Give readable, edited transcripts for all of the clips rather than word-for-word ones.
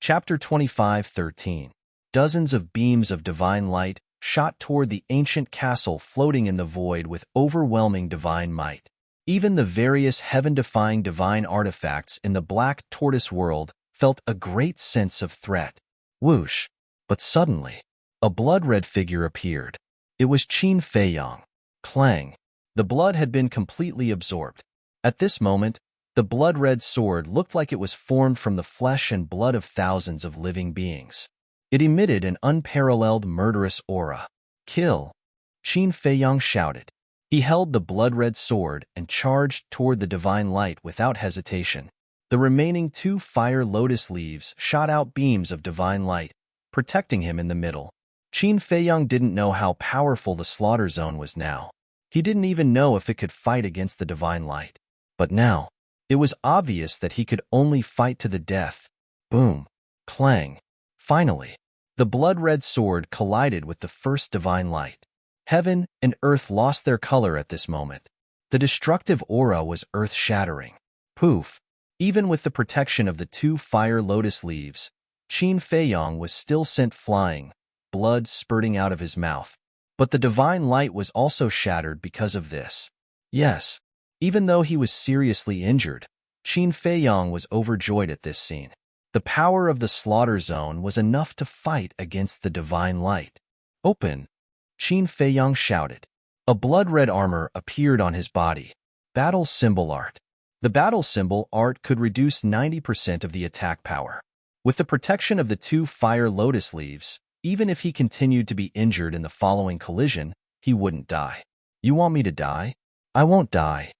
Chapter 25:13. Dozens of beams of divine light shot toward the ancient castle floating in the void with overwhelming divine might. Even the various heaven-defying divine artifacts in the black tortoise world felt a great sense of threat. Whoosh! But suddenly, a blood-red figure appeared. It was Qin Feiyang. Clang! The blood had been completely absorbed. At this moment, the blood-red sword looked like it was formed from the flesh and blood of thousands of living beings. It emitted an unparalleled murderous aura. Kill! Qin Feiyang shouted. He held the blood-red sword and charged toward the divine light without hesitation. The remaining 2 fire lotus leaves shot out beams of divine light, protecting him in the middle. Qin Feiyang didn't know how powerful the slaughter zone was now. He didn't even know if it could fight against the divine light. But now, it was obvious that he could only fight to the death. Boom! Clang! Finally, the blood-red sword collided with the first divine light. Heaven and earth lost their color at this moment. The destructive aura was earth-shattering. Poof! Even with the protection of the 2 fire lotus leaves, Qin Feiyang was still sent flying, blood spurting out of his mouth. But the divine light was also shattered because of this. Yes, even though he was seriously injured, Qin Feiyang was overjoyed at this scene. The power of the slaughter zone was enough to fight against the divine light. Open! Qin Feiyang shouted. A blood-red armor appeared on his body. Battle symbol art. The battle symbol art could reduce 90% of the attack power. With the protection of the 2 fire lotus leaves, even if he continued to be injured in the following collision, he wouldn't die. You want me to die? I won't die.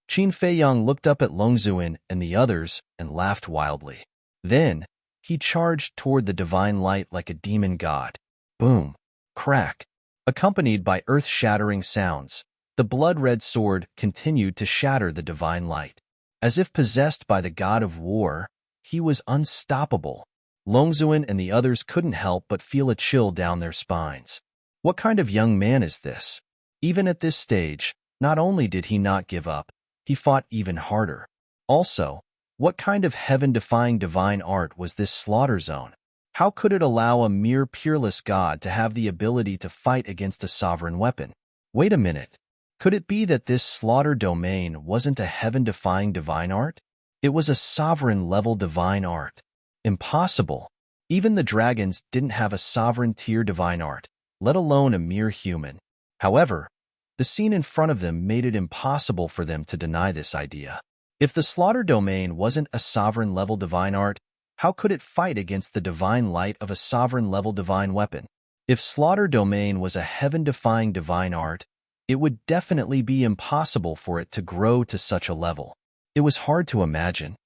Qin Feiyang looked up at Longzuin and the others and laughed wildly. Then, he charged toward the divine light like a demon god. Boom! Crack! Accompanied by earth-shattering sounds, the blood-red sword continued to shatter the divine light. As if possessed by the god of war, he was unstoppable. Longzuin and the others couldn't help but feel a chill down their spines. What kind of young man is this? Even at this stage, not only did he not give up, he fought even harder. Also, what kind of heaven-defying divine art was this slaughter zone? How could it allow a mere peerless god to have the ability to fight against a sovereign weapon? Wait a minute. Could it be that this slaughter domain wasn't a heaven-defying divine art? It was a sovereign-level divine art. Impossible. Even the dragons didn't have a sovereign-tier divine art, let alone a mere human. However, the scene in front of them made it impossible for them to deny this idea. If the slaughter domain wasn't a sovereign-level divine art, how could it fight against the divine light of a sovereign-level divine weapon? If slaughter domain was a heaven-defying divine art, it would definitely be impossible for it to grow to such a level. It was hard to imagine.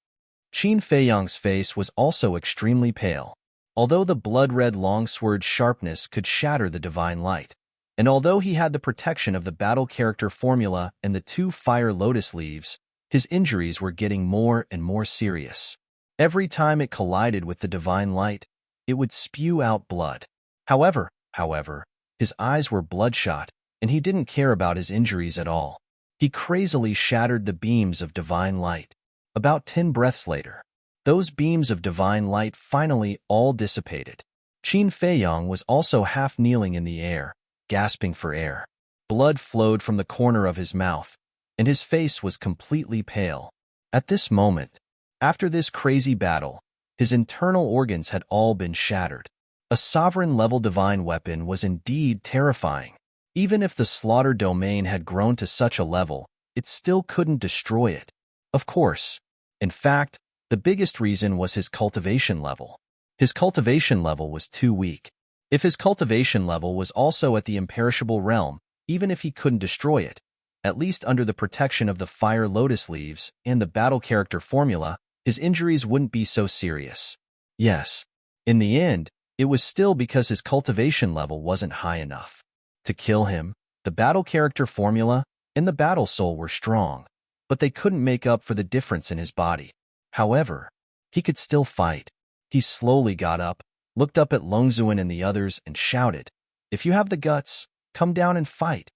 Qin Feiyang's face was also extremely pale. Although the blood-red longsword's sharpness could shatter the divine light, and although he had the protection of the battle character formula and the 2 fire lotus leaves, his injuries were getting more and more serious. Every time it collided with the divine light, it would spew out blood. However, his eyes were bloodshot, and he didn't care about his injuries at all. He crazily shattered the beams of divine light. About 10 breaths later, those beams of divine light finally all dissipated. Qin Feiyang was also half-kneeling in the air, gasping for air. Blood flowed from the corner of his mouth, and his face was completely pale. At this moment, after this crazy battle, his internal organs had all been shattered. A sovereign-level divine weapon was indeed terrifying. Even if the slaughter domain had grown to such a level, it still couldn't destroy it. Of course. In fact, the biggest reason was his cultivation level. His cultivation level was too weak. If his cultivation level was also at the imperishable realm, even if he couldn't destroy it, at least under the protection of the fire lotus leaves and the battle character formula, his injuries wouldn't be so serious. Yes, in the end, it was still because his cultivation level wasn't high enough. To kill him, the battle character formula and the battle soul were strong, but they couldn't make up for the difference in his body. However, he could still fight. He slowly got up, looked up at Longzuin and the others, and shouted, "If you have the guts, come down and fight."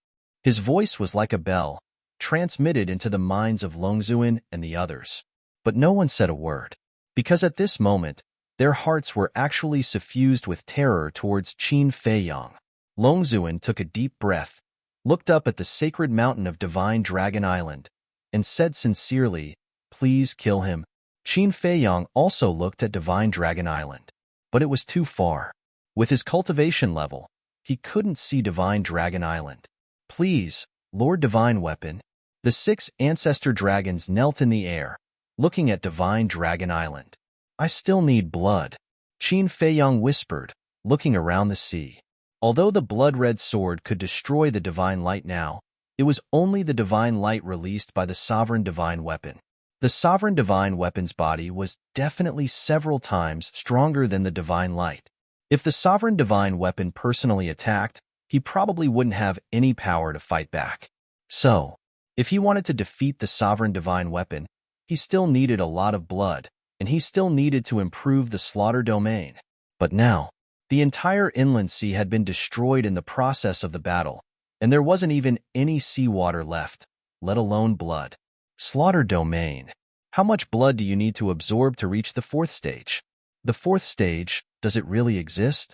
His voice was like a bell, transmitted into the minds of Longzuin and the others. But no one said a word, because at this moment, Their hearts were actually suffused with terror towards Qin Feiyang. Longzuan took a deep breath, looked up at the sacred mountain of Divine Dragon Island, and said sincerely, "Please kill him." Qin Feiyang also looked at Divine Dragon Island, but it was too far. With his cultivation level, he couldn't see Divine Dragon Island. "Please, Lord Divine Weapon." The 6 ancestor dragons knelt in the air, looking at Divine Dragon Island. "I still need blood," Qin Feiyang whispered, looking around the sea. Although the blood-red sword could destroy the divine light now, it was only the divine light released by the sovereign divine weapon. The sovereign divine weapon's body was definitely several times stronger than the divine light. If the sovereign divine weapon personally attacked, he probably wouldn't have any power to fight back. So, if he wanted to defeat the sovereign divine weapon, he still needed a lot of blood, and he still needed to improve the slaughter domain. But now, the entire inland sea had been destroyed in the process of the battle, and there wasn't even any seawater left, let alone blood. Slaughter domain. How much blood do you need to absorb to reach the 4th stage? The 4th stage, does it really exist?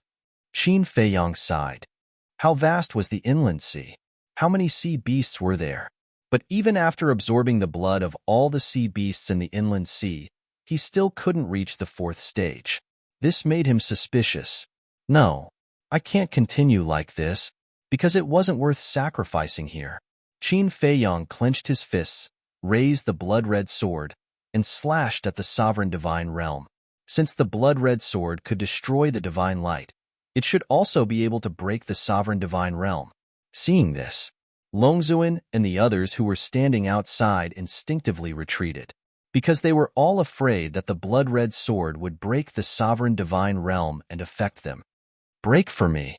Qin Feiyang sighed. How vast was the inland sea? How many sea beasts were there? But even after absorbing the blood of all the sea beasts in the inland sea, he still couldn't reach the 4th stage. This made him suspicious. No, I can't continue like this, because it wasn't worth sacrificing here. Qin Feiyang clenched his fists, raised the blood-red sword, and slashed at the sovereign divine realm. Since the blood-red sword could destroy the divine light, it should also be able to break the sovereign divine realm. Seeing this, Longzuan and the others who were standing outside instinctively retreated, because they were all afraid that the blood-red sword would break the sovereign divine realm and affect them. "Break for me,"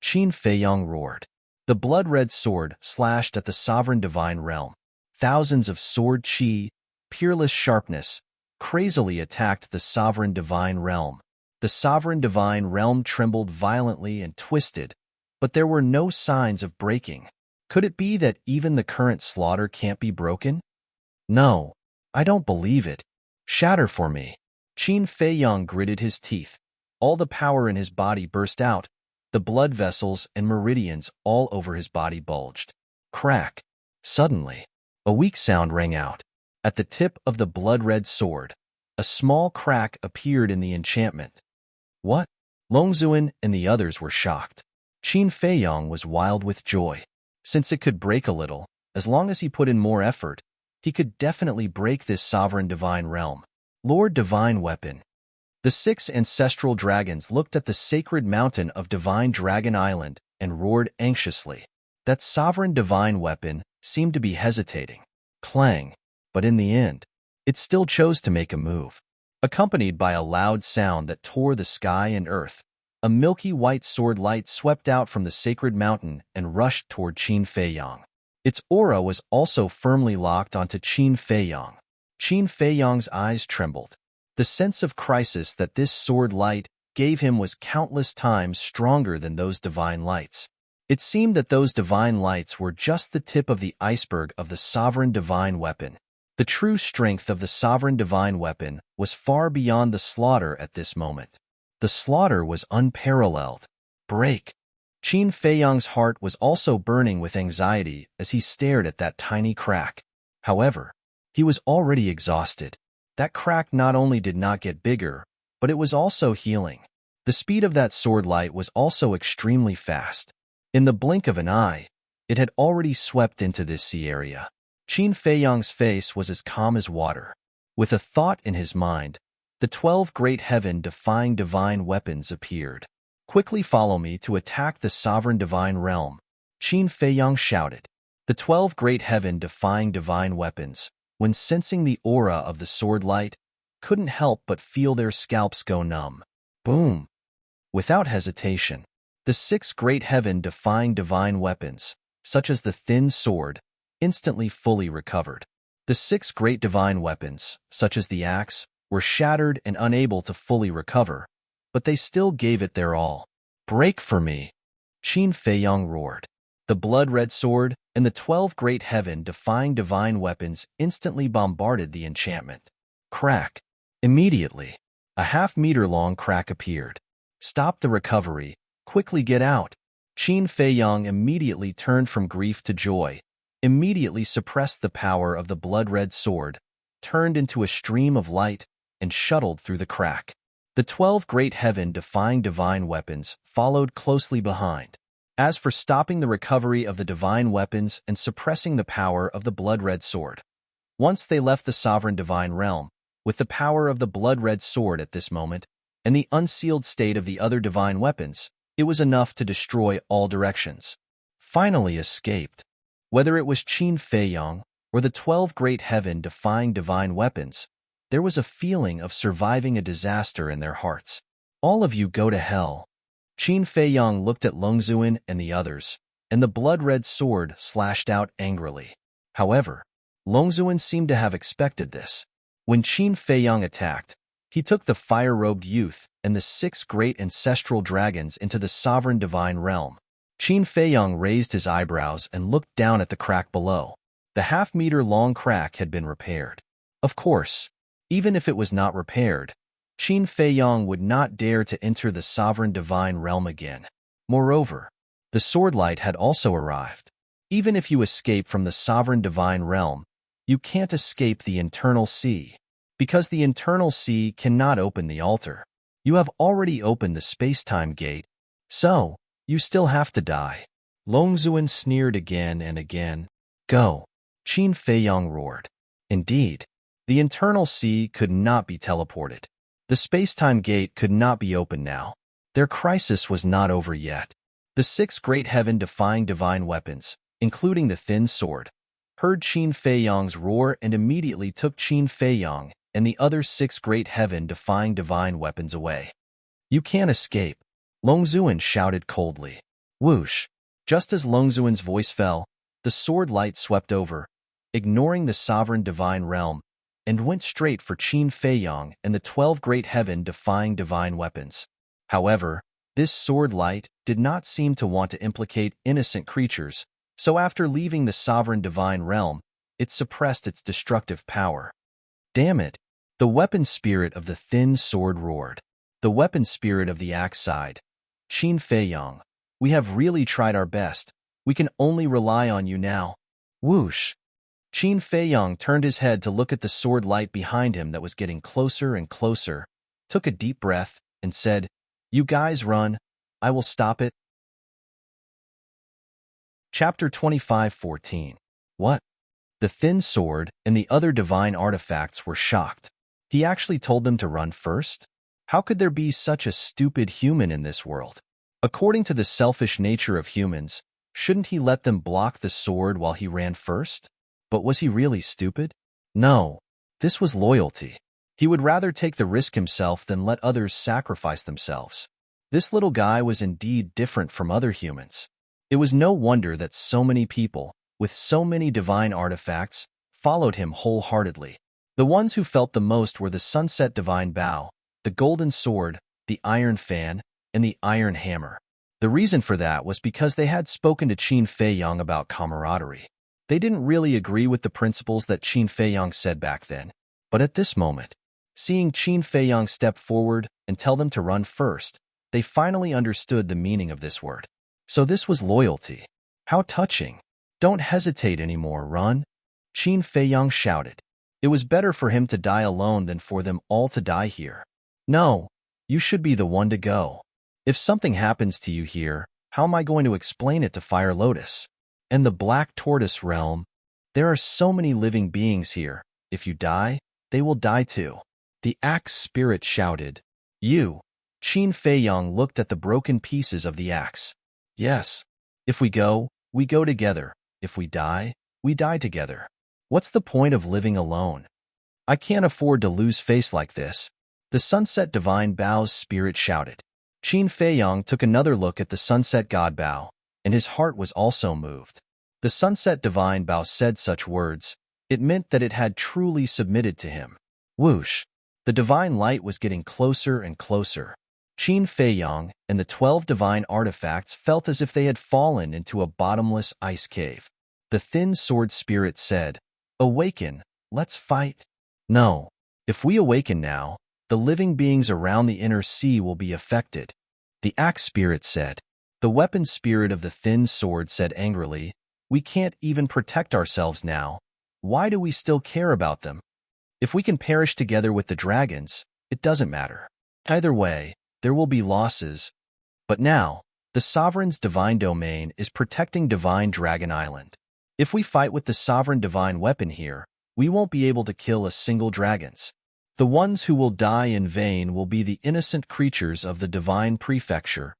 Qin Feiyang roared. The blood-red sword slashed at the sovereign divine realm. Thousands of sword chi, peerless sharpness, crazily attacked the sovereign divine realm. The sovereign divine realm trembled violently and twisted, but there were no signs of breaking. Could it be that even the current slaughter can't be broken? No, I don't believe it. Shatter for me. Qin Feiyang gritted his teeth. All the power in his body burst out. The blood vessels and meridians all over his body bulged. Crack. Suddenly, a weak sound rang out. At the tip of the blood-red sword, a small crack appeared in the enchantment. What? Longzuan and the others were shocked. Qin Feiyang was wild with joy. Since it could break a little, as long as he put in more effort, he could definitely break this sovereign divine realm. Lord Divine Weapon. The 6 ancestral dragons looked at the sacred mountain of Divine Dragon Island and roared anxiously. That sovereign divine weapon seemed to be hesitating. Clang. But in the end, it still chose to make a move. Accompanied by a loud sound that tore the sky and earth, a milky white sword light swept out from the sacred mountain and rushed toward Qin Feiyang. Its aura was also firmly locked onto Qin Feiyang. Qin Feiyang's eyes trembled. The sense of crisis that this sword light gave him was countless times stronger than those divine lights. It seemed that those divine lights were just the tip of the iceberg of the sovereign divine weapon. The true strength of the sovereign divine weapon was far beyond the slaughter at this moment. The slaughter was unparalleled. Break. Qin Feiyang's heart was also burning with anxiety as he stared at that tiny crack. However, he was already exhausted. That crack not only did not get bigger, but it was also healing. The speed of that sword light was also extremely fast. In the blink of an eye, it had already swept into this sea area. Qin Feiyang's face was as calm as water. With a thought in his mind, the 12 great heaven-defying divine weapons appeared. "Quickly follow me to attack the sovereign divine realm," Qin Feiyang shouted. The 12 great heaven-defying divine weapons, when sensing the aura of the sword light, couldn't help but feel their scalps go numb. Boom! Without hesitation, the 6 great heaven-defying divine weapons, such as the thin sword, instantly fully recovered. The 6 great divine weapons, such as the axe, were shattered and unable to fully recover, but they still gave it their all. "Break for me!" Qin Feiyang roared. The blood-red sword and the 12 great heaven-defying divine weapons instantly bombarded the enchantment. Crack! Immediately, A half-meter-long crack appeared. Stop the recovery. Quickly get out. Qin Feiyang immediately turned from grief to joy, immediately suppressed the power of the blood-red sword, turned into a stream of light, and shuttled through the crack. The 12 great heaven-defying divine weapons followed closely behind. As for stopping the recovery of the divine weapons and suppressing the power of the blood-red sword, once they left the sovereign divine realm, with the power of the blood-red sword at this moment, and the unsealed state of the other divine weapons, it was enough to destroy all directions. Finally escaped. Whether it was Qin Feiyang or the 12 great heaven-defying divine weapons, there was a feeling of surviving a disaster in their hearts. All of you go to hell. Qin Feiyang looked at Longzuan and the others, and the blood-red sword slashed out angrily. However, Longzuan seemed to have expected this. When Qin Feiyang attacked, he took the fire-robed youth and the 6 great ancestral dragons into the sovereign divine realm. Qin Feiyang raised his eyebrows and looked down at the crack below. The half-meter-long crack had been repaired. Of course, even if it was not repaired, Qin Feiyang would not dare to enter the sovereign divine realm again. Moreover, the swordlight had also arrived. Even if you escape from the sovereign divine realm, you can't escape the internal sea, because the internal sea cannot open the altar. You have already opened the space-time gate, so you still have to die. Longzuan sneered again and again. Go. Qin Feiyang roared. Indeed, the internal sea could not be teleported. The space-time gate could not be opened now. Their crisis was not over yet. The 6 great heaven-defying divine weapons, including the thin sword, heard Qin Feiyang's roar and immediately took Qin Feiyang and the other 6 great heaven-defying divine weapons away. You can't escape, Longzuan shouted coldly. Whoosh! Just as Longzuan's voice fell, the sword light swept over, ignoring the sovereign divine realm, and went straight for Qin Feiyang and the 12 great heaven-defying divine weapons. However, this sword light did not seem to want to implicate innocent creatures, so after leaving the sovereign divine realm, it suppressed its destructive power. Damn it! The weapon spirit of the thin sword roared. The weapon spirit of the axe sighed. Qin Feiyang, we have really tried our best. We can only rely on you now. Whoosh! Qin Feiyang turned his head to look at the sword light behind him that was getting closer and closer, took a deep breath, and said, You guys run. I will stop it. Chapter 25:14. What? The thin sword and the other divine artifacts were shocked. He actually told them to run first? How could there be such a stupid human in this world? According to the selfish nature of humans, shouldn't he let them block the sword while he ran first? But was he really stupid? No, this was loyalty. He would rather take the risk himself than let others sacrifice themselves. This little guy was indeed different from other humans. It was no wonder that so many people, with so many divine artifacts, followed him wholeheartedly. The ones who felt the most were the Sunset Divine Bow, the Golden Sword, the Iron Fan, and the Iron Hammer. The reason for that was because they had spoken to Qin Feiyang about camaraderie. They didn't really agree with the principles that Qin Feiyang said back then, but at this moment, seeing Qin Feiyang step forward and tell them to run first, they finally understood the meaning of this word. So this was loyalty. How touching. Don't hesitate anymore, run. Qin Feiyang shouted. It was better for him to die alone than for them all to die here. No, you should be the one to go. If something happens to you here, how am I going to explain it to Fire Lotus? And the Black Tortoise realm? There are so many living beings here. If you die, they will die too. The axe spirit shouted. You. Qin Feiyang looked at the broken pieces of the axe. Yes. If we go together. If we die together. What's the point of living alone? I can't afford to lose face like this. The Sunset Divine Bow's spirit shouted. Qin Feiyang took another look at the Sunset God Bow, and his heart was also moved. The Sunset Divine Bow said such words. It meant that it had truly submitted to him. Whoosh! The divine light was getting closer and closer. Qin Feiyang and the 12 divine artifacts felt as if they had fallen into a bottomless ice cave. The thin sword spirit said, Awaken, let's fight. No. If we awaken now, The living beings around the inner sea will be affected. The axe spirit said. The weapon spirit of the thin sword said angrily, we can't even protect ourselves now. Why do we still care about them? If we can perish together with the dragons, it doesn't matter. Either way, there will be losses. But now, the Sovereign's divine domain is protecting Divine Dragon Island. If we fight with the Sovereign divine weapon here, we won't be able to kill a single dragons. The ones who will die in vain will be the innocent creatures of the divine prefecture.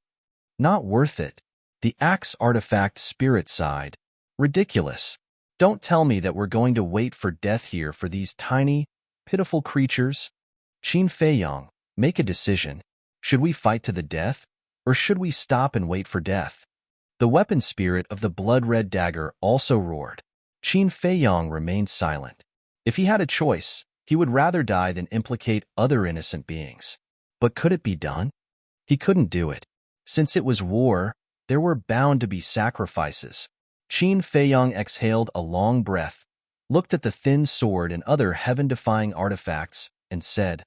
Not worth it. The axe artifact spirit sighed. Ridiculous. Don't tell me that we're going to wait for death here for these tiny, pitiful creatures. Qin Feiyong, make a decision. Should we fight to the death, or should we stop and wait for death? The weapon spirit of the blood-red dagger also roared. Qin Feiyong remained silent. If he had a choice, he would rather die than implicate other innocent beings. But could it be done? He couldn't do it. Since it was war, there were bound to be sacrifices. Qin Feiyong exhaled a long breath, looked at the thin sword and other heaven-defying artifacts, and said,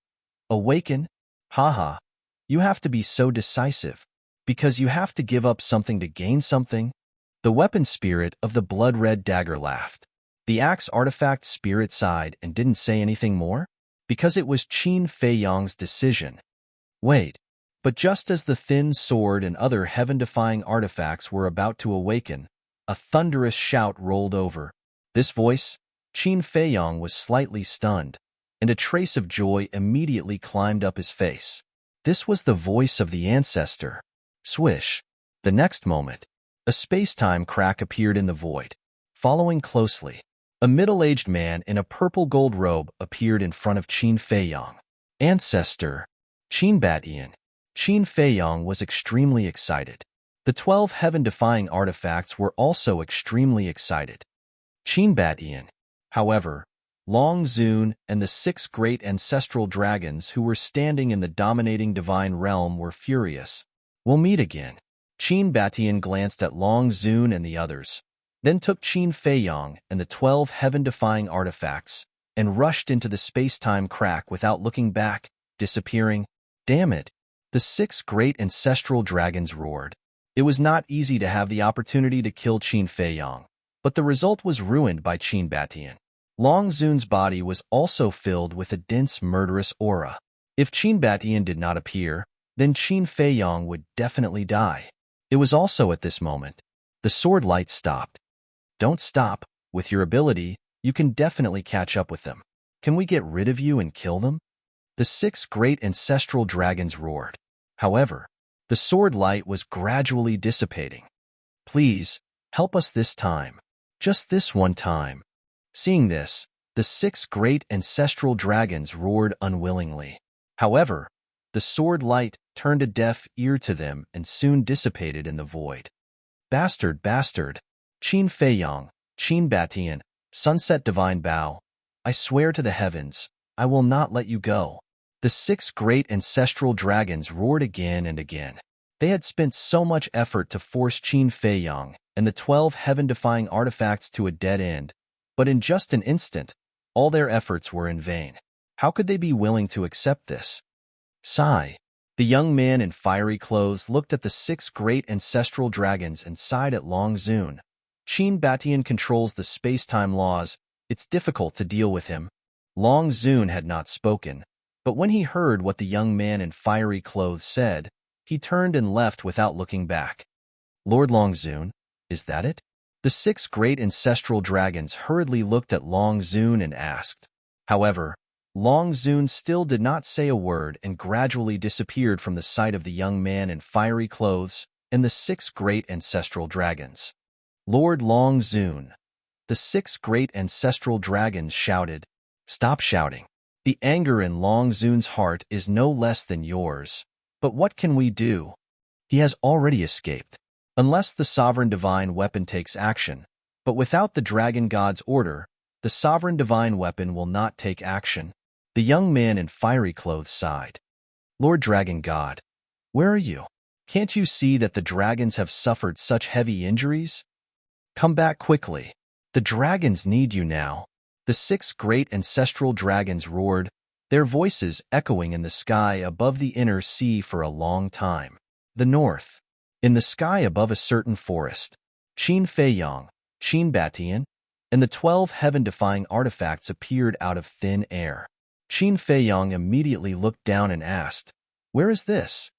Awaken? Haha, you have to be so decisive, because you have to give up something to gain something? The weapon spirit of the blood-red dagger laughed. The axe artifact spirit sighed and didn't say anything more, because it was Qin Feiyong's decision. Wait, but just as the thin sword and other heaven-defying artifacts were about to awaken, a thunderous shout rolled over. This voice, Qin Feiyong was slightly stunned, and a trace of joy immediately climbed up his face. This was the voice of the ancestor. Swish. The next moment, a space-time crack appeared in the void. Following closely, a middle-aged man in a purple-gold robe appeared in front of Qin Feiyong. Ancestor, Qin Batian. Qin Feiyong was extremely excited. The 12 heaven-defying artifacts were also extremely excited. Qin Batian, however, Long Zun and the 6 great ancestral dragons who were standing in the dominating divine realm were furious. We'll meet again. Qin Batian glanced at Long Zun and the others, then took Qin Feiyong and the 12 heaven-defying artifacts and rushed into the space-time crack without looking back, disappearing. Damn it! The 6 great ancestral dragons roared. It was not easy to have the opportunity to kill Qin Feiyong, but the result was ruined by Qin Batian. Long Zun's body was also filled with a dense murderous aura. If Qin Batian did not appear, then Qin Feiyong would definitely die. It was also at this moment. The sword light stopped. Don't stop. With your ability, you can definitely catch up with them. Can we get rid of you and kill them? The 6 great ancestral dragons roared. However, the sword light was gradually dissipating. Please, help us this time. Just this one time. Seeing this, the 6 great ancestral dragons roared unwillingly. However, the sword light turned a deaf ear to them and soon dissipated in the void. Bastard, bastard! Qin Feiyong, Qin Batian, Sunset Divine Bow, I swear to the heavens, I will not let you go. The 6 great ancestral dragons roared again and again. They had spent so much effort to force Qin Feiyong and the 12 heaven-defying artifacts to a dead end, but in just an instant, all their efforts were in vain. How could they be willing to accept this? Sigh. The young man in fiery clothes looked at the 6 great ancestral dragons and sighed at Long Zun. Qin Batian controls the space-time laws. It's difficult to deal with him. Long Zun had not spoken, but when he heard what the young man in fiery clothes said, he turned and left without looking back. Lord Long Zun, is that it? The 6 great ancestral dragons hurriedly looked at Long Zun and asked. However, Long Zun still did not say a word and gradually disappeared from the sight of the young man in fiery clothes and the 6 great ancestral dragons. Lord Long Zun. The 6 great ancestral dragons shouted. Stop shouting. The anger in Long Zun's heart is no less than yours. But what can we do? He has already escaped. Unless the sovereign divine weapon takes action, but without the dragon god's order, the sovereign divine weapon will not take action. The young man in fiery clothes sighed. Lord Dragon God, where are you? Can't you see that the dragons have suffered such heavy injuries? Come back quickly. The dragons need you now. The 6 great ancestral dragons roared. their voices echoing in the sky above the inner sea for a long time. The north. In the sky above a certain forest, Qin Feiyang, Qin Batian, and the 12 heaven-defying artifacts appeared out of thin air. Qin Feiyang immediately looked down and asked, "Where is this?"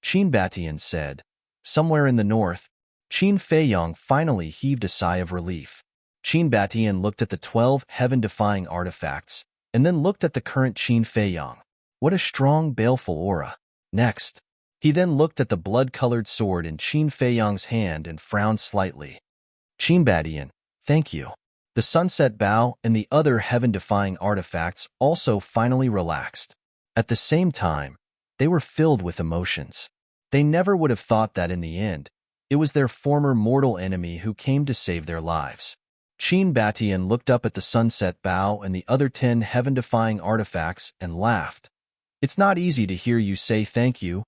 Qin Batian said, "Somewhere in the north." Qin Feiyang finally heaved a sigh of relief. Qin Batian looked at the 12 heaven-defying artifacts, and then looked at the current Qin Feiyang. What a strong, baleful aura. Next, he then looked at the blood-colored sword in Qin Feiyang's hand and frowned slightly. Qin Batian, thank you. The sunset bow and the other heaven-defying artifacts also finally relaxed. At the same time, they were filled with emotions. They never would have thought that in the end, it was their former mortal enemy who came to save their lives. Qin Batian looked up at the sunset bow and the other 10 heaven-defying artifacts and laughed. It's not easy to hear you say thank you.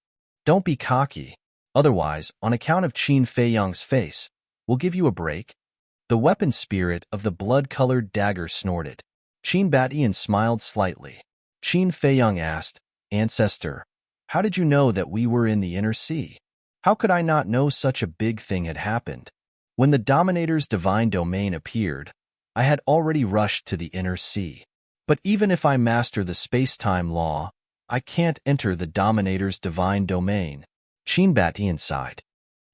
Don't be cocky. Otherwise, on account of Qin Feiyang's face, we'll give you a break. The weapon spirit of the blood-colored dagger snorted. Qin Batian smiled slightly. Qin Feiyang asked, "Ancestor, how did you know that we were in the inner sea? How could I not know such a big thing had happened? When the Dominator's divine domain appeared, I had already rushed to the inner sea. But even if I master the space-time law, I can't enter the Dominator's divine domain." Qin Batian sighed.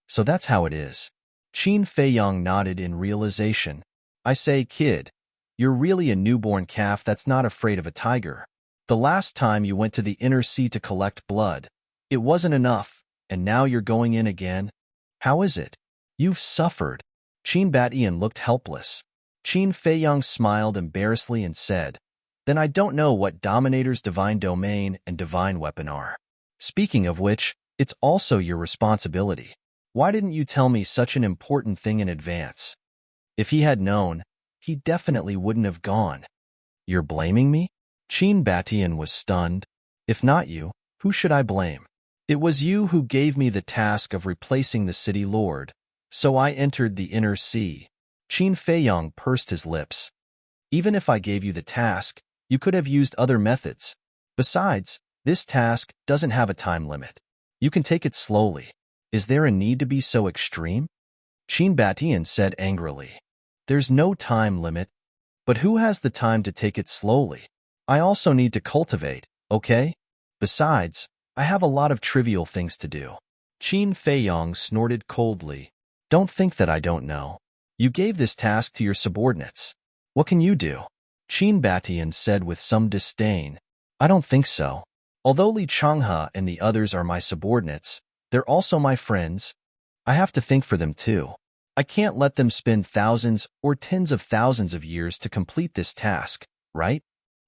"So that's how it is." Qin Feiyang nodded in realization. "I say, kid, you're really a newborn calf that's not afraid of a tiger. The last time you went to the inner sea to collect blood, it wasn't enough, and now you're going in again? How is it? You've suffered." Qin Batian looked helpless. Qin Feiyang smiled embarrassedly and said, "Then I don't know what Dominator's divine domain and divine weapon are. Speaking of which, it's also your responsibility. Why didn't you tell me such an important thing in advance?" If he had known, he definitely wouldn't have gone. "You're blaming me?" Qin Batian was stunned. "If not you, who should I blame? It was you who gave me the task of replacing the city lord, so I entered the inner sea." Qin Feiyang pursed his lips. "Even if I gave you the task, you could have used other methods. Besides, this task doesn't have a time limit. You can take it slowly. Is there a need to be so extreme?" Qin Batian said angrily. "There's no time limit. But who has the time to take it slowly? I also need to cultivate, okay? Besides, I have a lot of trivial things to do." Qin Feiyang snorted coldly. "Don't think that I don't know. You gave this task to your subordinates. What can you do?" Qin Batian said with some disdain. "I don't think so. Although Li Changhe and the others are my subordinates, they're also my friends. I have to think for them too. I can't let them spend thousands or tens of thousands of years to complete this task, right?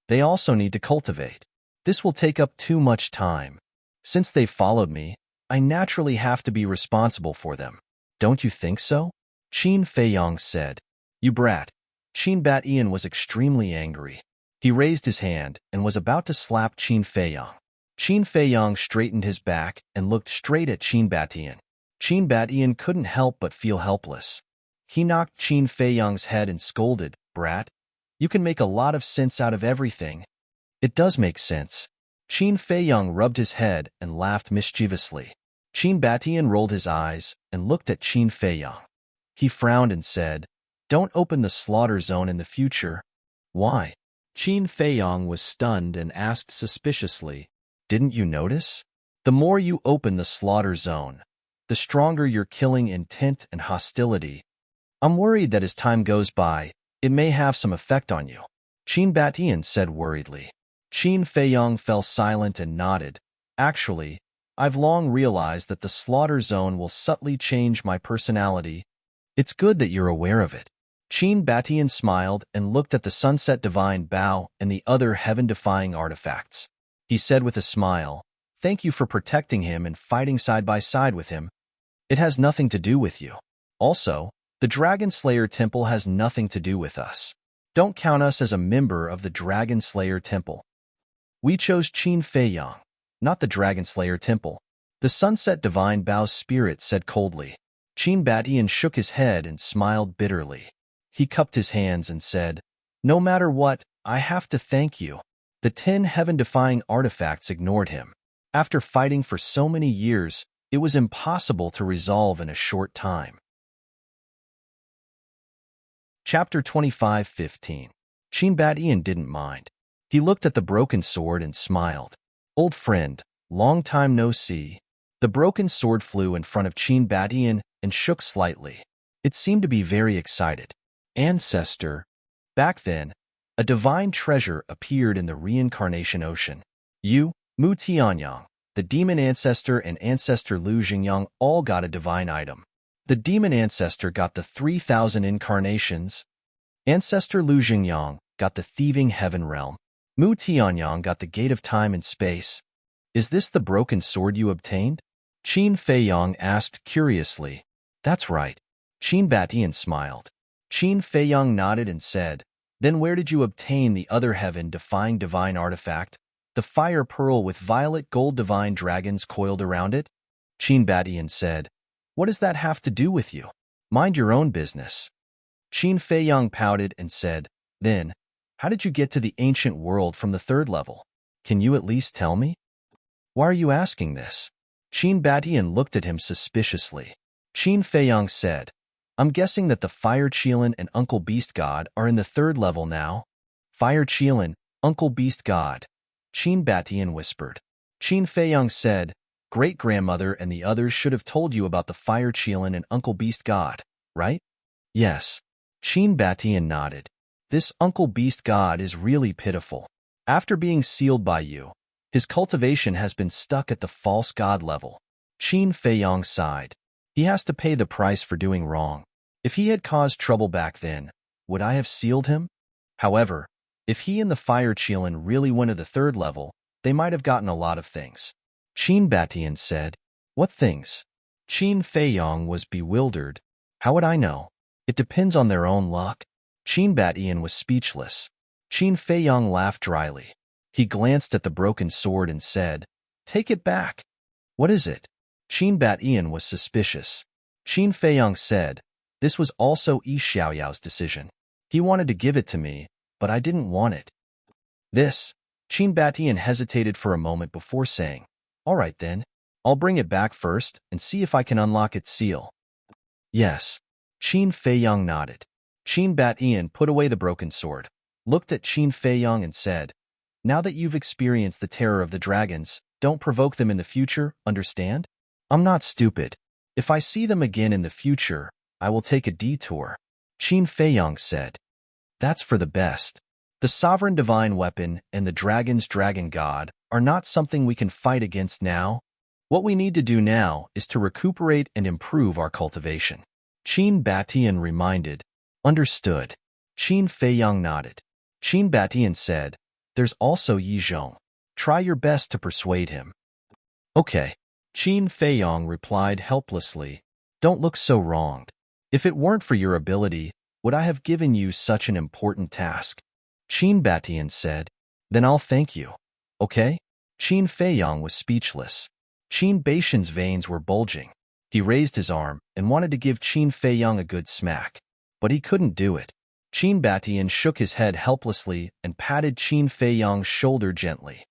They also need to cultivate. This will take up too much time. Since they followed me, I naturally have to be responsible for them. Don't you think so?" Qin Feiyang said. "You brat." Qin Batian was extremely angry. He raised his hand and was about to slap Qin Feiyang. Qin Feiyang straightened his back and looked straight at Qin Batian. Qin Batian couldn't help but feel helpless. He knocked Qin Feiyang's head and scolded, "Brat, you can make a lot of sense out of everything." "It does make sense." Qin Feiyang rubbed his head and laughed mischievously. Qin Batian rolled his eyes and looked at Qin Feiyang. He frowned and said, "Don't open the slaughter zone in the future." "Why?" Qin Feiyang was stunned and asked suspiciously, "Didn't you notice? The more you open the slaughter zone, the stronger your killing intent and hostility. I'm worried that as time goes by, it may have some effect on you." Qin Batian said worriedly. Qin Feiyang fell silent and nodded. "Actually, I've long realized that the slaughter zone will subtly change my personality. It's good that you're aware of it." Qin Batian smiled and looked at the sunset divine bow and the other heaven-defying artifacts. He said with a smile, "Thank you for protecting him and fighting side by side with him. It has nothing to do with you. Also, the Dragon Slayer Temple has nothing to do with us. Don't count us as a member of the Dragon Slayer Temple. We chose Qin Feiyang, not the Dragon Slayer Temple." The sunset divine bow's spirit said coldly. Qin Batian shook his head and smiled bitterly. He cupped his hands and said, "No matter what, I have to thank you." The 10 heaven-defying artifacts ignored him. After fighting for so many years, it was impossible to resolve in a short time. Chapter 25:15. Qin didn't mind. He looked at the broken sword and smiled. Old friend, long time no see. The broken sword flew in front of Qin and shook slightly. It seemed to be very excited. Ancestor. Back then, a divine treasure appeared in the reincarnation ocean. You, Mu Tianyang, the demon ancestor, and ancestor Lu Jingyang all got a divine item. The demon ancestor got the 3,000 incarnations. Ancestor Lu Jingyang got the thieving heaven realm. Mu Tianyang got the gate of time and space. Is this the broken sword you obtained? Qin Feiyang asked curiously. That's right. Qin smiled. Qin Feiyang nodded and said, then where did you obtain the other heaven-defying divine artifact, the fire pearl with violet gold divine dragons coiled around it? Qin said, what does that have to do with you? Mind your own business. Qin Feiyang pouted and said, then, how did you get to the ancient world from the 3rd level? Can you at least tell me? Why are you asking this? Qin looked at him suspiciously. Qin Feiyang said, I'm guessing that the Fire Qilin and Uncle Beast God are in the 3rd level now. Fire Qilin, Uncle Beast God. Qin whispered. Qin Feiyang said, Great-grandmother and the others should have told you about the Fire Qilin and Uncle Beast God, right? Yes. Qin nodded. This Uncle Beast God is really pitiful. After being sealed by you, his cultivation has been stuck at the false god level. Qin Feiyang sighed. He has to pay the price for doing wrong. If he had caused trouble back then, would I have sealed him? However, if he and the Fire Qilin really went to the 3rd level, they might have gotten a lot of things. Qin said, what things? Qin Feiyang was bewildered. How would I know? It depends on their own luck. Qin was speechless. Qin Feiyang laughed dryly. He glanced at the broken sword and said, take it back. What is it? Qin was suspicious. Qin Feiyang said, this was also Yi Xiaoyao's decision. He wanted to give it to me, but I didn't want it. This? Qin hesitated for a moment before saying, all right then, I'll bring it back first and see if I can unlock its seal. Yes. Qin Feiyang nodded. Qin put away the broken sword, looked at Qin Feiyang and said, now that you've experienced the terror of the dragons, don't provoke them in the future, understand? I'm not stupid. If I see them again in the future, I will take a detour. Qin Feiyang said. That's for the best. The sovereign divine weapon and the dragon's dragon god are not something we can fight against now. What we need to do now is to recuperate and improve our cultivation. Qin reminded. Understood. Qin Feiyang nodded. Qin said, there's also Yi Zhong. Try your best to persuade him. Okay. Qin Feiyang replied helplessly. Don't look so wronged. If it weren't for your ability, would I have given you such an important task? Qin said. Then I'll thank you. Okay? Qin Feiyang was speechless. Qin Baishan's veins were bulging. He raised his arm and wanted to give Qin Feiyang a good smack. But he couldn't do it. Qin shook his head helplessly and patted Qin Feiyang's shoulder gently.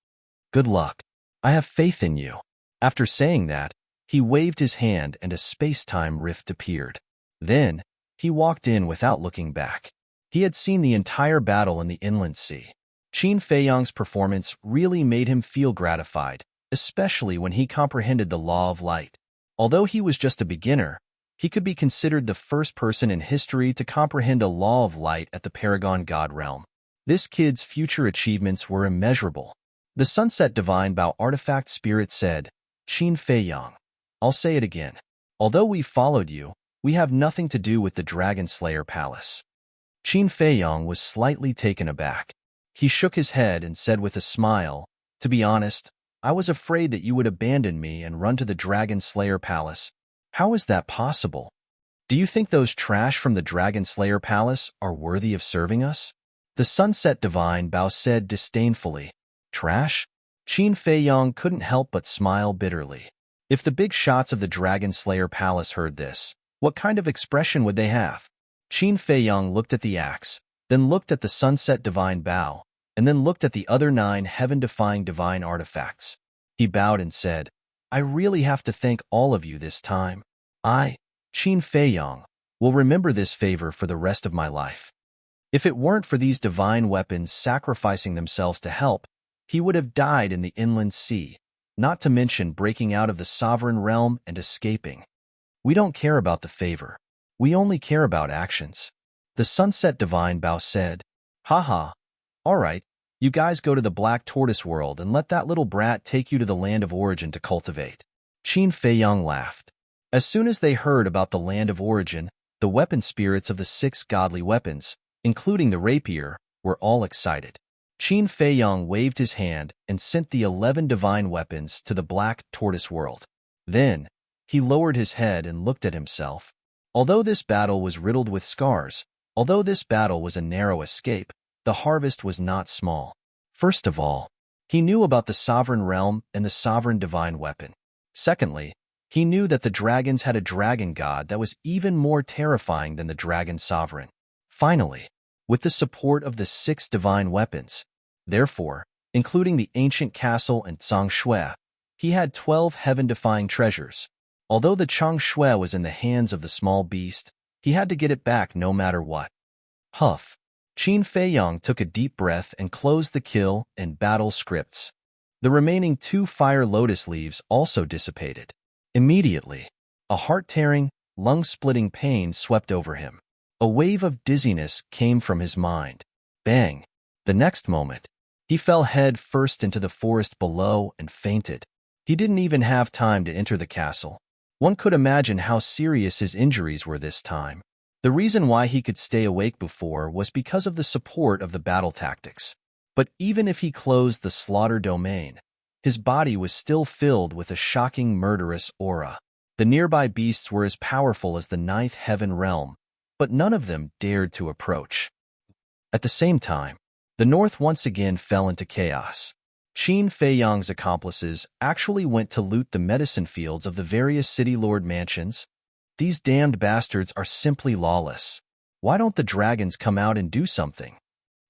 Good luck. I have faith in you. After saying that, he waved his hand and a space-time rift appeared. Then, he walked in without looking back. He had seen the entire battle in the inland sea. Qin Feiyang's performance really made him feel gratified, especially when he comprehended the law of light. Although he was just a beginner, he could be considered the first person in history to comprehend a law of light at the Paragon God realm. This kid's future achievements were immeasurable. The Sunset Divine Bow Artifact Spirit said, Qin Feiyang, I'll say it again. Although we followed you, we have nothing to do with the Dragon Slayer Palace. Qin Feiyang was slightly taken aback. He shook his head and said with a smile, to be honest, I was afraid that you would abandon me and run to the Dragon Slayer Palace. How is that possible? Do you think those trash from the Dragon Slayer Palace are worthy of serving us? The Sunset Divine Bao said disdainfully. Trash? Qin Feiyang couldn't help but smile bitterly. If the big shots of the Dragon Slayer Palace heard this, what kind of expression would they have? Qin Feiyang looked at the axe, then looked at the Sunset Divine Bao, and then looked at the other 9 heaven-defying divine artifacts. He bowed and said, I really have to thank all of you this time. I, Qin Feiyang, will remember this favor for the rest of my life. If it weren't for these divine weapons sacrificing themselves to help, he would have died in the inland sea, not to mention breaking out of the sovereign realm and escaping. We don't care about the favor. We only care about actions. The Sunset Divine Bao said, Haha, all right, you guys go to the Black Tortoise world and let that little brat take you to the land of origin to cultivate. Qin Feiyang laughed. As soon as they heard about the land of origin, the weapon spirits of the 6 godly weapons, including the rapier, were all excited. Qin Feiyang waved his hand and sent the 11 divine weapons to the Black Tortoise world. Then, he lowered his head and looked at himself. Although this battle was riddled with scars, although this battle was a narrow escape, the harvest was not small. First of all, he knew about the sovereign realm and the sovereign divine weapon. Secondly, he knew that the dragons had a dragon god that was even more terrifying than the dragon sovereign. Finally, with the support of the 6 divine weapons, therefore, including the ancient castle and Zhang Shui, he had 12 heaven-defying treasures. Although the Chang Shui was in the hands of the small beast, he had to get it back no matter what. Huff. Qin Feiyang took a deep breath and closed the kill and battle scripts. The remaining 2 fire lotus leaves also dissipated. Immediately, a heart-tearing, lung-splitting pain swept over him. A wave of dizziness came from his mind. Bang! The next moment, he fell head first into the forest below and fainted. He didn't even have time to enter the castle. One could imagine how serious his injuries were this time. The reason why he could stay awake before was because of the support of the battle tactics. But even if he closed the slaughter domain, his body was still filled with a shocking murderous aura. The nearby beasts were as powerful as the 9th heaven realm, but none of them dared to approach. At the same time, the north once again fell into chaos. Qin Feiyang's accomplices actually went to loot the medicine fields of the various city lord mansions. These damned bastards are simply lawless. Why don't the dragons come out and do something?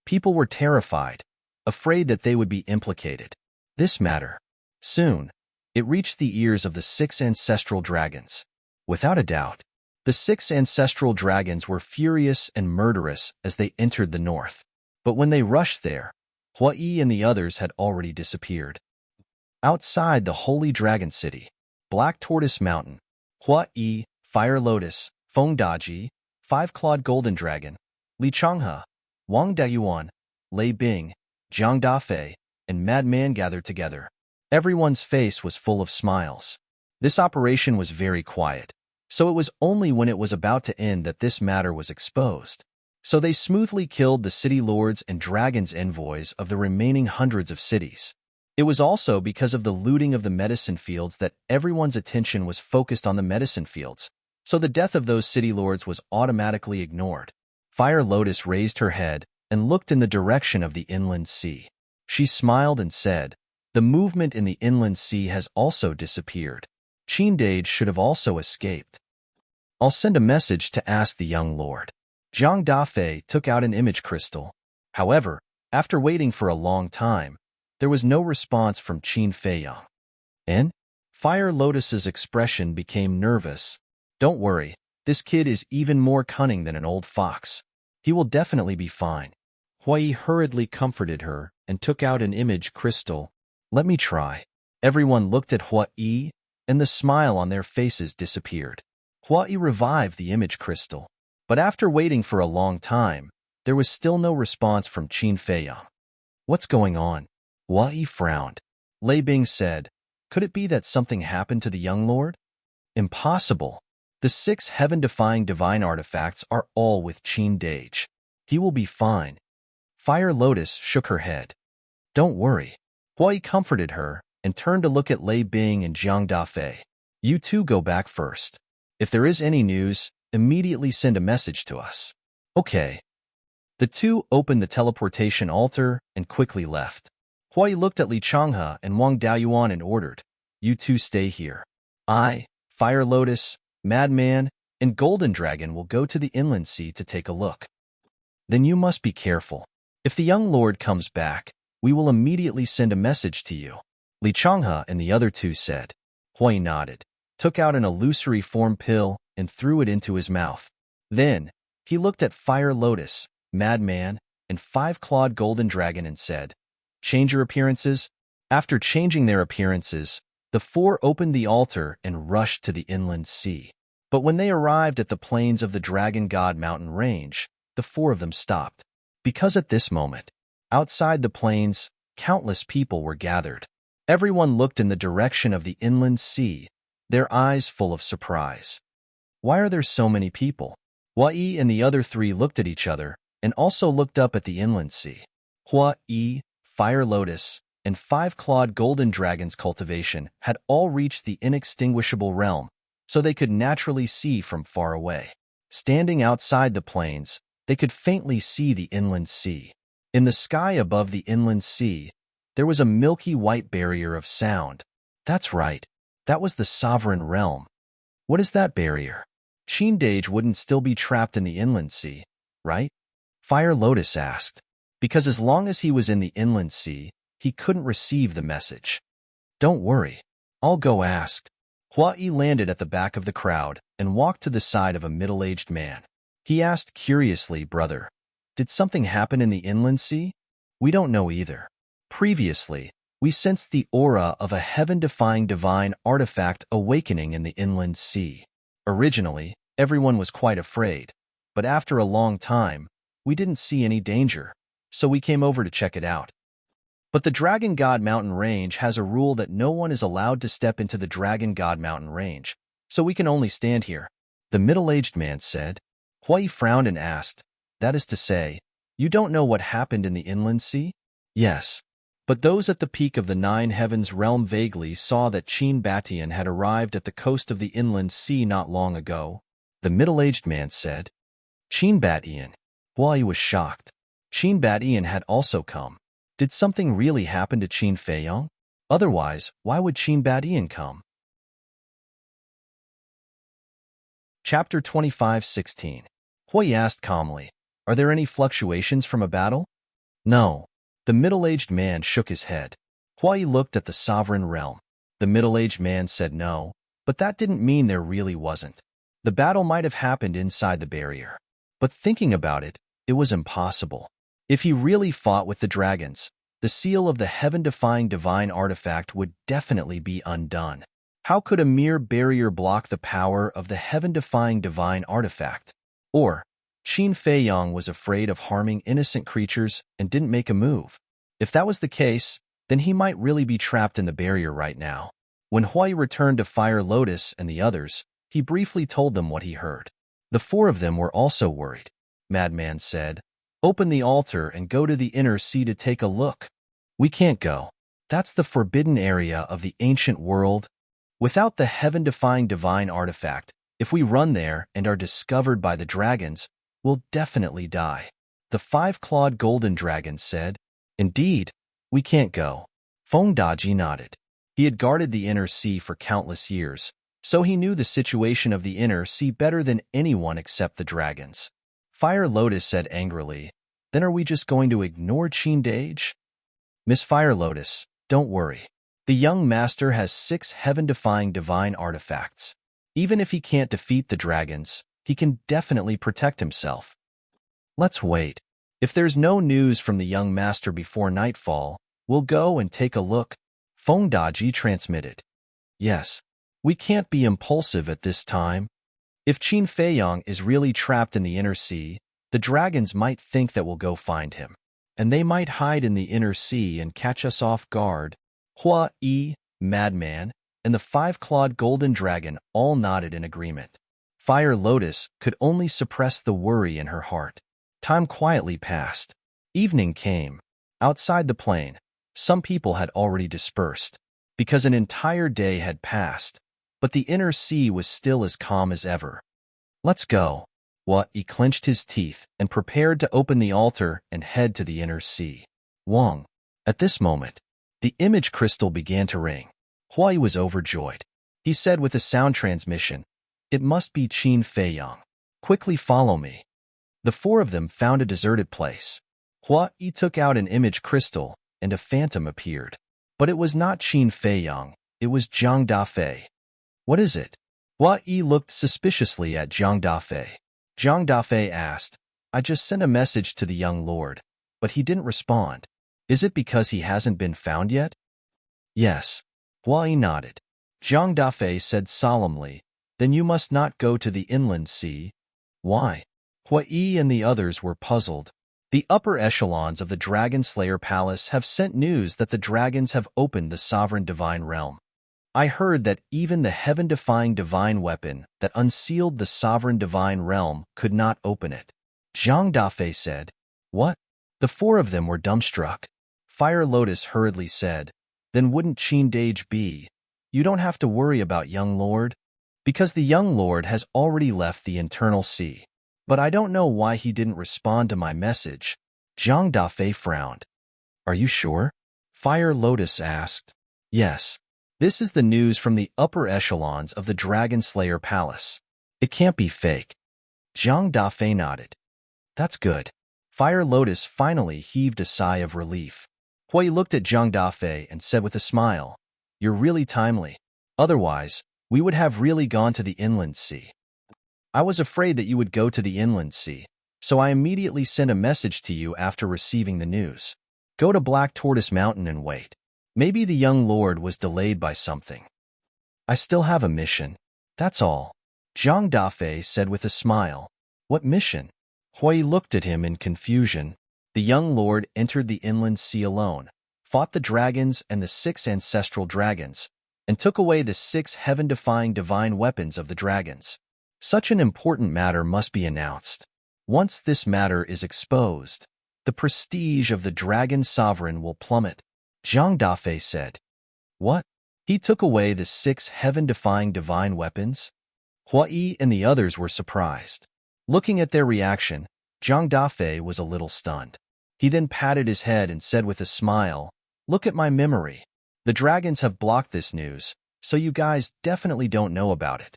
People were terrified, afraid that they would be implicated. This matter, soon, it reached the ears of the 6 ancestral dragons. Without a doubt, the 6 ancestral dragons were furious and murderous as they entered the north. But when they rushed there, Huai and the others had already disappeared. Outside the Holy Dragon City, Black Tortoise Mountain, Huai, Fire Lotus, Feng Daji, 5-clawed Golden Dragon, Li Changhe, Wang Dayuan, Lei Bing, Jiang Dafei, and Madman gathered together. Everyone's face was full of smiles. This operation was very quiet, so it was only when it was about to end that this matter was exposed. So they smoothly killed the city lords and dragons envoys of the remaining hundreds of cities. It was also because of the looting of the medicine fields that everyone's attention was focused on the medicine fields, so the death of those city lords was automatically ignored. Fire Lotus raised her head and looked in the direction of the inland sea. She smiled and said, the movement in the inland sea has also disappeared. Qin Dage should have also escaped. I'll send a message to ask the young lord. Jiang Dafei took out an image crystal. However, after waiting for a long time, there was no response from Qin Feiyang. And Fire Lotus's expression became nervous. Don't worry, this kid is even more cunning than an old fox. He will definitely be fine. Huai hurriedly comforted her and took out an image crystal. Let me try. Everyone looked at Huai, and the smile on their faces disappeared. Huai revived the image crystal. But after waiting for a long time, there was still no response from Qin Feiyang. What's going on? Huai frowned. Lei Bing said, could it be that something happened to the young lord? Impossible. The 6 heaven-defying divine artifacts are all with Qin Dage. He will be fine. Fire Lotus shook her head. Don't worry. Huai comforted her and turned to look at Lei Bing and Jiang Dafei. You two go back first. If there is any news, immediately send a message to us. Okay. The two opened the teleportation altar and quickly left. Huai looked at Li Changhe and Wang Daoyuan and ordered, you two stay here. I, Fire Lotus, Madman, and Golden Dragon will go to the inland sea to take a look. Then you must be careful. If the young lord comes back, we will immediately send a message to you, Li Changhe and the other two said. Hui nodded, took out an illusory form pill, and threw it into his mouth. Then, he looked at Fire Lotus, Madman, and Five-Clawed Golden Dragon and said, "Change your appearances." After changing their appearances, the four opened the altar and rushed to the inland sea. But when they arrived at the plains of the Dragon God Mountain Range, the four of them stopped. Because at this moment, outside the plains, countless people were gathered. Everyone looked in the direction of the inland sea, their eyes full of surprise. Why are there so many people? Hua-Yi and the other three looked at each other and also looked up at the inland sea. Hua-Yi, Fire Lotus, and Five-Clawed Golden Dragon's cultivation had all reached the inextinguishable realm, so they could naturally see from far away. Standing outside the plains, they could faintly see the inland sea. In the sky above the inland sea, there was a milky white barrier of sound. That's right, that was the sovereign realm. What is that barrier? Qindage wouldn't still be trapped in the inland sea, right? Fire Lotus asked. Because as long as he was in the inland sea, he couldn't receive the message. Don't worry, I'll go ask. Hua-Yi landed at the back of the crowd and walked to the side of a middle-aged man. He asked curiously, "Brother, did something happen in the inland sea?" "We don't know either. Previously, we sensed the aura of a heaven-defying divine artifact awakening in the inland sea. Originally, everyone was quite afraid, but after a long time, we didn't see any danger, so we came over to check it out. But the Dragon God Mountain Range has a rule that no one is allowed to step into the Dragon God Mountain Range, so we can only stand here," the middle-aged man said. Hui frowned and asked, "That is to say, you don't know what happened in the inland sea?" "Yes, but those at the peak of the Nine Heavens realm vaguely saw that Qin Batian had arrived at the coast of the inland sea not long ago," the middle-aged man said. Qin Batian. Hui was shocked. Qin Batian had also come. Did something really happen to Qin Feiyong? Otherwise, why would Qin Batian come? Chapter 25:16. Hui asked calmly, "Are there any fluctuations from a battle?" "No." The middle-aged man shook his head. Hui looked at the sovereign realm. The middle-aged man said no, but that didn't mean there really wasn't. The battle might have happened inside the barrier. But thinking about it, it was impossible. If he really fought with the dragons, the seal of the heaven-defying divine artifact would definitely be undone. How could a mere barrier block the power of the heaven-defying divine artifact? Or, Qin Feiyong was afraid of harming innocent creatures and didn't make a move. If that was the case, then he might really be trapped in the barrier right now. When Hui returned to Fire Lotus and the others, he briefly told them what he heard. The four of them were also worried. Madman said, "Open the altar and go to the inner sea to take a look." "We can't go. That's the forbidden area of the ancient world. Without the heaven-defying divine artifact, if we run there and are discovered by the dragons, we'll definitely die," the Five-Clawed Golden Dragon said. "Indeed, we can't go." Feng Daji nodded. He had guarded the inner sea for countless years, so he knew the situation of the inner sea better than anyone except the dragons. Fire Lotus said angrily, "Then are we just going to ignore Qindage?" "Miss Fire Lotus, don't worry. The young master has 6 heaven-defying divine artifacts. Even if he can't defeat the dragons, he can definitely protect himself. Let's wait. If there's no news from the young master before nightfall, we'll go and take a look," Feng Daji transmitted. "Yes, we can't be impulsive at this time. If Qin Feiyong is really trapped in the inner sea, the dragons might think that we'll go find him, and they might hide in the inner sea and catch us off guard." Hua-Yi, Madman, and the Five-Clawed Golden Dragon all nodded in agreement. Fire Lotus could only suppress the worry in her heart. Time quietly passed. Evening came. Outside the plain, some people had already dispersed, because an entire day had passed, but the inner sea was still as calm as ever. "Let's go." Hua-Yi clenched his teeth and prepared to open the altar and head to the inner sea. Wong. At this moment, the image crystal began to ring. Hui was overjoyed. He said with a sound transmission, "It must be Qin Feiyong. Quickly follow me." The four of them found a deserted place. Hua Yi took out an image crystal, and a phantom appeared. But it was not Qin Feiyang, it was Zhang Dafei. What is it? Hua Yi looked suspiciously at Zhang Dafei. Zhang Dafei asked, I just sent a message to the young lord, but he didn't respond. Is it because he hasn't been found yet? Yes. Hua Yi nodded. Zhang Dafei said solemnly, Then you must not go to the inland sea. Why? Hua Yi and the others were puzzled. The upper echelons of the Dragon Slayer Palace have sent news that the dragons have opened the sovereign divine realm. I heard that even the heaven-defying divine weapon that unsealed the sovereign divine realm could not open it. Zhang Dafei said, What? The four of them were dumbstruck. Fire Lotus hurriedly said, Then wouldn't Qin Dage be? You don't have to worry about young lord, because the young lord has already left the internal sea. But I don't know why he didn't respond to my message. Zhang Dafei frowned. Are you sure? Fire Lotus asked. Yes. This is the news from the upper echelons of the Dragon Slayer Palace. It can't be fake. Zhang Dafei nodded. That's good. Fire Lotus finally heaved a sigh of relief. Hui looked at Zhang Dafei and said with a smile, You're really timely. Otherwise, we would have really gone to the inland sea. I was afraid that you would go to the inland sea, so I immediately sent a message to you after receiving the news. Go to Black Tortoise Mountain and wait. Maybe the young lord was delayed by something. I still have a mission. That's all. Zhang Dafei said with a smile. What mission? Hui looked at him in confusion. The young lord entered the inland sea alone, fought the dragons and the 6 ancestral dragons, and took away the 6 heaven-defying divine weapons of the dragons. Such an important matter must be announced. Once this matter is exposed, the prestige of the dragon sovereign will plummet. Zhang Dafei said. What? He took away the 6 heaven-defying divine weapons? Hua Yi and the others were surprised. Looking at their reaction, Zhang Dafei was a little stunned. He then patted his head and said with a smile, Look at my memory. The dragons have blocked this news, so you guys definitely don't know about it.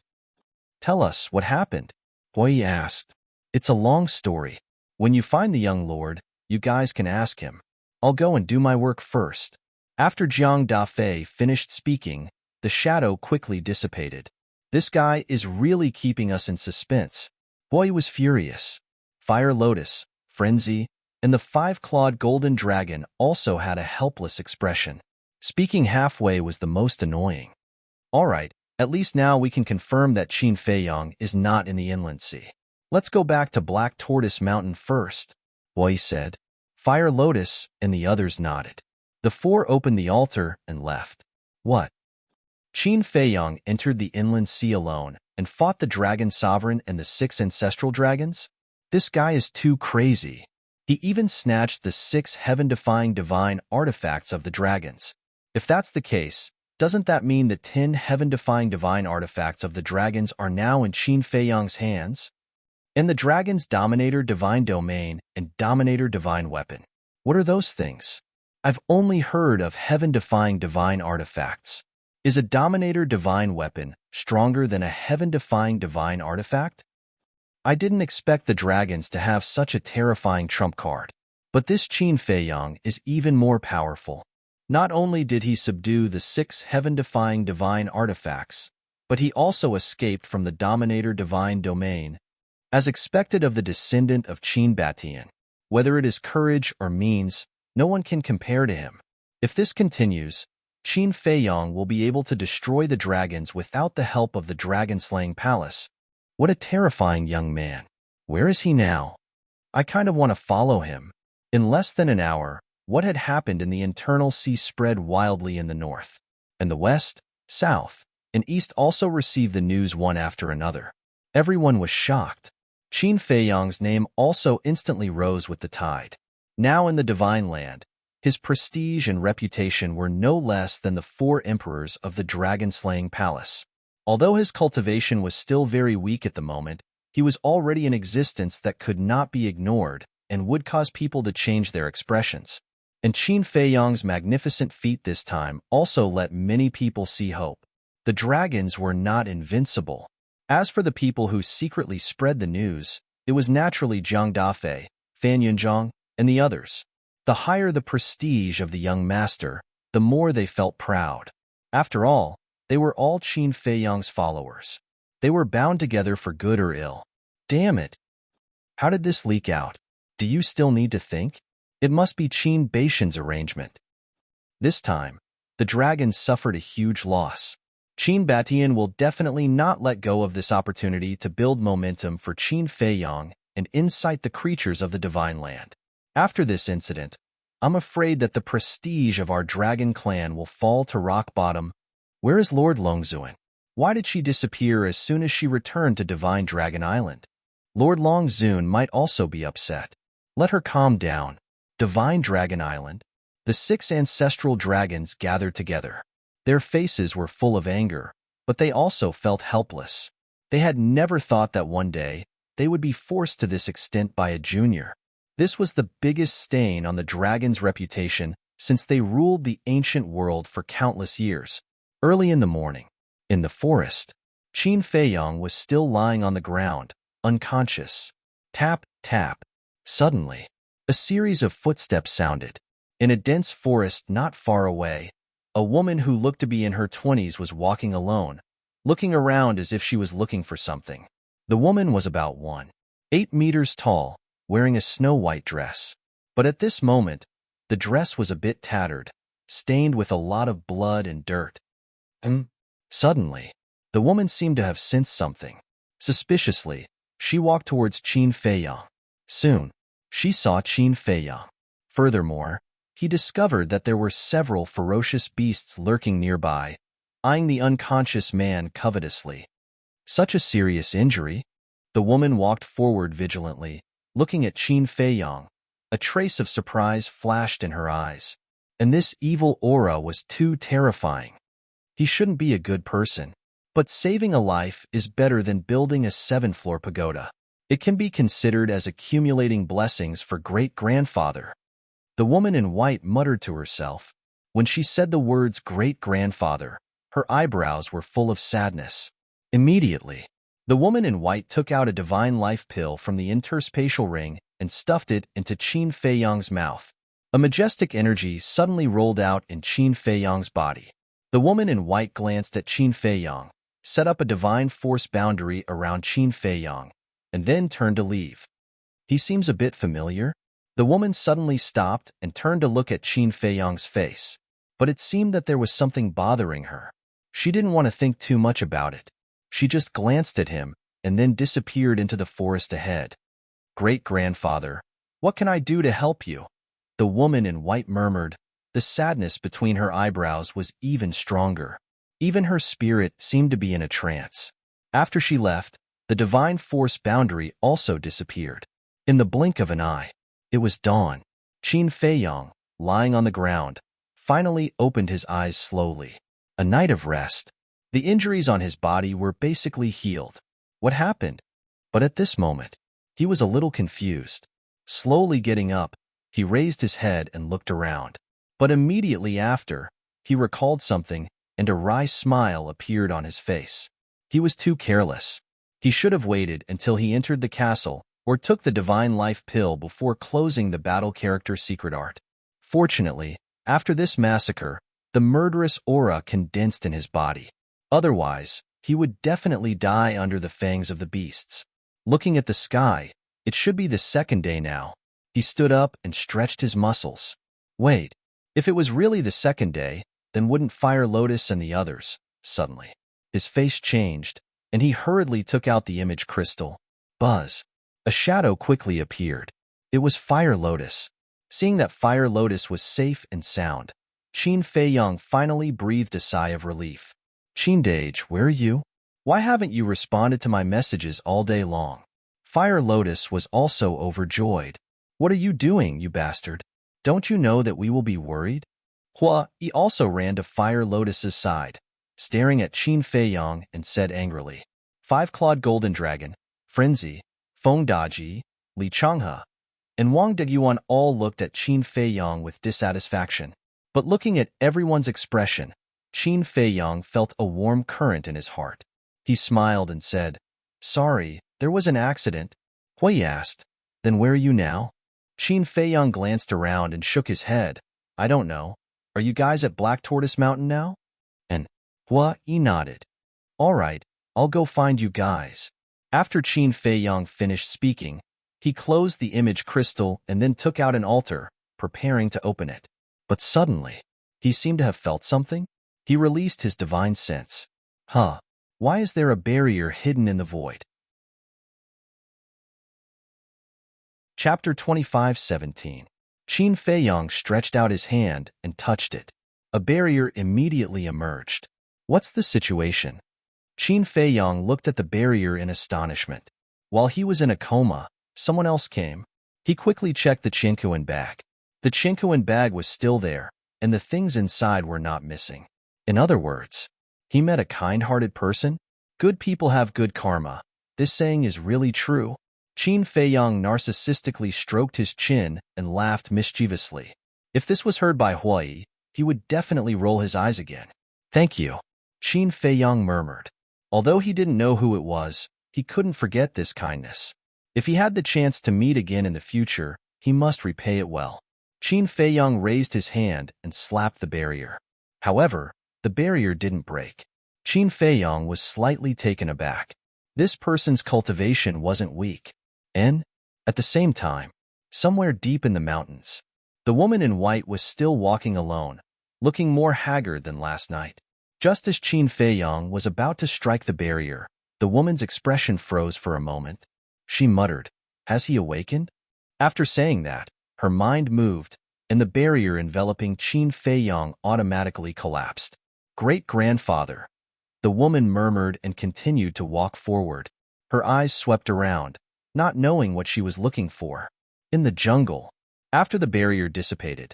Tell us what happened, Hua Yi asked. It's a long story. When you find the young lord, you guys can ask him. I'll go and do my work first. After Zhang Dafei finished speaking, the shadow quickly dissipated. This guy is really keeping us in suspense. Hua Yi was furious. Fire Lotus, Frenzy, and the 5-clawed golden dragon also had a helpless expression. Speaking halfway was the most annoying. All right, at least now we can confirm that Qin Feiyang is not in the inland sea. Let's go back to Black Tortoise Mountain first, Hua Yi said. Fire Lotus and the others nodded. The 4 opened the altar and left. What? Qin Feiyang entered the inland sea alone and fought the dragon sovereign and the 6 ancestral dragons? This guy is too crazy. He even snatched the 6 heaven-defying divine artifacts of the dragons. If that's the case, doesn't that mean the 10 heaven-defying divine artifacts of the dragons are now in Qin Feiyang's hands? And the dragon's Dominator Divine Domain and Dominator Divine Weapon. What are those things? I've only heard of heaven-defying divine artifacts. Is a Dominator Divine Weapon stronger than a heaven-defying divine artifact? I didn't expect the dragons to have such a terrifying trump card. But this Qin Feiyang is even more powerful. Not only did he subdue the 6 heaven-defying divine artifacts, but he also escaped from the Dominator Divine Domain. As expected of the descendant of Qin Batian, whether it is courage or means, no one can compare to him. If this continues, Qin Feiyang will be able to destroy the dragons without the help of the dragon-slaying palace. What a terrifying young man. Where is he now? I kind of want to follow him. In less than an hour, what had happened in the internal sea spread wildly in the north, and the west, south, and east also received the news one after another. Everyone was shocked. Qin Feiyang's name also instantly rose with the tide. Now in the Divine Land, his prestige and reputation were no less than the 4 emperors of the dragon-slaying palace. Although his cultivation was still very weak at the moment, he was already in existence that could not be ignored and would cause people to change their expressions. And Qin Feiyang's magnificent feat this time also let many people see hope. The dragons were not invincible. As for the people who secretly spread the news, it was naturally Zhang Dafei, Fan Yunzhong, and the others. The higher the prestige of the young master, the more they felt proud. After all, they were all Qin Feiyang's followers. They were bound together for good or ill. Damn it! How did this leak out? Do you still need to think? It must be Qin Baishan's arrangement. This time, the dragons suffered a huge loss. Qin Batian will definitely not let go of this opportunity to build momentum for Qin Feiyang and incite the creatures of the Divine Land. After this incident, I'm afraid that the prestige of our dragon clan will fall to rock bottom. Where is Lord Longzuan? Why did she disappear as soon as she returned to Divine Dragon Island? Lord Longzun might also be upset. Let her calm down. Divine Dragon Island. The 6 ancestral dragons gathered together. Their faces were full of anger, but they also felt helpless. They had never thought that one day they would be forced to this extent by a junior. This was the biggest stain on the dragon's reputation since they ruled the ancient world for countless years. Early in the morning, in the forest, Qin Feiyang was still lying on the ground, unconscious. Tap, tap. Suddenly, a series of footsteps sounded. In a dense forest not far away, a woman who looked to be in her 20s was walking alone, looking around as if she was looking for something. The woman was about 1.8 meters tall, wearing a snow-white dress. But at this moment, the dress was a bit tattered, stained with a lot of blood and dirt. Suddenly, the woman seemed to have sensed something. Suspiciously, she walked towards Qin Feiyang. Soon, she saw Qin Feiyang. Furthermore, he discovered that there were several ferocious beasts lurking nearby, eyeing the unconscious man covetously. Such a serious injury? The woman walked forward vigilantly, looking at Qin Feiyang. A trace of surprise flashed in her eyes. And this evil aura was too terrifying. He shouldn't be a good person. But saving a life is better than building a 7-floor pagoda. It can be considered as accumulating blessings for great-grandfather. The woman in white muttered to herself. When she said the words great-grandfather, her eyebrows were full of sadness. Immediately, the woman in white took out a divine life pill from the interspatial ring and stuffed it into Qin Feiyang's mouth. A majestic energy suddenly rolled out in Qin Feiyang's body. The woman in white glanced at Qin Feiyang, set up a divine force boundary around Qin Feiyang, and then turned to leave. He seems a bit familiar. The woman suddenly stopped and turned to look at Qin Feiyang's face, but it seemed that there was something bothering her. She didn't want to think too much about it. She just glanced at him and then disappeared into the forest ahead. Great-grandfather, what can I do to help you? The woman in white murmured. The sadness between her eyebrows was even stronger. Even her spirit seemed to be in a trance. After she left, the divine force boundary also disappeared. In the blink of an eye, it was dawn. Qin Feiyang, lying on the ground, finally opened his eyes slowly. A night of rest. The injuries on his body were basically healed. What happened? But at this moment, he was a little confused. Slowly getting up, he raised his head and looked around. But immediately after, he recalled something, and a wry smile appeared on his face. He was too careless. He should have waited until he entered the castle or took the divine life pill before closing the battle character secret art. Fortunately, after this massacre, the murderous aura condensed in his body. Otherwise, he would definitely die under the fangs of the beasts. Looking at the sky, it should be the second day now. He stood up and stretched his muscles. Wait, if it was really the second day, then wouldn't Fire Lotus and the others? Suddenly, his face changed, and he hurriedly took out the image crystal. Buzz. A shadow quickly appeared. It was Fire Lotus. Seeing that Fire Lotus was safe and sound, Qin Feiyang finally breathed a sigh of relief. Qindage, where are you? Why haven't you responded to my messages all day long? Fire Lotus was also overjoyed. What are you doing, you bastard? Don't you know that we will be worried? He also ran to Fire Lotus's side, staring at Qin Feiyang and said angrily, Five-clawed golden dragon, Frenzy, Feng Daji, Li Changhe, and Wang Degyuan all looked at Qin Feiyang with dissatisfaction. But looking at everyone's expression, Qin Feiyang felt a warm current in his heart. He smiled and said, Sorry, there was an accident. Hui asked, Then where are you now? Qin Feiyang glanced around and shook his head. I don't know. Are you guys at Black Tortoise Mountain now? And Hua Yi nodded. All right, I'll go find you guys. After Qin Feiyang finished speaking, he closed the image crystal and then took out an altar, preparing to open it. But suddenly, he seemed to have felt something. He released his divine sense. Why is there a barrier hidden in the void? Chapter 25:17. Qin Feiyang stretched out his hand and touched it. A barrier immediately emerged. What's the situation? Qin Feiyang looked at the barrier in astonishment. While he was in a coma, someone else came. He quickly checked the Chinkuan bag. The Chinkuan bag was still there, and the things inside were not missing. In other words, he met a kind-hearted person. Good people have good karma. This saying is really true. Qin Feiyang narcissistically stroked his chin and laughed mischievously. If this was heard by Huai, he would definitely roll his eyes again. Thank you, Qin Feiyang murmured. Although he didn't know who it was, he couldn't forget this kindness. If he had the chance to meet again in the future, he must repay it well. Qin Feiyang raised his hand and slapped the barrier. However, the barrier didn't break. Qin Feiyang was slightly taken aback. This person's cultivation wasn't weak. And, at the same time, somewhere deep in the mountains, the woman in white was still walking alone, looking more haggard than last night. Just as Qin Feiyang was about to strike the barrier, the woman's expression froze for a moment. She muttered, "Has he awakened?" After saying that, her mind moved, and the barrier enveloping Qin Feiyang automatically collapsed. Great-grandfather. The woman murmured and continued to walk forward. Her eyes swept around, not knowing what she was looking for. In the jungle, after the barrier dissipated,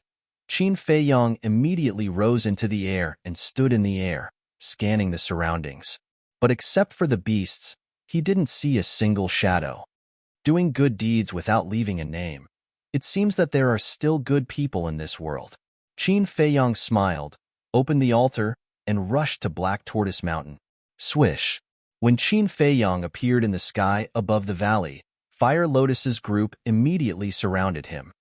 Qin Feiyang immediately rose into the air and stood in the air, scanning the surroundings. But except for the beasts, he didn't see a single shadow. Doing good deeds without leaving a name. It seems that there are still good people in this world. Qin Feiyang smiled, opened the altar, and rushed to Black Tortoise Mountain. Swish! When Qin Feiyang appeared in the sky above the valley, Fire Lotus's group immediately surrounded him.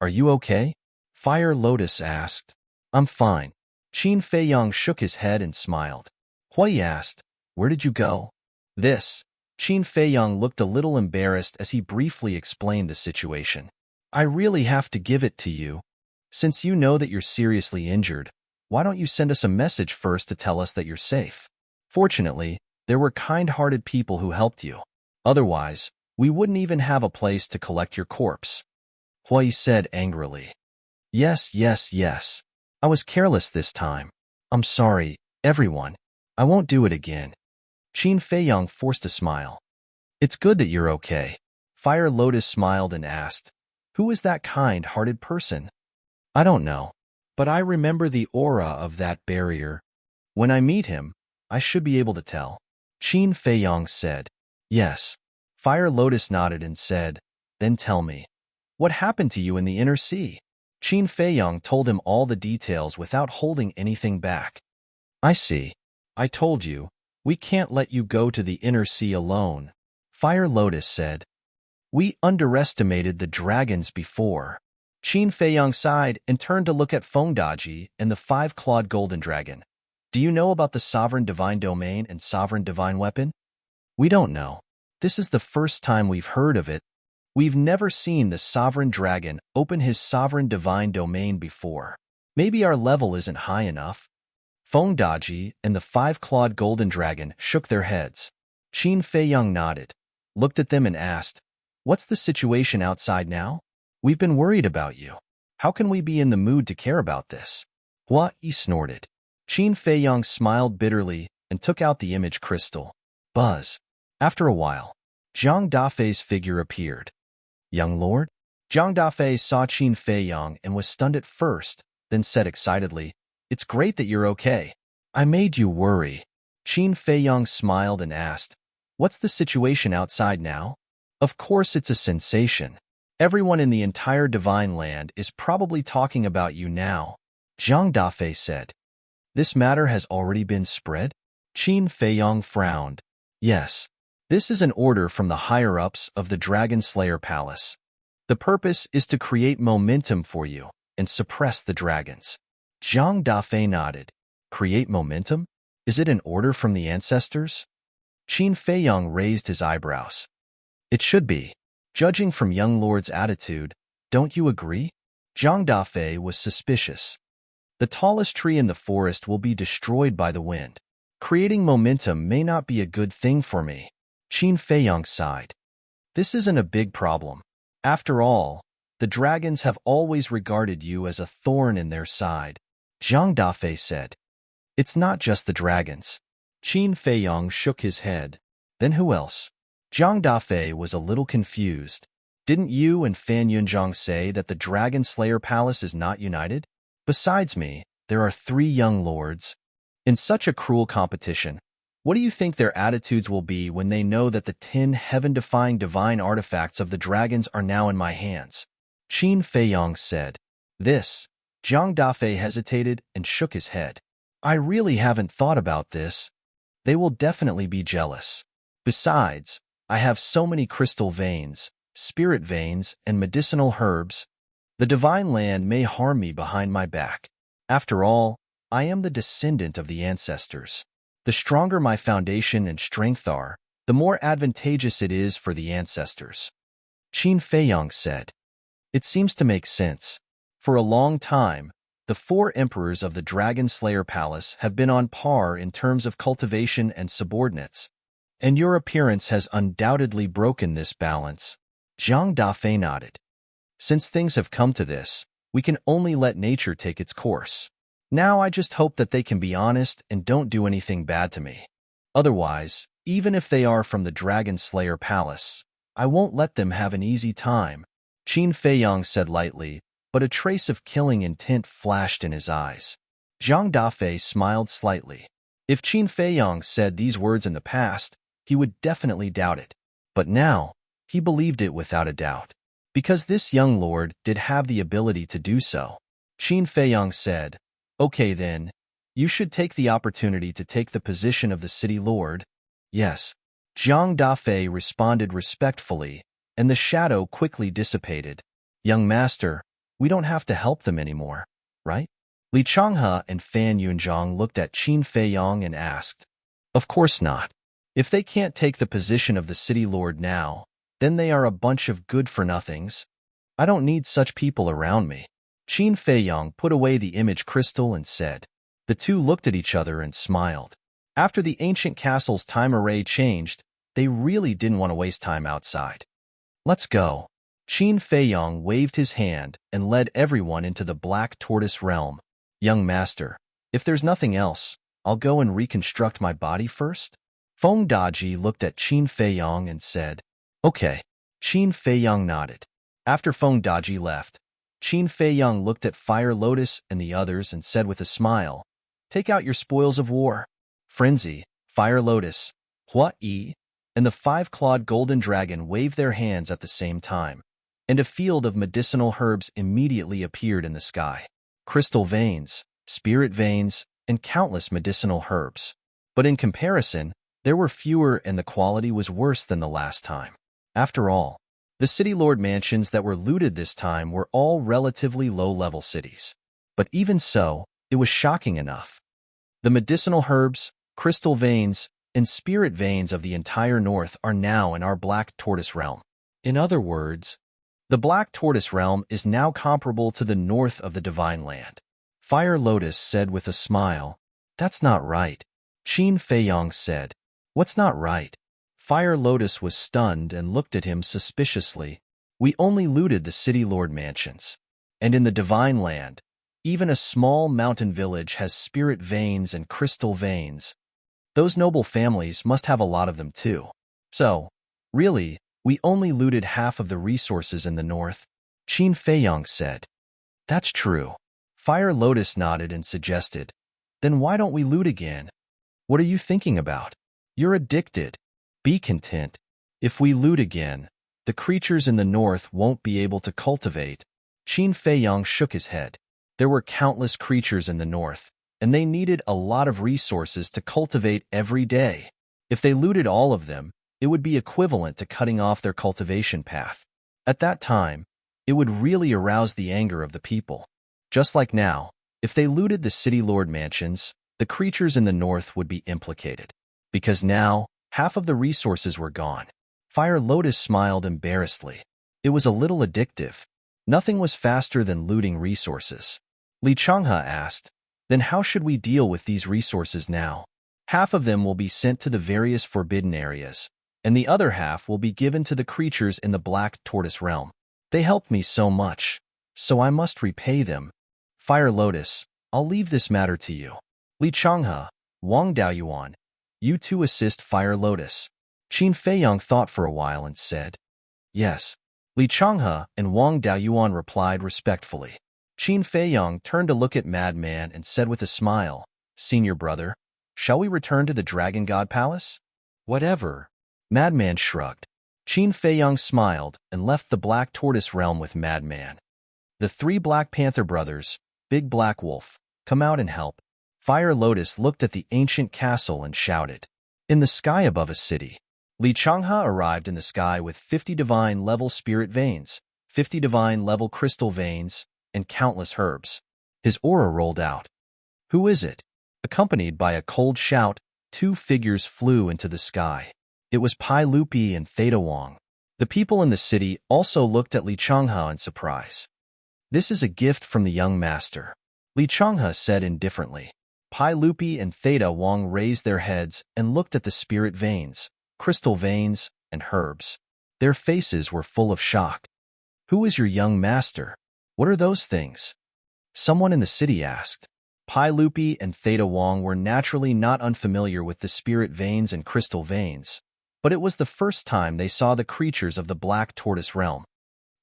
Are you okay? Fire Lotus asked. I'm fine. Qin Feiyang shook his head and smiled. Hui asked, where did you go? Qin Feiyang looked a little embarrassed as he briefly explained the situation. I really have to give it to you. Since you know that you're seriously injured, why don't you send us a message first to tell us that you're safe? Fortunately, there were kind-hearted people who helped you. Otherwise, we wouldn't even have a place to collect your corpse. Hui said angrily. Yes. I was careless this time. I'm sorry, everyone. I won't do it again. Qin Feiyang forced a smile. It's good that you're okay. Fire Lotus smiled and asked, who is that kind-hearted person? I don't know, but I remember the aura of that barrier. When I meet him, I should be able to tell. Qin Feiyang said. Yes. Fire Lotus nodded and said, then tell me, what happened to you in the inner sea? Qin Feiyang told him all the details without holding anything back. I see. I told you, we can't let you go to the inner sea alone. Fire Lotus said. We underestimated the dragons before. Qin Feiyang sighed and turned to look at Fengdaji and the five-clawed golden dragon. Do you know about the sovereign divine domain and sovereign divine weapon? We don't know. This is the first time we've heard of it. We've never seen the sovereign dragon open his sovereign divine domain before. Maybe our level isn't high enough. Fengdaji and the five-clawed golden dragon shook their heads. Qin Feiyang nodded, looked at them and asked, what's the situation outside now? We've been worried about you. How can we be in the mood to care about this? Hua Yi snorted. Qin Feiyang smiled bitterly and took out the image crystal. Buzz. After a while, Zhang Dafei's figure appeared. Young lord? Zhang Dafei saw Qin Feiyang and was stunned at first, then said excitedly, it's great that you're okay. I made you worry. Qin Feiyang smiled and asked, what's the situation outside now? Of course it's a sensation. Everyone in the entire divine land is probably talking about you now. Zhang Dafei said. This matter has already been spread? Qin Feiyang frowned. Yes. This is an order from the higher-ups of the Dragon Slayer Palace. The purpose is to create momentum for you and suppress the dragons. Zhang Dafei nodded. Create momentum? Is it an order from the ancestors? Qin Feiyang raised his eyebrows. It should be. Judging from young lord's attitude, don't you agree? Zhang Dafei was suspicious. The tallest tree in the forest will be destroyed by the wind. Creating momentum may not be a good thing for me. Qin Feiyang sighed. This isn't a big problem. After all, the dragons have always regarded you as a thorn in their side. Zhang Dafei said. It's not just the dragons. Qin Feiyang shook his head. Then who else? Zhang Dafei was a little confused. Didn't you and Fan Yunzhang say that the Dragon Slayer Palace is not united? Besides me, there are 3 young lords. In such a cruel competition, what do you think their attitudes will be when they know that the 10 heaven-defying divine artifacts of the dragons are now in my hands? Qin Feiyang said. This. Zhang Dafei hesitated and shook his head. I really haven't thought about this. They will definitely be jealous. Besides, I have so many crystal veins, spirit veins, and medicinal herbs. The divine land may harm me behind my back. After all, I am the descendant of the ancestors. The stronger my foundation and strength are, the more advantageous it is for the ancestors. Qin Feiyang said. It seems to make sense. For a long time, the 4 emperors of the Dragon Slayer Palace have been on par in terms of cultivation and subordinates, and your appearance has undoubtedly broken this balance. Zhang Dafei nodded. Since things have come to this, we can only let nature take its course. Now I just hope that they can be honest and don't do anything bad to me. Otherwise, even if they are from the Dragon Slayer Palace, I won't let them have an easy time. Qin Feiyang said lightly, but a trace of killing intent flashed in his eyes. Zhang Dafei smiled slightly. If Qin Feiyang said these words in the past, he would definitely doubt it. But now, he believed it without a doubt. Because this young lord did have the ability to do so. Qin Feiyang said, Okay then, you should take the opportunity to take the position of the city lord. Yes. Zhang Dafei responded respectfully, and the shadow quickly dissipated. Young master, we don't have to help them anymore, right? Li Changhe and Fan Yunzhang looked at Qin Feiyang and asked, Of course not. If they can't take the position of the city lord now, then they are a bunch of good-for-nothings. I don't need such people around me. Qin Feiyang put away the image crystal and said. The 2 looked at each other and smiled. After the ancient castle's time array changed, they really didn't want to waste time outside. Let's go. Qin Feiyang waved his hand and led everyone into the Black Tortoise realm. Young master, if there's nothing else, I'll go and reconstruct my body first. Feng Daji looked at Qin Feiyang and said, Okay. Qin Feiyang nodded. After Feng Daji left, Qin Feiyang looked at Fire Lotus and the others and said with a smile, Take out your spoils of war. Frenzy, Fire Lotus, Hua Yi, and the 5-clawed golden dragon waved their hands at the same time, and a field of medicinal herbs immediately appeared in the sky. Crystal veins, spirit veins, and countless medicinal herbs. But in comparison, there were fewer and the quality was worse than the last time. After all, the city lord mansions that were looted this time were all relatively low-level cities. But even so, it was shocking enough. The medicinal herbs, crystal veins, and spirit veins of the entire north are now in our Black Tortoise realm. In other words, the Black Tortoise realm is now comparable to the north of the Divine Land. Fire Lotus said with a smile, That's not right. Qin Feiyang said, What's not right? Fire Lotus was stunned and looked at him suspiciously. We only looted the city lord mansions. And in the Divine Land, even a small mountain village has spirit veins and crystal veins. Those noble families must have a lot of them too. So, really, we only looted half of the resources in the north, Qin Feiyang said. That's true. Fire Lotus nodded and suggested, Then why don't we loot again? What are you thinking about? You're addicted. Be content. If we loot again, the creatures in the north won't be able to cultivate. Qin Feiyang shook his head. There were countless creatures in the north, and they needed a lot of resources to cultivate every day. If they looted all of them, it would be equivalent to cutting off their cultivation path. At that time, it would really arouse the anger of the people. Just like now, if they looted the city lord mansions, the creatures in the north would be implicated. Because now, half of the resources were gone. Fire Lotus smiled embarrassedly. It was a little addictive. Nothing was faster than looting resources. Li Changhe asked, then how should we deal with these resources now? Half of them will be sent to the various forbidden areas, and the other half will be given to the creatures in the Black Tortoise realm. They helped me so much, so I must repay them. Fire Lotus, I'll leave this matter to you. Li Changhe, Wang Daoyuan, you two assist Fire Lotus. Qin Feiyang thought for a while and said, yes. Li Changhe and Wang Daoyuan replied respectfully. Qin Feiyang turned to look at Madman and said with a smile, Senior brother, shall we return to the Dragon God Palace? Whatever. Madman shrugged. Qin Feiyang smiled and left the Black Tortoise realm with Madman. The three Black Panther brothers, Big Black Wolf, come out and help. Fire Lotus looked at the ancient castle and shouted. In the sky above a city, Li Changhe arrived in the sky with 50 divine-level spirit veins, 50 divine-level crystal veins, and countless herbs. His aura rolled out. Who is it? Accompanied by a cold shout, two figures flew into the sky. It was Pai Lupi and Theta Wang. The people in the city also looked at Li Changhe in surprise. This is a gift from the young master, Li Changhe said indifferently. Pai Lupi and Theta Wang raised their heads and looked at the spirit veins, crystal veins, and herbs. Their faces were full of shock. Who is your young master? What are those things? Someone in the city asked. Pai Lupi and Theta Wang were naturally not unfamiliar with the spirit veins and crystal veins, but it was the first time they saw the creatures of the Black Tortoise realm.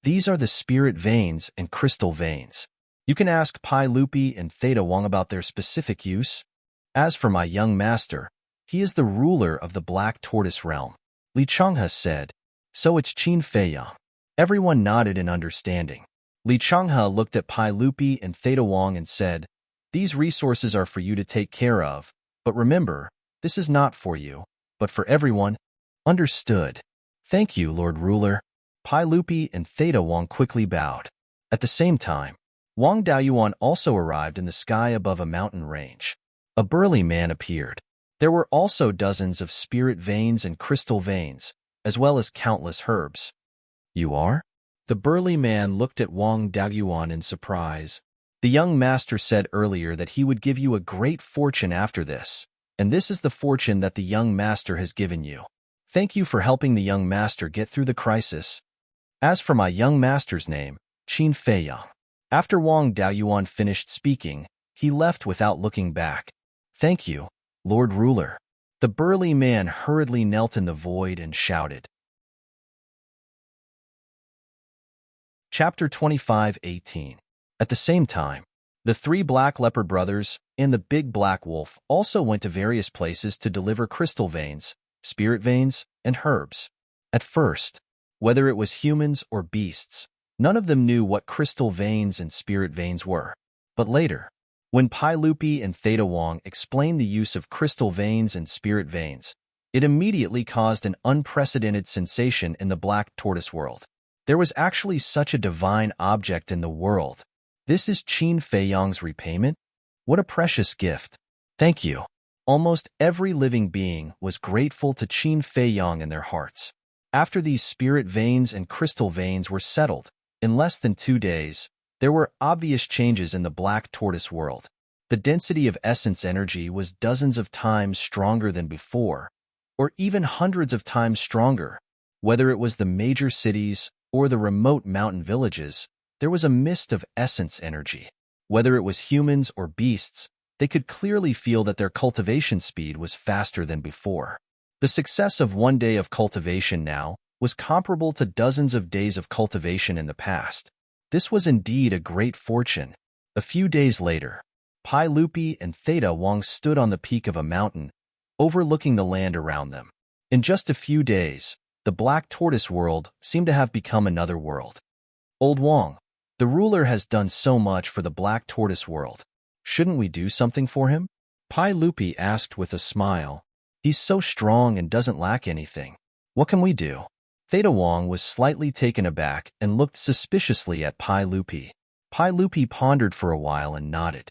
These are the spirit veins and crystal veins. You can ask Pai Lupi and Theta Wang about their specific use. As for my young master, he is the ruler of the Black Tortoise realm, Li Changhe said. So it's Qin Feiyang. Everyone nodded in understanding. Li Changhe looked at Pai Lupi and Theta Wang and said, these resources are for you to take care of, but remember, this is not for you, but for everyone. Understood. Thank you, Lord Ruler. Pai Lupi and Theta Wang quickly bowed. At the same time, Wang Daoyuan also arrived in the sky above a mountain range. A burly man appeared. There were also dozens of spirit veins and crystal veins, as well as countless herbs. You are? The burly man looked at Wang Daoyuan in surprise. The young master said earlier that he would give you a great fortune after this, and this is the fortune that the young master has given you. Thank you for helping the young master get through the crisis. As for my young master's name, Qin Feiyang. After Wang Daoyuan finished speaking, he left without looking back. Thank you, Lord Ruler. The burly man hurriedly knelt in the void and shouted. Chapter 25:18. At the same time, the three Black Leopard brothers and the Big Black Wolf also went to various places to deliver crystal veins, spirit veins, and herbs. At first, whether it was humans or beasts, none of them knew what crystal veins and spirit veins were. But later, when Pai Lupi and Theta Wang explained the use of crystal veins and spirit veins, it immediately caused an unprecedented sensation in the Black Tortoise world. There was actually such a divine object in the world. This is Qin Feiyang's repayment? What a precious gift. Thank you. Almost every living being was grateful to Qin Feiyang in their hearts. After these spirit veins and crystal veins were settled, in less than 2 days, there were obvious changes in the Black Tortoise world. The density of essence energy was dozens of times stronger than before, or even hundreds of times stronger. Whether it was the major cities or the remote mountain villages, there was a mist of essence energy. Whether it was humans or beasts, they could clearly feel that their cultivation speed was faster than before. The success of 1 day of cultivation now was comparable to dozens of days of cultivation in the past. This was indeed a great fortune. A few days later, Pai Lupi and Theta Wang stood on the peak of a mountain, overlooking the land around them. In just a few days, the Black Tortoise world seemed to have become another world. Old Wang, the ruler has done so much for the Black Tortoise world. Shouldn't we do something for him? Pai Lupi asked with a smile. He's so strong and doesn't lack anything. What can we do? Theta Wong was slightly taken aback and looked suspiciously at Pai Lupi. Pai Lupi pondered for a while and nodded.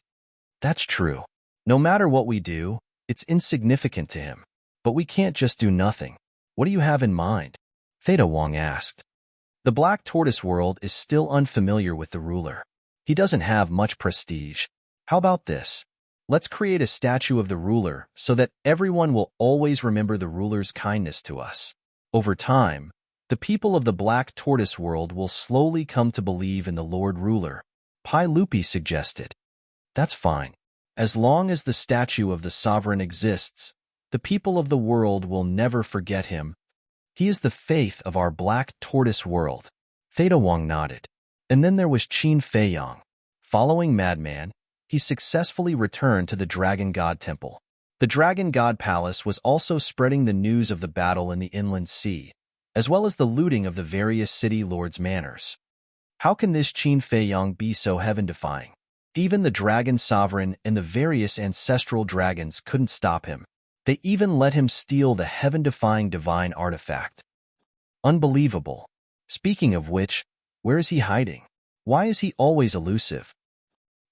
That's true. No matter what we do, it's insignificant to him. But we can't just do nothing. What do you have in mind? Theta Wong asked. The Black Tortoise world is still unfamiliar with the ruler. He doesn't have much prestige. How about this? Let's create a statue of the ruler so that everyone will always remember the ruler's kindness to us. Over time, the people of the Black Tortoise world will slowly come to believe in the Lord Ruler. Pai Lupi suggested. That's fine. As long as the statue of the sovereign exists, the people of the world will never forget him. He is the faith of our Black Tortoise world. Theta Wong nodded. And then there was Qin Feiyang. Following Madman, he successfully returned to the Dragon God Temple. The Dragon God Palace was also spreading the news of the battle in the Inland Sea, as well as the looting of the various city lords' manors. How can this Qin Feiyang be so heaven-defying? Even the Dragon Sovereign and the various ancestral dragons couldn't stop him. They even let him steal the heaven-defying divine artifact. Unbelievable. Speaking of which, where is he hiding? Why is he always elusive?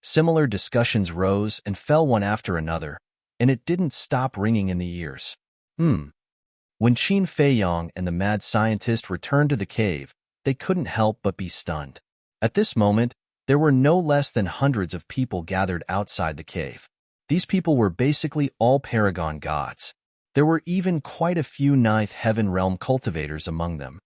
Similar discussions rose and fell one after another, and it didn't stop ringing in the ears. When Qin Feiyang and the mad scientist returned to the cave, they couldn't help but be stunned. At this moment, there were no less than hundreds of people gathered outside the cave. These people were basically all paragon gods. There were even quite a few ninth heaven realm cultivators among them.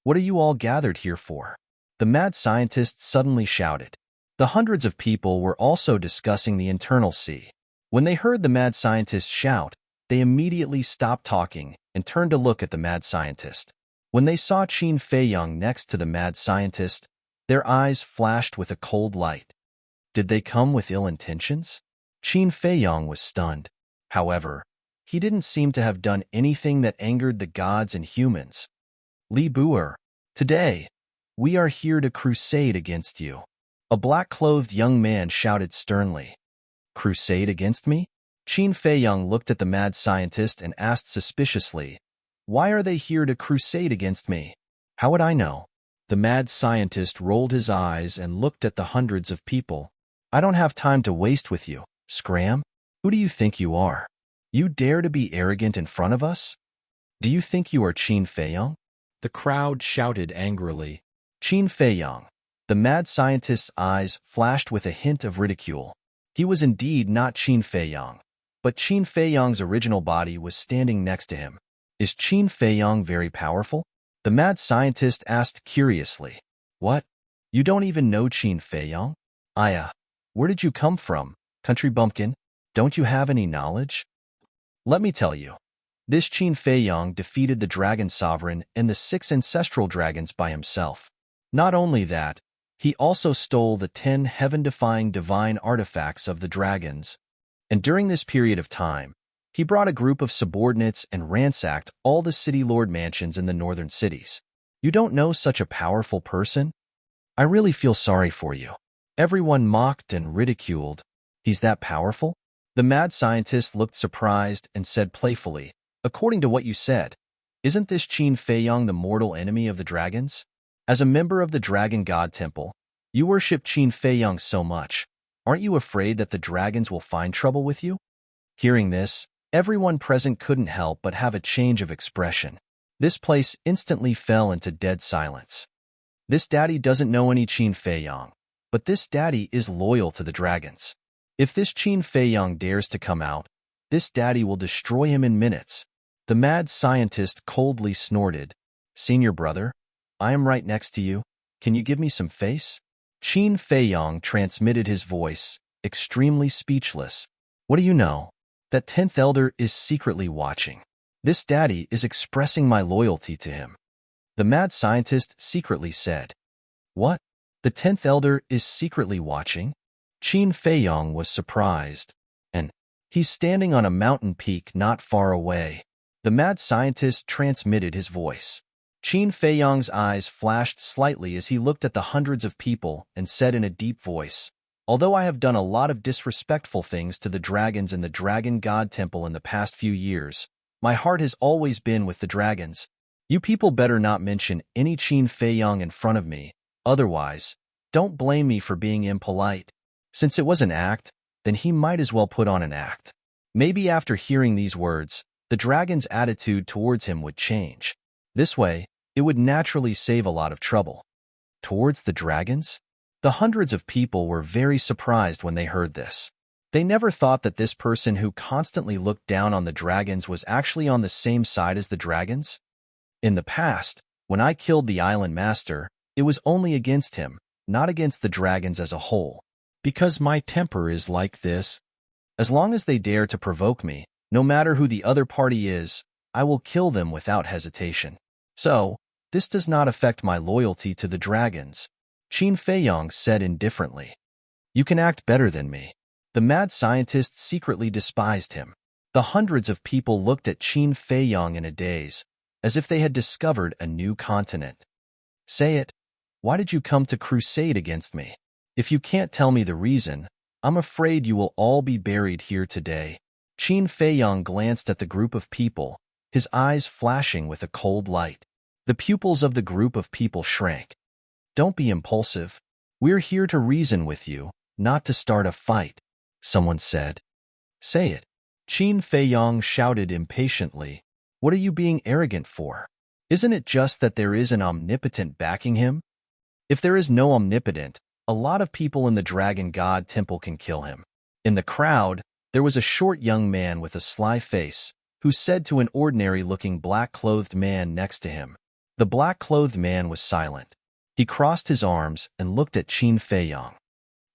What are you all gathered here for? The mad scientist suddenly shouted. The hundreds of people were also discussing the internal sea. When they heard the mad scientist shout, they immediately stopped talking and turned to look at the mad scientist. When they saw Qin Feiyang next to the mad scientist, their eyes flashed with a cold light. Did they come with ill intentions? Qin Feiyang was stunned. However, he didn't seem to have done anything that angered the gods and humans. Li Buer, today, we are here to crusade against you. A black-clothed young man shouted sternly. Crusade against me? Qin Feiyang looked at the mad scientist and asked suspiciously, why are they here to crusade against me? How would I know? The mad scientist rolled his eyes and looked at the hundreds of people. I don't have time to waste with you. Scram? Who do you think you are? You dare to be arrogant in front of us? Do you think you are Qin Feiyang? The crowd shouted angrily. Qin Feiyang. The mad scientist's eyes flashed with a hint of ridicule. He was indeed not Qin Feiyang, but Qin Feiyang's original body was standing next to him. Is Qin Feiyang very powerful? The mad scientist asked curiously. What? You don't even know Qin Feiyang? Where did you come from? Country bumpkin, don't you have any knowledge? Let me tell you. This Qin Feiyang defeated the Dragon Sovereign and the 6 ancestral dragons by himself. Not only that, he also stole the 10 heaven-defying divine artifacts of the dragons. And during this period of time, he brought a group of subordinates and ransacked all the city lord mansions in the northern cities. You don't know such a powerful person? I really feel sorry for you. Everyone mocked and ridiculed. He's that powerful? The mad scientist looked surprised and said playfully, according to what you said, isn't this Qin Feiyang the mortal enemy of the dragons? As a member of the Dragon God Temple, you worship Qin Feiyang so much. Aren't you afraid that the dragons will find trouble with you? Hearing this, everyone present couldn't help but have a change of expression. This place instantly fell into dead silence. This daddy doesn't know any Qin Feiyang, but this daddy is loyal to the dragons. If this Qin Feiyang dares to come out, this daddy will destroy him in minutes. The mad scientist coldly snorted. Senior brother, I am right next to you. Can you give me some face? Qin Feiyang transmitted his voice, extremely speechless. What do you know? That 10th elder is secretly watching. This daddy is expressing my loyalty to him. The mad scientist secretly said. What? The 10th elder is secretly watching? Qin Feiyang was surprised. And he's standing on a mountain peak not far away. The mad scientist transmitted his voice. Qin Feiyang's eyes flashed slightly as he looked at the hundreds of people and said in a deep voice, although I have done a lot of disrespectful things to the dragons in the Dragon God Temple in the past few years, my heart has always been with the dragons. You people better not mention any Qin Feiyang in front of me, otherwise, don't blame me for being impolite. Since it was an act, then he might as well put on an act. Maybe after hearing these words, the dragon's attitude towards him would change. This way, it would naturally save a lot of trouble. Towards the dragons? The hundreds of people were very surprised when they heard this. They never thought that this person who constantly looked down on the dragons was actually on the same side as the dragons. In the past, when I killed the island master, it was only against him, not against the dragons as a whole. Because my temper is like this. As long as they dare to provoke me, no matter who the other party is, I will kill them without hesitation. So, this does not affect my loyalty to the dragons, Qin Feiyang said indifferently. You can act better than me. The mad scientist secretly despised him. The hundreds of people looked at Qin Feiyang in a daze, as if they had discovered a new continent. Say it. Why did you come to crusade against me? If you can't tell me the reason, I'm afraid you will all be buried here today. Qin Feiyang glanced at the group of people, his eyes flashing with a cold light. The pupils of the group of people shrank. Don't be impulsive. We're here to reason with you, not to start a fight, someone said. Say it. Qin Feiyang shouted impatiently. What are you being arrogant for? Isn't it just that there is an omnipotent backing him? If there is no omnipotent, a lot of people in the Dragon God Temple can kill him. In the crowd, there was a short young man with a sly face, who said to an ordinary-looking black-clothed man next to him. The black-clothed man was silent. He crossed his arms and looked at Qin Feiyang.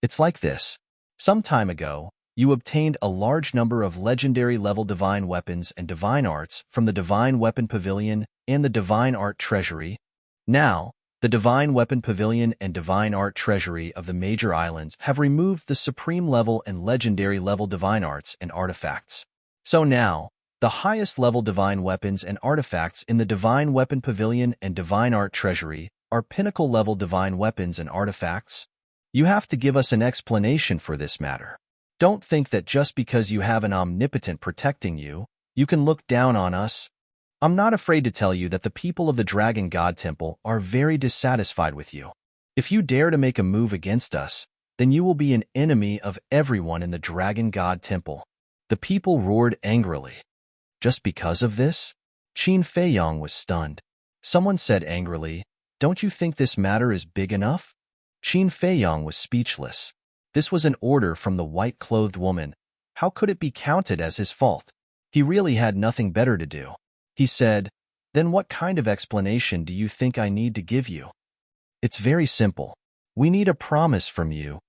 It's like this. Some time ago, you obtained a large number of legendary-level divine weapons and divine arts from the Divine Weapon Pavilion and the Divine Art Treasury. Now, the Divine Weapon Pavilion and Divine Art Treasury of the major islands have removed the supreme level and legendary level divine arts and artifacts. So now, the highest level divine weapons and artifacts in the Divine Weapon Pavilion and Divine Art Treasury are pinnacle level divine weapons and artifacts. You have to give us an explanation for this matter. Don't think that just because you have an omnipotent protecting you, you can look down on us. I'm not afraid to tell you that the people of the Dragon God Temple are very dissatisfied with you. If you dare to make a move against us, then you will be an enemy of everyone in the Dragon God Temple. The people roared angrily. Just because of this? Qin Feiyang was stunned. Someone said angrily, "Don't you think this matter is big enough?" Qin Feiyang was speechless. This was an order from the white-clothed woman. How could it be counted as his fault? He really had nothing better to do. He said, "Then what kind of explanation do you think I need to give you?" It's very simple. We need a promise from you.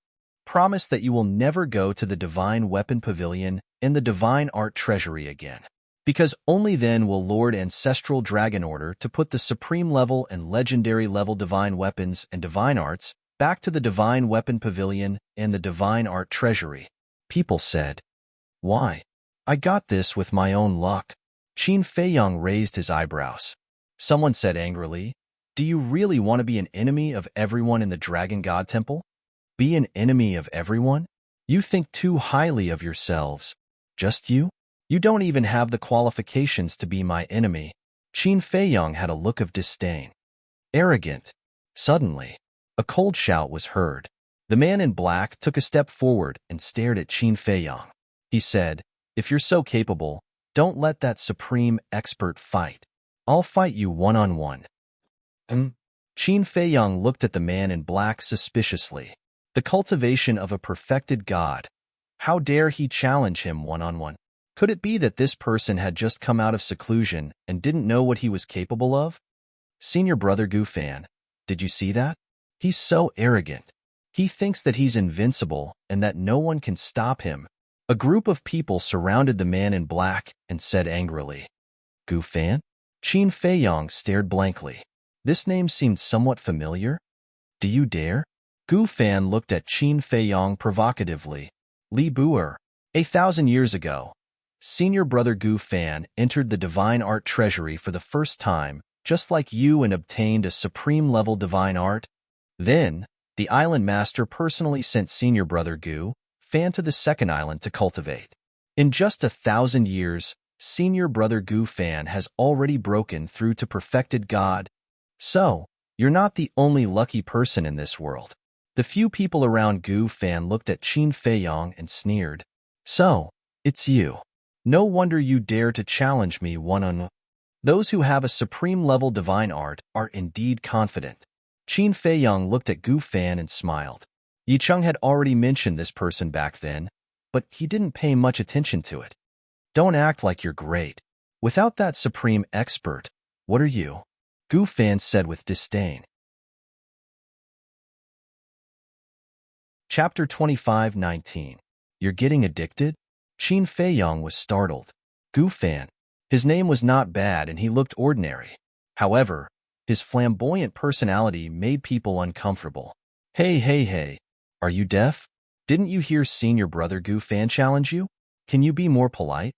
Promise that you will never go to the Divine Weapon Pavilion and the Divine Art Treasury again. Because only then will Lord Ancestral Dragon order to put the supreme level and legendary level divine weapons and divine arts back to the Divine Weapon Pavilion and the Divine Art Treasury. People said, "Why? I got this with my own luck." Qin Feiyang raised his eyebrows. Someone said angrily, "Do you really want to be an enemy of everyone in the Dragon God Temple? Be an enemy of everyone? You think too highly of yourselves. Just you? You don't even have the qualifications to be my enemy." Qin Feiyang had a look of disdain. Arrogant. Suddenly, a cold shout was heard. The man in black took a step forward and stared at Qin Feiyang. He said, "If you're so capable, don't let that supreme expert fight. I'll fight you one-on-one." Qin Feiyang looked at the man in black suspiciously. The cultivation of a perfected god. How dare he challenge him one-on-one? Could it be that this person had just come out of seclusion and didn't know what he was capable of? Senior brother Gu Fan, did you see that? He's so arrogant. He thinks that he's invincible and that no one can stop him. A group of people surrounded the man in black and said angrily, "Gu Fan?" Qin Feiyang stared blankly. This name seemed somewhat familiar. "Do you dare?" Gu Fan looked at Qin Feiyang provocatively. "Li Buer. 1,000 years ago, Senior brother Gu Fan entered the Divine Art Treasury for the first time, just like you, and obtained a supreme-level divine art. Then, the island master personally sent senior brother Gu Fan to the second island to cultivate. In just 1,000 years, Senior Brother Gu Fan has already broken through to perfected God. So, you're not the only lucky person in this world. The few people around Gu Fan looked at Qin Feiyong and sneered. So, it's you. No wonder you dare to challenge me one-on-one. Those who have a supreme-level divine art are indeed confident. Qin Feiyong looked at Gu Fan and smiled. Yi Cheng had already mentioned this person back then, but he didn't pay much attention to it. Don't act like you're great. Without that supreme expert, what are you? Gu Fan said with disdain. Chapter 25:19. You're getting addicted? Qin Feiyong was startled. Gu Fan. His name was not bad and he looked ordinary. However, his flamboyant personality made people uncomfortable. Hey, are you deaf? Didn't you hear Senior Brother Gu Fan challenge you? Can you be more polite?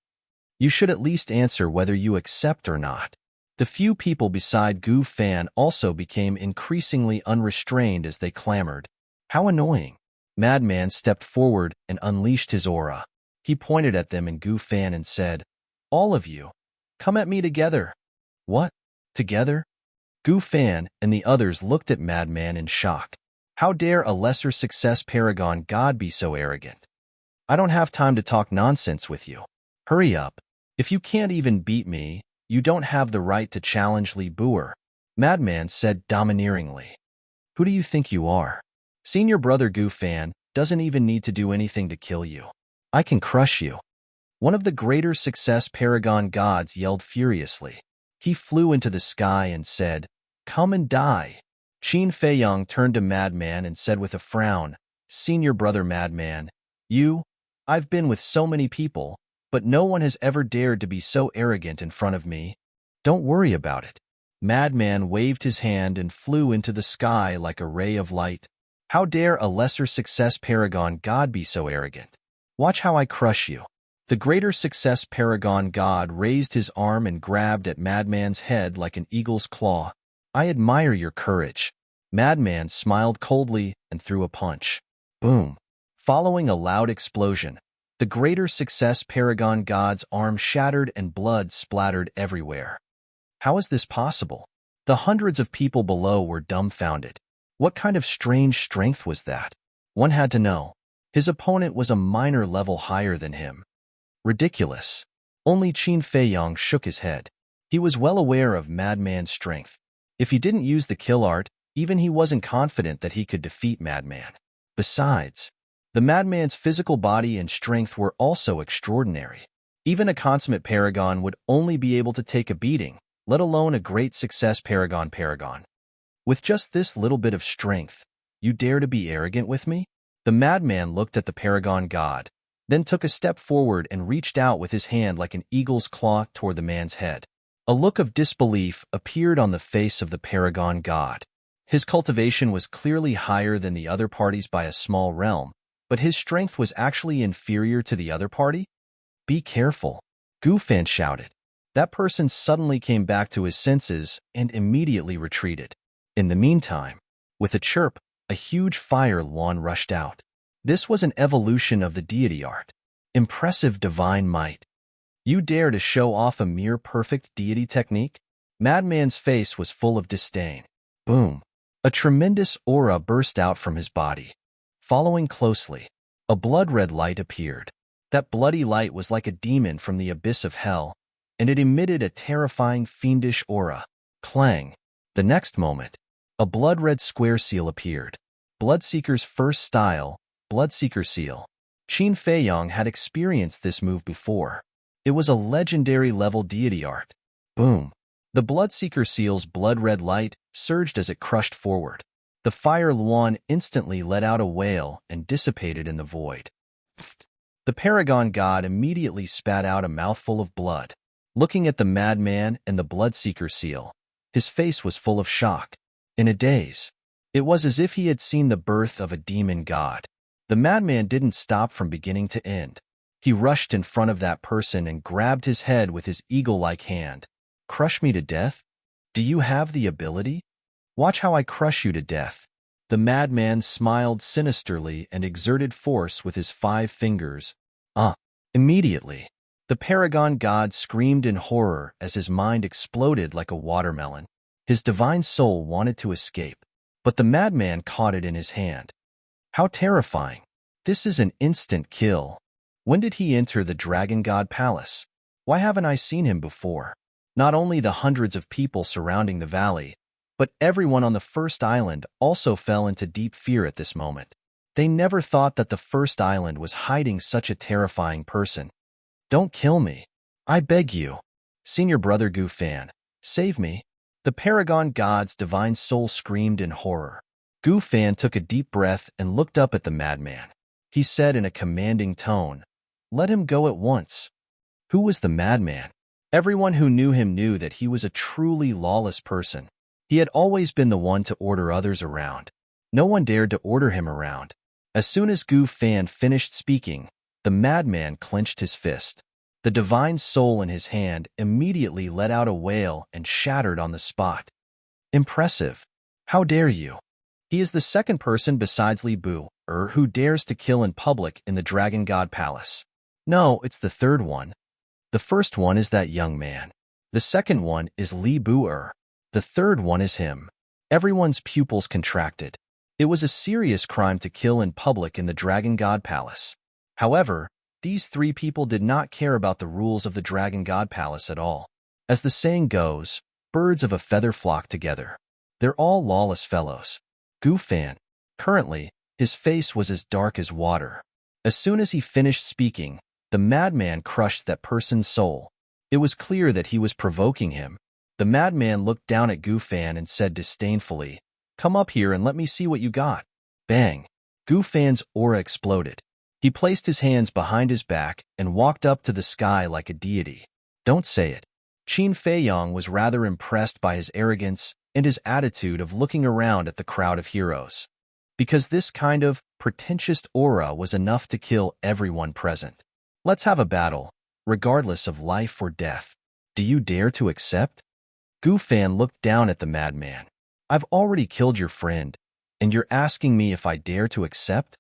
You should at least answer whether you accept or not. The few people beside Gu Fan also became increasingly unrestrained as they clamored. How annoying. Madman stepped forward and unleashed his aura. He pointed at them and Gu Fan and said, all of you, come at me together. What? Together? Gu Fan and the others looked at Madman in shock. How dare a lesser success paragon god be so arrogant? I don't have time to talk nonsense with you. Hurry up. If you can't even beat me, you don't have the right to challenge Li Buer, Madman said domineeringly. Who do you think you are? Senior Brother Gu Fan doesn't even need to do anything to kill you. I can crush you. One of the greater success paragon gods yelled furiously. He flew into the sky and said, come and die. Qin Feiyong turned to Madman and said with a frown, Senior Brother Madman, I've been with so many people, but no one has ever dared to be so arrogant in front of me. Don't worry about it. Madman waved his hand and flew into the sky like a ray of light. How dare a lesser success paragon god be so arrogant? Watch how I crush you. The greater success paragon god raised his arm and grabbed at Madman's head like an eagle's claw. I admire your courage. Madman smiled coldly and threw a punch. Boom. Following a loud explosion, the greater success paragon god's arm shattered and blood splattered everywhere. How is this possible? The hundreds of people below were dumbfounded. What kind of strange strength was that? One had to know. His opponent was a minor level higher than him. Ridiculous. Only Qin Feiyong shook his head. He was well aware of Madman's strength. If he didn't use the kill art, even he wasn't confident that he could defeat Madman. Besides, the Madman's physical body and strength were also extraordinary. Even a consummate paragon would only be able to take a beating, let alone a great success paragon. With just this little bit of strength, you dare to be arrogant with me? The Madman looked at the paragon god, then took a step forward and reached out with his hand like an eagle's claw toward the man's head. A look of disbelief appeared on the face of the paragon god. His cultivation was clearly higher than the other parties by a small realm, but his strength was actually inferior to the other party? Be careful, Gu Fan shouted. That person suddenly came back to his senses and immediately retreated. In the meantime, with a chirp, a huge fire luan rushed out. This was an evolution of the deity art. Impressive divine might. You dare to show off a mere perfect deity technique? Madman's face was full of disdain. Boom. A tremendous aura burst out from his body. Following closely, a blood-red light appeared. That bloody light was like a demon from the abyss of hell, and it emitted a terrifying fiendish aura. Clang. The next moment, a blood-red square seal appeared. Bloodseeker's first style, Bloodseeker Seal. Qin Feiyong had experienced this move before. It was a legendary level deity art. Boom. The Bloodseeker Seal's blood-red light surged as it crushed forward. The fire luan instantly let out a wail and dissipated in the void. The paragon god immediately spat out a mouthful of blood. Looking at the madman and the Bloodseeker Seal, his face was full of shock. In a daze, it was as if he had seen the birth of a demon god. The madman didn't stop from beginning to end. He rushed in front of that person and grabbed his head with his eagle-like hand. Crush me to death? Do you have the ability? Watch how I crush you to death. The madman smiled sinisterly and exerted force with his 5 fingers. Immediately, The paragon god screamed in horror as his mind exploded like a watermelon. His divine soul wanted to escape, but the madman caught it in his hand. How terrifying. This is an instant kill. When did he enter the dragon god palace? Why haven't I seen him before? Not only the hundreds of people surrounding the valley, but everyone on the first island also fell into deep fear at this moment. They never thought that the first island was hiding such a terrifying person. Don't kill me. I beg you. Senior brother Gu-fan, save me. The paragon god's divine soul screamed in horror. Gu-fan took a deep breath and looked up at the madman. He said in a commanding tone, "Let him go at once." Who was the madman? Everyone who knew him knew that he was a truly lawless person. He had always been the one to order others around. No one dared to order him around. As soon as Gu-fan finished speaking, the madman clenched his fist. The divine soul in his hand immediately let out a wail and shattered on the spot. Impressive. How dare you? He is the second person besides Li Bu-er who dares to kill in public in the Dragon God Palace. No, it's the third one. The first one is that young man. The second one is Li Bu-er. The third one is him. Everyone's pupils contracted. It was a serious crime to kill in public in the Dragon God Palace. However, these three people did not care about the rules of the Dragon God Palace at all. As the saying goes, birds of a feather flock together. They're all lawless fellows. Gu-fan. Currently, his face was as dark as water. As soon as he finished speaking, the madman crushed that person's soul. It was clear that he was provoking him. The madman looked down at Gu-fan and said disdainfully, "Come up here and let me see what you got." Bang! Gu-fan's aura exploded. He placed his hands behind his back and walked up to the sky like a deity. Don't say it. Qin Feiyong was rather impressed by his arrogance and his attitude of looking around at the crowd of heroes. Because this kind of pretentious aura was enough to kill everyone present. Let's have a battle, regardless of life or death. Do you dare to accept? Gu-fan looked down at the madman. I've already killed your friend, and you're asking me if I dare to accept?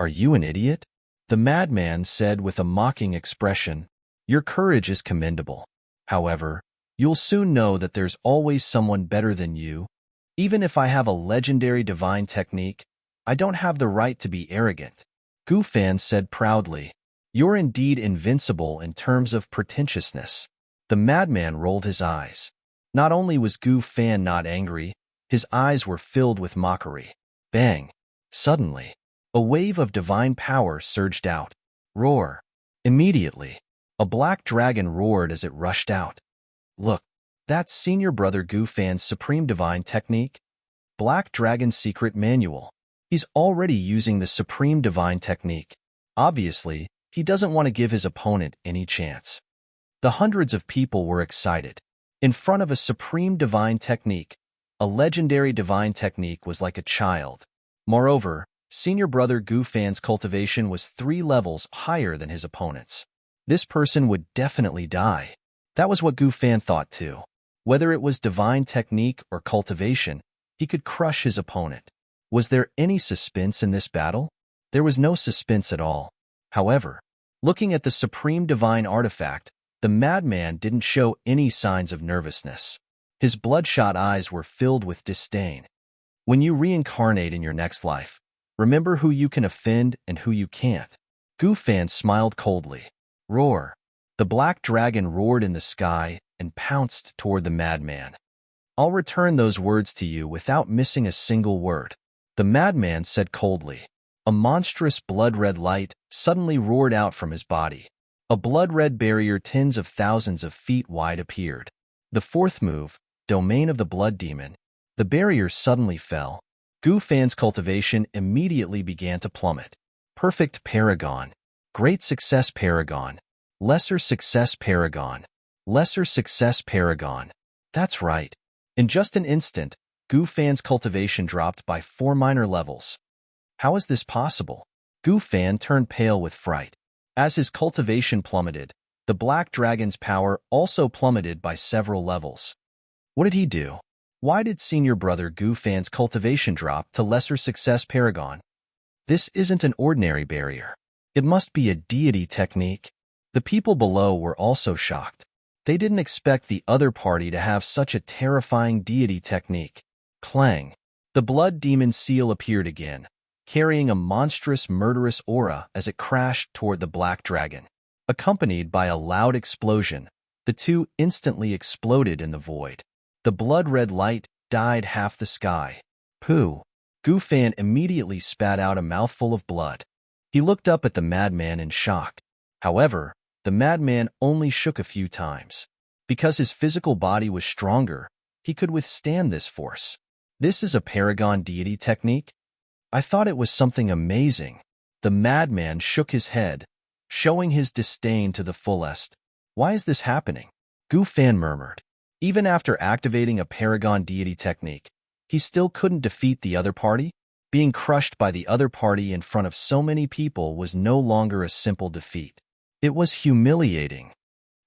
Are you an idiot? The madman said with a mocking expression, "Your courage is commendable. However, you'll soon know that there's always someone better than you. Even if I have a legendary divine technique, I don't have the right to be arrogant." Gu-fan said proudly, "You're indeed invincible in terms of pretentiousness." The madman rolled his eyes. Not only was Gu-fan not angry, his eyes were filled with mockery. Bang! Suddenly, a wave of divine power surged out. Roar! Immediately, a black dragon roared as it rushed out. Look, that's senior brother Gu-fan's supreme divine technique. Black Dragon's secret manual. He's already using the supreme divine technique. Obviously, he doesn't want to give his opponent any chance. The hundreds of people were excited. In front of a supreme divine technique, a legendary divine technique was like a child. Moreover, senior brother Gu-fan's cultivation was 3 levels higher than his opponent's. This person would definitely die. That was what Gu-fan thought too. Whether it was divine technique or cultivation, he could crush his opponent. Was there any suspense in this battle? There was no suspense at all. However, looking at the supreme divine artifact, the madman didn't show any signs of nervousness. His bloodshot eyes were filled with disdain. When you reincarnate in your next life, remember who you can offend and who you can't. Gu-fan smiled coldly. Roar! The black dragon roared in the sky and pounced toward the madman. I'll return those words to you without missing a single word. The madman said coldly. A monstrous blood-red light suddenly roared out from his body. A blood-red barrier tens of thousands of feet wide appeared. The fourth move, Domain of the Blood Demon. The barrier suddenly fell. Gu-fan's cultivation immediately began to plummet. Perfect Paragon. Great Success Paragon. Lesser Success Paragon. Lesser Success Paragon. That's right. In just an instant, Gu-fan's cultivation dropped by 4 minor levels. How is this possible? Gu-fan turned pale with fright. As his cultivation plummeted, the black dragon's power also plummeted by several levels. What did he do? Why did senior brother Gu-fan's cultivation drop to Lesser Success Paragon? This isn't an ordinary barrier. It must be a deity technique. The people below were also shocked. They didn't expect the other party to have such a terrifying deity technique. Clang! The blood demon seal appeared again, carrying a monstrous, murderous aura as it crashed toward the black dragon. Accompanied by a loud explosion, the two instantly exploded in the void. The blood-red light dyed half the sky. Pooh! Gufan immediately spat out a mouthful of blood. He looked up at the madman in shock. However, the madman only shook a few times. Because his physical body was stronger, he could withstand this force. This is a paragon deity technique? I thought it was something amazing. The madman shook his head, showing his disdain to the fullest. Why is this happening? Gufan murmured. Even after activating a paragon deity technique, he still couldn't defeat the other party. Being crushed by the other party in front of so many people was no longer a simple defeat. It was humiliating.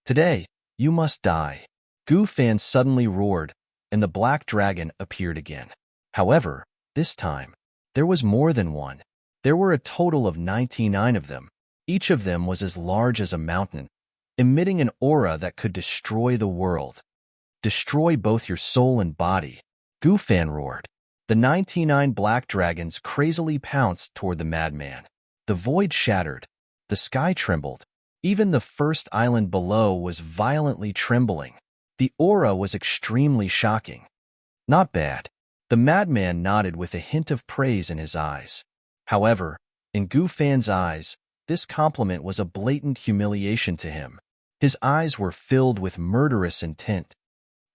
Today, you must die. Gufan suddenly roared, and the black dragon appeared again. However, this time, there was more than one. There were a total of 99 of them. Each of them was as large as a mountain, emitting an aura that could destroy the world. Destroy both your soul and body. Gufan roared. The 99 black dragons crazily pounced toward the madman. The void shattered. The sky trembled. Even the first island below was violently trembling. The aura was extremely shocking. Not bad. The madman nodded with a hint of praise in his eyes. However, in Gufan's eyes, this compliment was a blatant humiliation to him. His eyes were filled with murderous intent.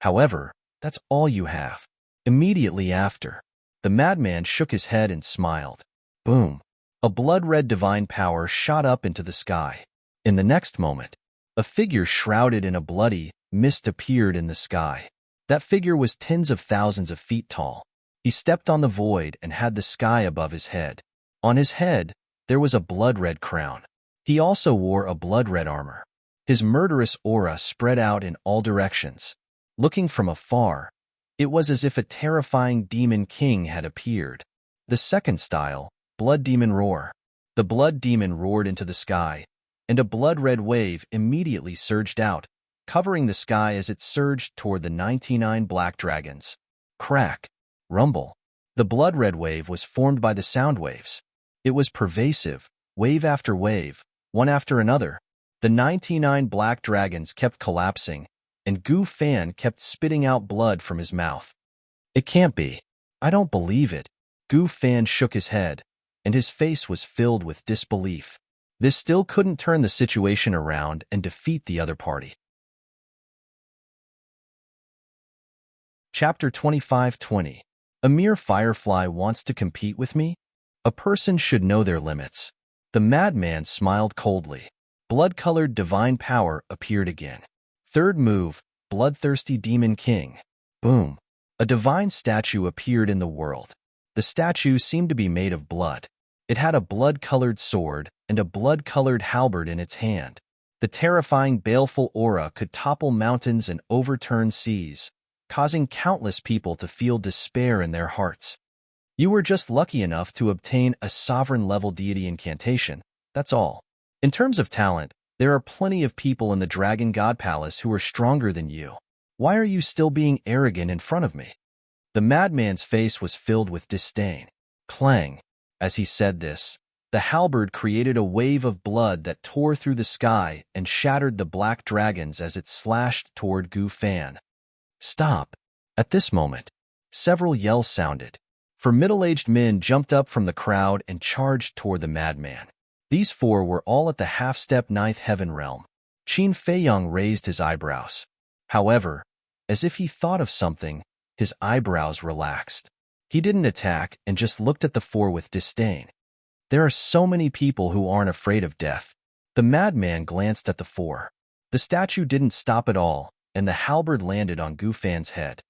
However, that's all you have. Immediately after, the madman shook his head and smiled. Boom! A blood-red divine power shot up into the sky. In the next moment, a figure shrouded in a bloody mist appeared in the sky. That figure was tens of thousands of feet tall. He stepped on the void and had the sky above his head. On his head, there was a blood-red crown. He also wore a blood-red armor. His murderous aura spread out in all directions. Looking from afar, it was as if a terrifying demon king had appeared. The second style, Blood Demon Roar. The blood demon roared into the sky, and a blood-red wave immediately surged out, covering the sky as it surged toward the 99 black dragons. Crack! Rumble! The blood-red wave was formed by the sound waves. It was pervasive, wave after wave, one after another. The 99 black dragons kept collapsing, and Gufan kept spitting out blood from his mouth. It can't be. I don't believe it. Gufan shook his head, and his face was filled with disbelief. This still couldn't turn the situation around and defeat the other party. Chapter 25:20. A mere firefly wants to compete with me? A person should know their limits. The madman smiled coldly. Blood-colored divine power appeared again. Third move, Bloodthirsty Demon King. Boom. A divine statue appeared in the world. The statue seemed to be made of blood. It had a blood-colored sword and a blood-colored halberd in its hand. The terrifying, baleful aura could topple mountains and overturn seas, causing countless people to feel despair in their hearts. You were just lucky enough to obtain a sovereign-level deity incantation, that's all. In terms of talent, there are plenty of people in the Dragon God Palace who are stronger than you. Why are you still being arrogant in front of me? The madman's face was filled with disdain. Clang! As he said this, the halberd created a wave of blood that tore through the sky and shattered the black dragons as it slashed toward Gufan. Stop! At this moment, several yells sounded. Four middle-aged men jumped up from the crowd and charged toward the madman. These four were all at the half-step ninth heaven realm. Qin Feiyong raised his eyebrows. However, as if he thought of something, his eyebrows relaxed. He didn't attack and just looked at the four with disdain. There are so many people who aren't afraid of death. The madman glanced at the four. The statue didn't stop at all, and the halberd landed on Gufan's head.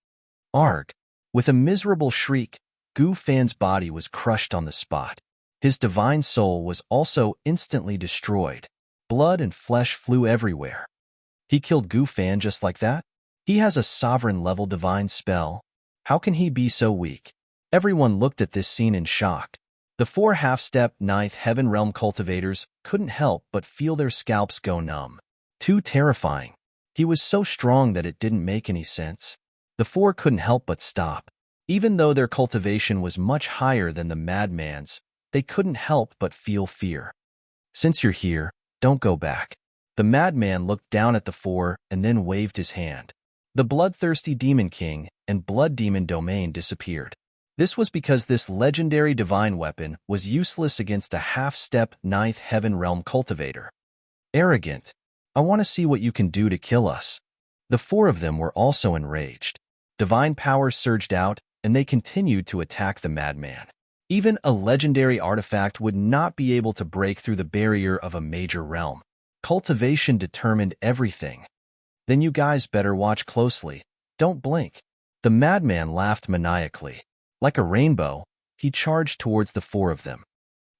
Arg! With a miserable shriek, Gufan's body was crushed on the spot. His divine soul was also instantly destroyed. Blood and flesh flew everywhere. He killed Gufan just like that? He has a sovereign-level divine spell. How can he be so weak? Everyone looked at this scene in shock. The four half-step ninth heaven realm cultivators couldn't help but feel their scalps go numb. Too terrifying. He was so strong that it didn't make any sense. The four couldn't help but stop. Even though their cultivation was much higher than the madman's, they couldn't help but feel fear. Since you're here, don't go back. The madman looked down at the four and then waved his hand. The bloodthirsty demon king and blood demon domain disappeared. This was because this legendary divine weapon was useless against a half-step ninth heaven realm cultivator. Arrogant. I want to see what you can do to kill us. The four of them were also enraged. Divine power surged out, and they continued to attack the madman. Even a legendary artifact would not be able to break through the barrier of a major realm. Cultivation determined everything. Then you guys better watch closely. Don't blink. The madman laughed maniacally. Like a rainbow, he charged towards the four of them.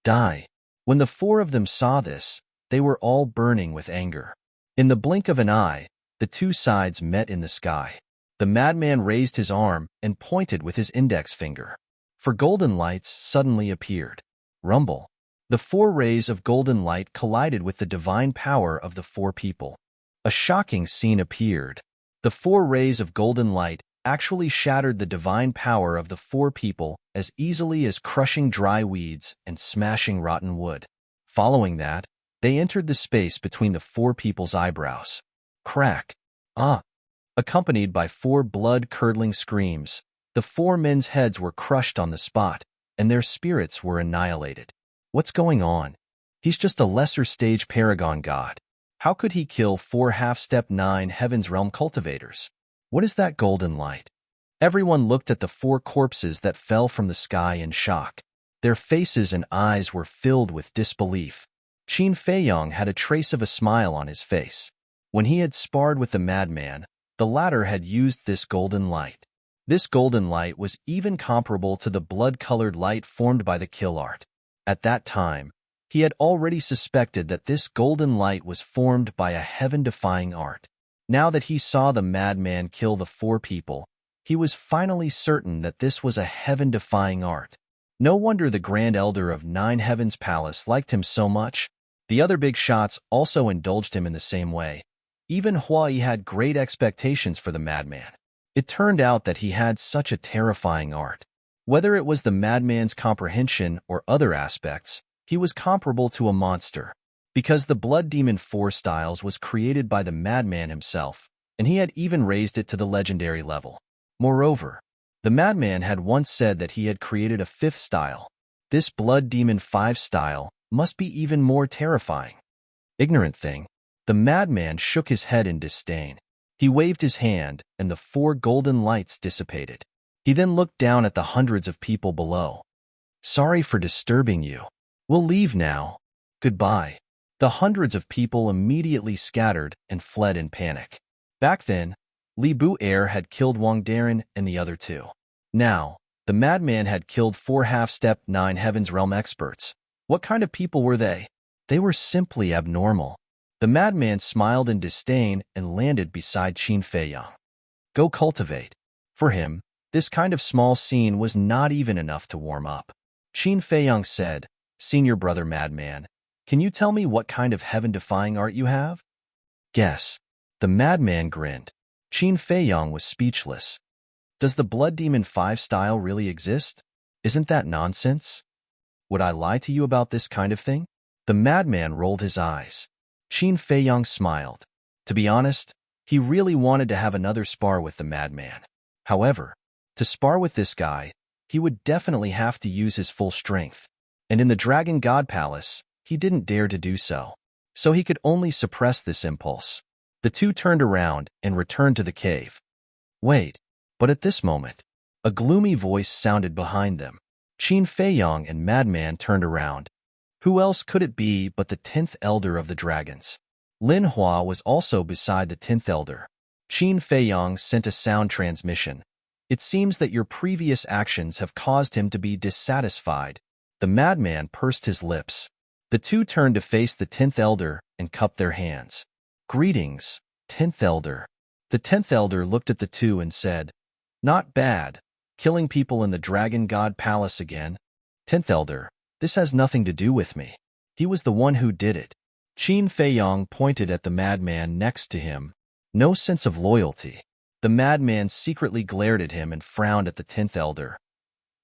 Die. When the four of them saw this, they were all burning with anger. In the blink of an eye, the two sides met in the sky. The madman raised his arm and pointed with his index finger. Four golden lights suddenly appeared. Rumble. The four rays of golden light collided with the divine power of the four people. A shocking scene appeared. The four rays of golden light actually shattered the divine power of the four people as easily as crushing dry weeds and smashing rotten wood. Following that, they entered the space between the four people's eyebrows. Crack. Ah! Accompanied by four blood-curdling screams, the four men's heads were crushed on the spot, and their spirits were annihilated. What's going on? He's just a lesser-stage paragon god. How could he kill four half-step nine heaven's realm cultivators? What is that golden light? Everyone looked at the four corpses that fell from the sky in shock. Their faces and eyes were filled with disbelief. Qin Feiyong had a trace of a smile on his face. When he had sparred with the madman, the latter had used this golden light. This golden light was even comparable to the blood-colored light formed by the kill art. At that time, he had already suspected that this golden light was formed by a heaven-defying art. Now that he saw the madman kill the four people, he was finally certain that this was a heaven-defying art. No wonder the Grand Elder of Nine Heavens Palace liked him so much. The other big shots also indulged him in the same way. Even Huai had great expectations for the madman. It turned out that he had such a terrifying art. Whether it was the madman's comprehension or other aspects, he was comparable to a monster. Because the Blood Demon 4 styles was created by the madman himself, and he had even raised it to the legendary level. Moreover, the madman had once said that he had created a fifth style. This Blood Demon 5 style must be even more terrifying. Ignorant thing. The madman shook his head in disdain. He waved his hand, and the four golden lights dissipated. He then looked down at the hundreds of people below. Sorry for disturbing you. We'll leave now. Goodbye. The hundreds of people immediately scattered and fled in panic. Back then, Li Bu Er had killed Wang Darren and the other two. Now, the madman had killed four half-step nine heavens realm experts. What kind of people were they? They were simply abnormal. The madman smiled in disdain and landed beside Qin Feiyong. Go cultivate. For him, this kind of small scene was not even enough to warm up. Qin Feiyong said, Senior brother madman, can you tell me what kind of heaven-defying art you have? Guess. The madman grinned. Qin Feiyong was speechless. Does the Blood Demon 5 style really exist? Isn't that nonsense? Would I lie to you about this kind of thing? The madman rolled his eyes. Qin Feiyong smiled. To be honest, he really wanted to have another spar with the madman. However, to spar with this guy, he would definitely have to use his full strength. And in the Dragon God Palace, he didn't dare to do so. So he could only suppress this impulse. The two turned around and returned to the cave. Wait, but at this moment, a gloomy voice sounded behind them. Qin Feiyong and madman turned around. Who else could it be but the 10th Elder of the Dragons? Lin Hua was also beside the 10th Elder. Qin Feiyong sent a sound transmission. It seems that your previous actions have caused him to be dissatisfied. The madman pursed his lips. The two turned to face the 10th Elder and cupped their hands. Greetings, 10th Elder. The 10th Elder looked at the two and said, Not bad. Killing people in the Dragon God Palace again. 10th Elder, This has nothing to do with me. He was the one who did it. Qin Feiyong pointed at the madman next to him. No sense of loyalty. The madman secretly glared at him and frowned at the 10th elder.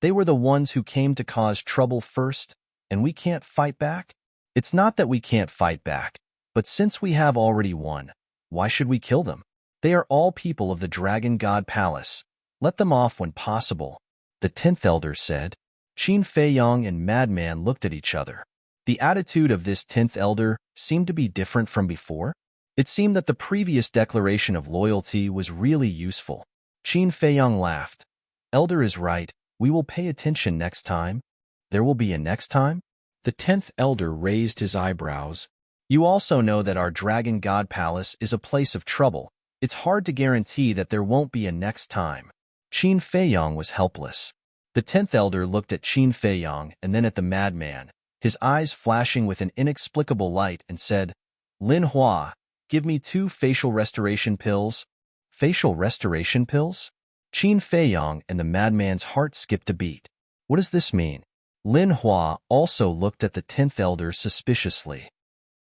They were the ones who came to cause trouble first, and we can't fight back? It's not that we can't fight back, but since we have already won, why should we kill them? They are all people of the Dragon God Palace. Let them off when possible, the 10th elder said. Qin Feiyong and madman looked at each other. The attitude of this 10th elder seemed to be different from before. It seemed that the previous declaration of loyalty was really useful. Qin Feiyong laughed. Elder is right. We will pay attention next time. There will be a next time? The 10th elder raised his eyebrows. You also know that our Dragon God Palace is a place of trouble. It's hard to guarantee that there won't be a next time. Qin Feiyong was helpless. The 10th elder looked at Qin Feiyong and then at the madman, his eyes flashing with an inexplicable light, and said, Lin Hua, give me 2 facial restoration pills. Facial restoration pills? Qin Feiyong and the madman's heart skipped a beat. What does this mean? Lin Hua also looked at the 10th elder suspiciously.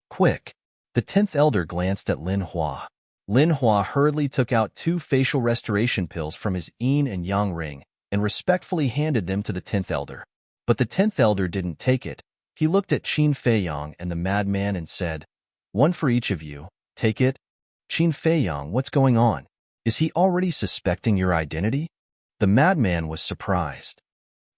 Quick! The 10th elder glanced at Lin Hua. Lin Hua hurriedly took out 2 facial restoration pills from his yin and yang ring and respectfully handed them to the 10th elder. But the 10th elder didn't take it. He looked at Qin Feiyong and the madman and said, One for each of you. Take it. Qin Feiyong, what's going on? Is he already suspecting your identity? The madman was surprised.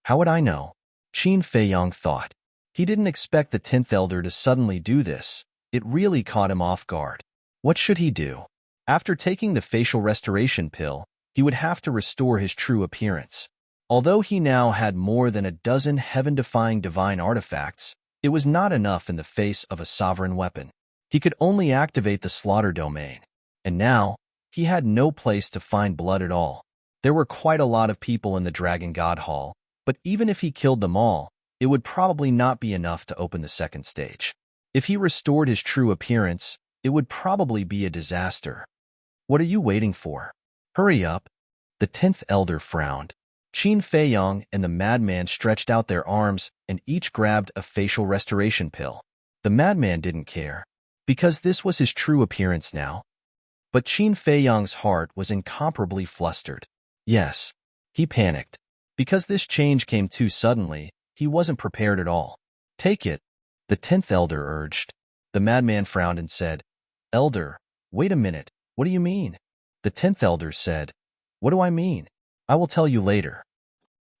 How would I know? Qin Feiyong thought. He didn't expect the 10th elder to suddenly do this. It really caught him off guard. What should he do? After taking the facial restoration pill, he would have to restore his true appearance. Although he now had more than a dozen heaven-defying divine artifacts, it was not enough in the face of a sovereign weapon. He could only activate the slaughter domain. And now, he had no place to find blood at all. There were quite a lot of people in the Dragon God Hall, but even if he killed them all, it would probably not be enough to open the second stage. If he restored his true appearance, it would probably be a disaster. What are you waiting for? Hurry up. The 10th elder frowned. Qin Feiyong and the madman stretched out their arms and each grabbed a facial restoration pill. The madman didn't care, because this was his true appearance now. But Qin Feiyong's heart was incomparably flustered. Yes, he panicked. Because this change came too suddenly, he wasn't prepared at all. Take it, the 10th elder urged. The madman frowned and said, Elder, wait a minute, what do you mean? The 10th elder said, What do I mean? I will tell you later.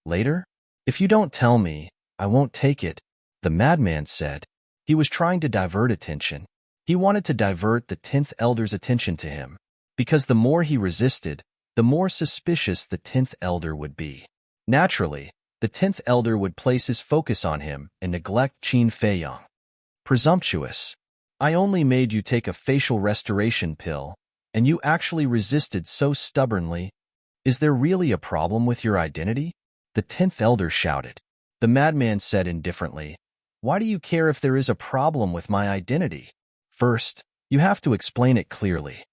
Later? If you don't tell me, I won't take it, the madman said. He was trying to divert attention. He wanted to divert the 10th elder's attention to him, because the more he resisted, the more suspicious the 10th elder would be. Naturally, the 10th elder would place his focus on him and neglect Qin Feiyong. Presumptuous. I only made you take a facial restoration pill, and you actually resisted so stubbornly. Is there really a problem with your identity? The 10th elder shouted. The madman said indifferently, Why do you care if there is a problem with my identity? First, you have to explain it clearly.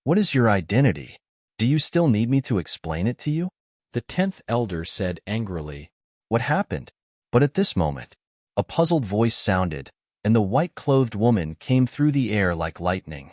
What is your identity? Do you still need me to explain it to you? The 10th elder said angrily. What happened? But at this moment, a puzzled voice sounded, and the white-clothed woman came through the air like lightning.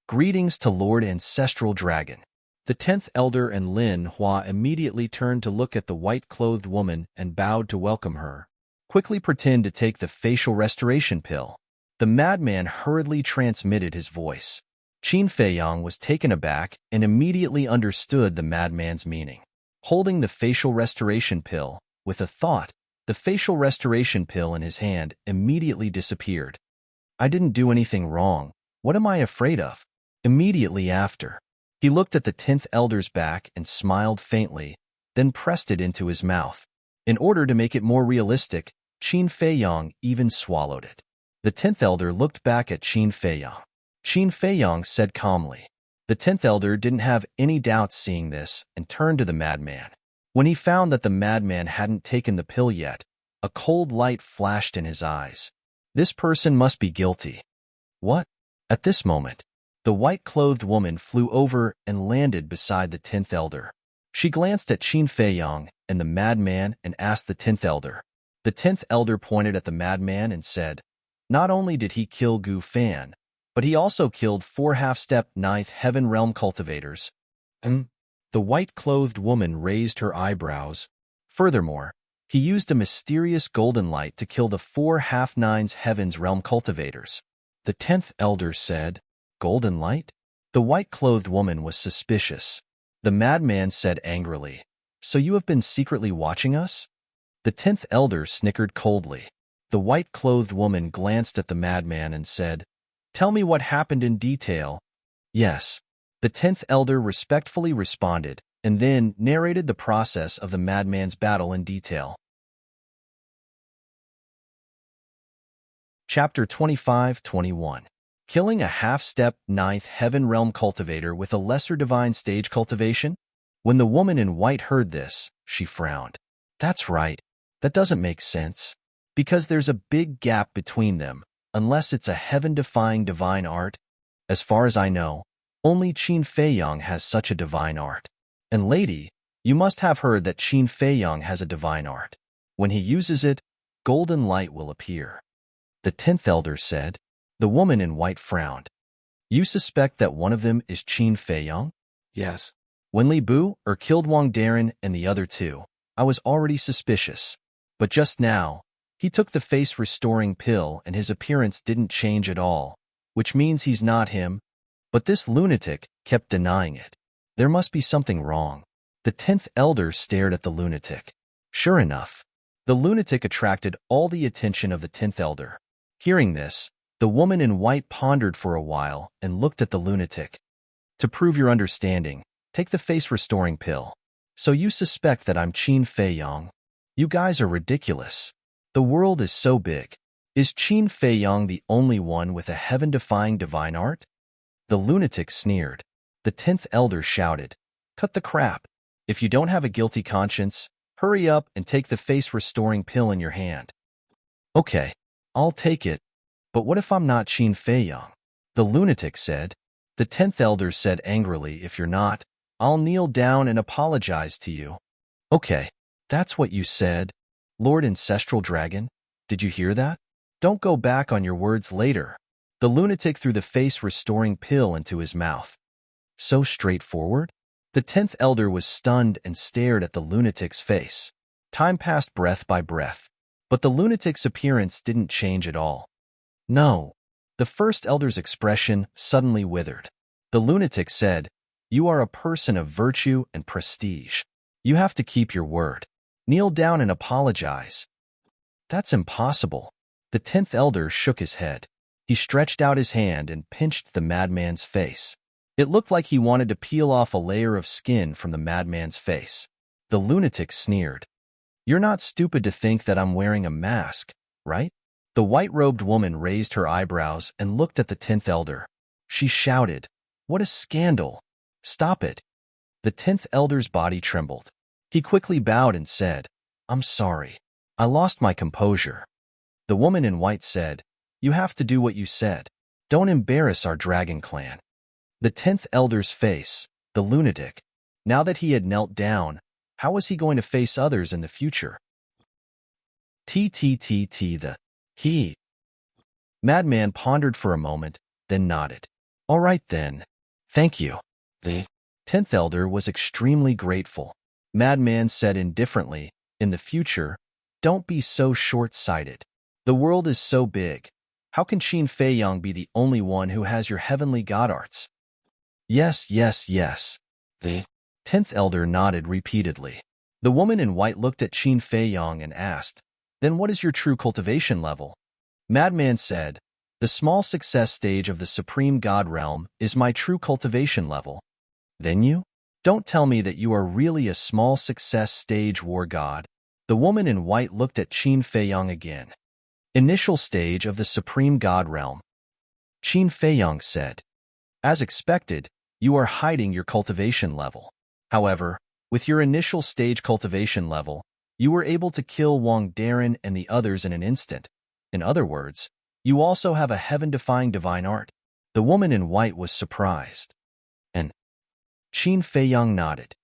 Greetings to Lord Ancestral Dragon. The 10th elder and Lin Hua immediately turned to look at the white-clothed woman and bowed to welcome her. Quickly pretend to take the facial restoration pill. The madman hurriedly transmitted his voice. Qin Feiyong was taken aback and immediately understood the madman's meaning. Holding the facial restoration pill, with a thought, the facial restoration pill in his hand immediately disappeared. I didn't do anything wrong. What am I afraid of? Immediately after, he looked at the 10th elder's back and smiled faintly, then pressed it into his mouth. In order to make it more realistic, Qin Feiyong even swallowed it. The 10th elder looked back at Qin Feiyong. Qin Feiyong said calmly. The 10th elder didn't have any doubts seeing this and turned to the madman. When he found that the madman hadn't taken the pill yet, a cold light flashed in his eyes. This person must be guilty. What? At this moment, the white-clothed woman flew over and landed beside the 10th elder. She glanced at Qin Feiyong and the madman and asked the 10th elder, The 10th elder pointed at the madman and said, "Not only did he kill Gu Fan, but he also killed 4 half-step ninth heaven realm cultivators." The white-clothed woman raised her eyebrows. Furthermore, he used a mysterious golden light to kill the 4 half-nines heavens realm cultivators. The 10th elder said, "Golden light?" The white-clothed woman was suspicious. The madman said angrily, "So you have been secretly watching us?" The 10th elder snickered coldly. The white-clothed woman glanced at the madman and said, "Tell me what happened in detail." "Yes." The 10th elder respectfully responded, and then narrated the process of the madman's battle in detail. Chapter 25-21. Killing a half-step ninth heaven realm cultivator with a lesser divine stage cultivation? When the woman in white heard this, she frowned. "That's right. That doesn't make sense. Because there's a big gap between them, unless it's a heaven-defying divine art. As far as I know, only Qin Feiyang has such a divine art. And lady, you must have heard that Qin Feiyang has a divine art. When he uses it, golden light will appear." The 10th elder said. The woman in white frowned. "You suspect that one of them is Qin Feiyang?" Yes. "When Li Bu killed Wang Darren and the other two, I was already suspicious. But just now, he took the face-restoring pill and his appearance didn't change at all, which means he's not him. But this lunatic kept denying it. There must be something wrong." The 10th elder stared at the lunatic. Sure enough, the lunatic attracted all the attention of the 10th elder. Hearing this, the woman in white pondered for a while and looked at the lunatic. "To prove your understanding, take the face-restoring pill. So you suspect that I'm Qin Feiyang? You guys are ridiculous. The world is so big. Is Qin Feiyang the only one with a heaven-defying divine art?" The lunatic sneered. The 10th elder shouted, "Cut the crap. If you don't have a guilty conscience, hurry up and take the face-restoring pill in your hand." "Okay, I'll take it. But what if I'm not Qin Feiyang?" the lunatic said. The 10th elder said angrily, "If you're not, I'll kneel down and apologize to you." "Okay, that's what you said. Lord Ancestral Dragon, did you hear that? Don't go back on your words later." The lunatic threw the face-restoring pill into his mouth. So straightforward? The 10th elder was stunned and stared at the lunatic's face. Time passed breath by breath, but the lunatic's appearance didn't change at all. "No." The first elder's expression suddenly withered. The lunatic said, "You are a person of virtue and prestige. You have to keep your word. Kneel down and apologize." "That's impossible." The 10th elder shook his head. He stretched out his hand and pinched the madman's face. It looked like he wanted to peel off a layer of skin from the madman's face. The lunatic sneered. "You're not stupid to think that I'm wearing a mask, right?" The white-robed woman raised her eyebrows and looked at the 10th elder. She shouted, "What a scandal! Stop it!" The 10th elder's body trembled. He quickly bowed and said, "I'm sorry. I lost my composure." The woman in white said, "You have to do what you said. Don't embarrass our dragon clan." The 10th elder's face, the lunatic. Now that he had knelt down, how was he going to face others in the future? He. Madman pondered for a moment, then nodded. "All right then. Thank you." The 10th elder was extremely grateful. Madman said indifferently, "In the future, don't be so short-sighted. The world is so big. How can Qin Feiyang be the only one who has your heavenly god arts?" Yes. The 10th elder nodded repeatedly. The woman in white looked at Qin Feiyang and asked, "Then what is your true cultivation level?" Madman said, "The small success stage of the Supreme God Realm is my true cultivation level." "Then you? Don't tell me that you are really a small success stage war god." The woman in white looked at Qin Feiyang again. "Initial stage of the Supreme God Realm." Qin Feiyang said, "As expected, you are hiding your cultivation level. However, with your initial stage cultivation level, you were able to kill Wang Darren and the others in an instant. In other words, you also have a heaven-defying divine art." The woman in white was surprised. And Qin Feiyang nodded.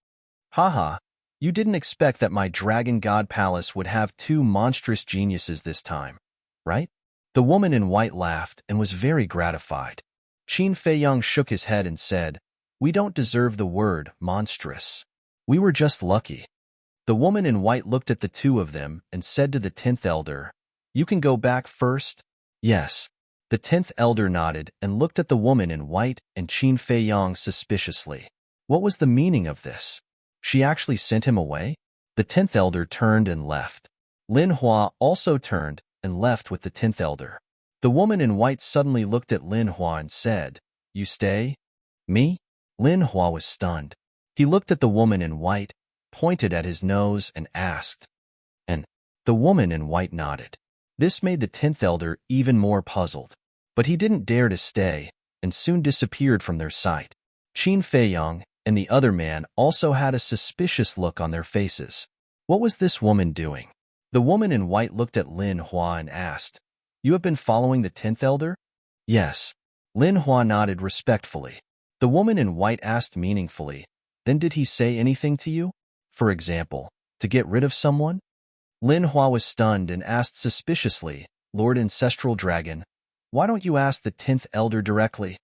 "Haha, You didn't expect that my dragon god palace would have two monstrous geniuses this time, right? The woman in white laughed and was very gratified. Qin Feiyang shook his head and said, "We don't deserve the word monstrous. We were just lucky." The woman in white looked at the two of them and said to the 10th elder, "You can go back first?" "Yes." The 10th elder nodded and looked at the woman in white and Qin Feiyang suspiciously. What was the meaning of this? She actually sent him away? The 10th elder turned and left. Lin Hua also turned and left with the 10th elder. The woman in white suddenly looked at Lin Hua and said, "You stay?" "Me?" Lin Hua was stunned. He looked at the woman in white, pointed at his nose, and asked. And the woman in white nodded. This made the 10th elder even more puzzled. But he didn't dare to stay, and soon disappeared from their sight. Qin Feiyang and the other man also had a suspicious look on their faces. What was this woman doing? The woman in white looked at Lin Hua and asked, "You have been following the 10th elder?" "Yes." Lin Hua nodded respectfully. The woman in white asked meaningfully, "Then did he say anything to you? For example, to get rid of someone?" Lin Hua was stunned and asked suspiciously, "Lord Ancestral Dragon, why don't you ask the 10th elder directly?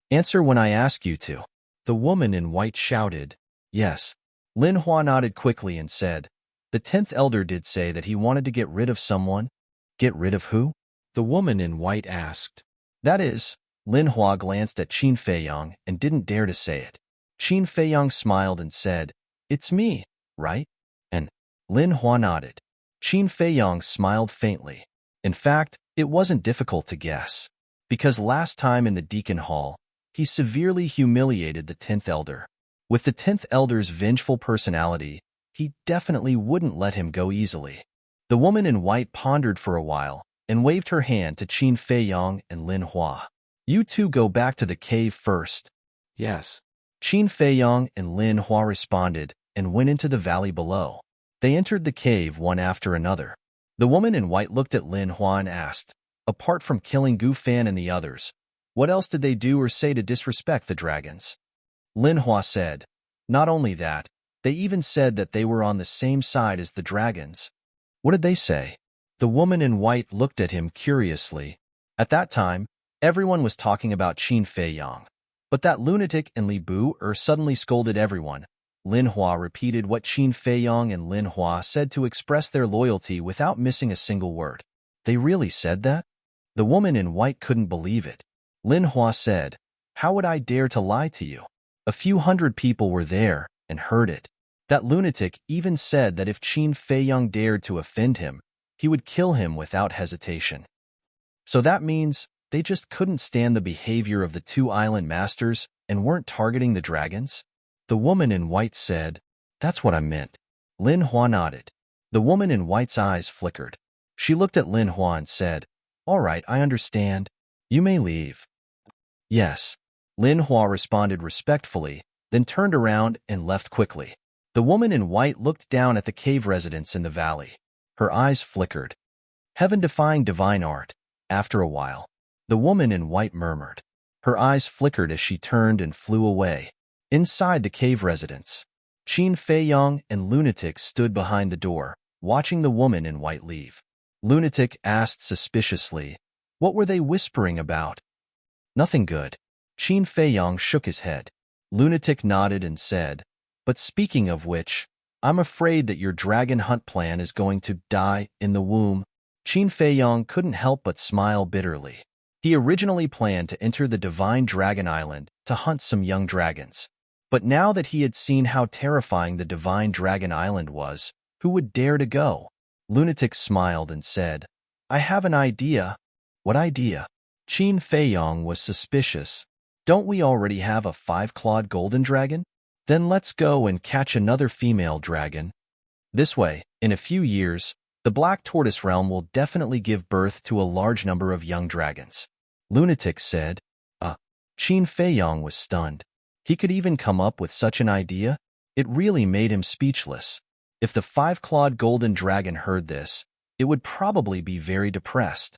Answer when I ask you to." The woman in white shouted, "Yes." Lin Hua nodded quickly and said, "The 10th elder did say that he wanted to get rid of someone." "Get rid of who?" the woman in white asked. "That is." Lin Hua glanced at Qin Feiyang and didn't dare to say it. Qin Feiyang smiled and said, "It's me, right?" And Lin Hua nodded. Qin Feiyang smiled faintly. In fact, it wasn't difficult to guess, because last time in the Deacon Hall, he severely humiliated the 10th elder. With the 10th elder's vengeful personality, he definitely wouldn't let him go easily. The woman in white pondered for a while and waved her hand to Qin Feiyang and Lin Hua. "You two go back to the cave first." Yes. Qin Feiyang and Lin Hua responded and went into the valley below. They entered the cave one after another. The woman in white looked at Lin Hua and asked, "Apart from killing Gu Fan and the others, what else did they do or say to disrespect the dragons?" Lin Hua said, "Not only that, they even said that they were on the same side as the dragons." "What did they say?" The woman in white looked at him curiously. At that time, everyone was talking about Qin Feiyang. But that lunatic and Li Bu suddenly scolded everyone. Lin Hua repeated what Qin Feiyang and Lin Hua said to express their loyalty without missing a single word. They really said that? The woman in white couldn't believe it. Lin Hua said, "How would I dare to lie to you? A few hundred people were there and heard it. That lunatic even said that if Qin Feiyang dared to offend him, he would kill him without hesitation." So that means they just couldn't stand the behavior of the two island masters and weren't targeting the dragons? The woman in white said, "That's what I meant." Lin Hua nodded. The woman in white's eyes flickered. She looked at Lin Hua and said, "All right, I understand. You may leave." "Yes." Lin Hua responded respectfully, then turned around and left quickly. The woman in white looked down at the cave residents in the valley. Her eyes flickered. Heaven-defying divine art. After a while, the woman in white murmured. Her eyes flickered as she turned and flew away. Inside the cave residence, Qin Feiyang and Lunatic stood behind the door, watching the woman in white leave. Lunatic asked suspiciously, "What were they whispering about?" "Nothing good." Qin Feiyang shook his head. Lunatic nodded and said, "But speaking of which, I'm afraid that your dragon hunt plan is going to die in the womb." Qin Feiyang couldn't help but smile bitterly. He originally planned to enter the Divine Dragon Island to hunt some young dragons. But now that he had seen how terrifying the Divine Dragon Island was, who would dare to go? Lunatic smiled and said, "I have an idea." "What idea?" Qin Feiyang was suspicious. "Don't we already have a 5-clawed golden dragon? Then let's go and catch another female dragon. This way, in a few years, the Black Tortoise Realm will definitely give birth to a large number of young dragons." Lunatic said. Qin Feiyang was stunned. He could even come up with such an idea? It really made him speechless. If the 5-clawed golden dragon heard this, it would probably be very depressed.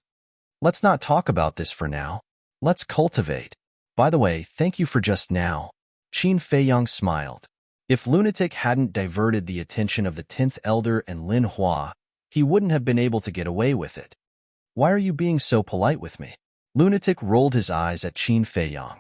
"Let's not talk about this for now. Let's cultivate. By the way, thank you for just now." Qin Feiyang smiled. If Lunatic hadn't diverted the attention of the 10th Elder and Lin Hua, he wouldn't have been able to get away with it. Why are you being so polite with me? Lunatic rolled his eyes at Qin Feiyang.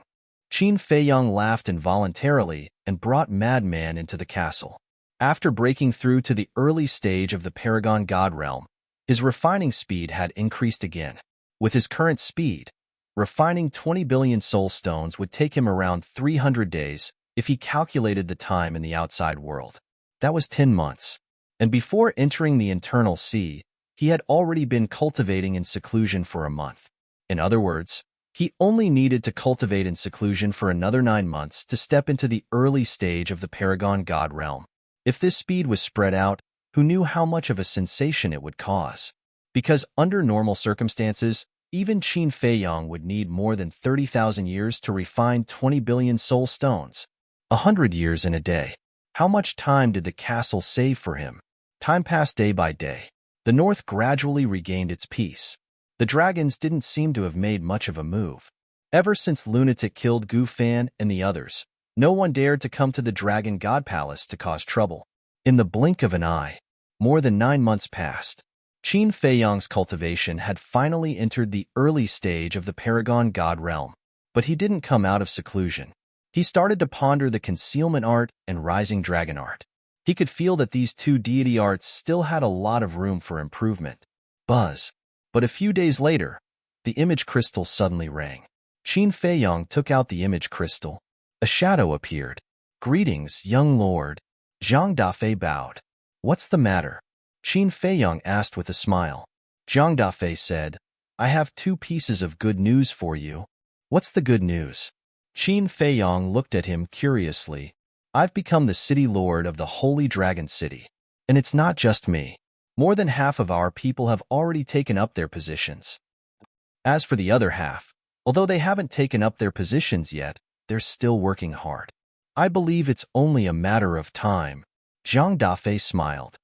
Qin Feiyang laughed involuntarily and brought Madman into the castle. After breaking through to the early stage of the Paragon God Realm, his refining speed had increased again. With his current speed, refining 20 billion soul stones would take him around 300 days if he calculated the time in the outside world. That was 10 months. And before entering the internal sea, he had already been cultivating in seclusion for a month. In other words, he only needed to cultivate in seclusion for another 9 months to step into the early stage of the Paragon God Realm. If this speed was spread out, who knew how much of a sensation it would cause? Because under normal circumstances, even Qin Feiyang would need more than 30,000 years to refine 20 billion soul stones. 100 years in a day. How much time did the castle save for him? Time passed day by day. The north gradually regained its peace. The dragons didn't seem to have made much of a move. Ever since Lunatic killed Gu Fan and the others, no one dared to come to the Dragon God Palace to cause trouble. In the blink of an eye, more than 9 months passed. Qin Feiyang's cultivation had finally entered the early stage of the Paragon God Realm, but he didn't come out of seclusion. He started to ponder the concealment art and rising dragon art. He could feel that these two deity arts still had a lot of room for improvement. Buzz. But a few days later, the image crystal suddenly rang. Qin Feiyang took out the image crystal. A shadow appeared. "Greetings, young lord." Zhang Dafei bowed. "What's the matter?" Qin Feiyang asked with a smile. Zhang Dafei said, "I have 2 pieces of good news for you." "What's the good news?" Qin Feiyang looked at him curiously. "I've become the city lord of the Holy Dragon City. And it's not just me. More than half of our people have already taken up their positions. As for the other half, although they haven't taken up their positions yet, they're still working hard. I believe it's only a matter of time." Zhang Dafei smiled.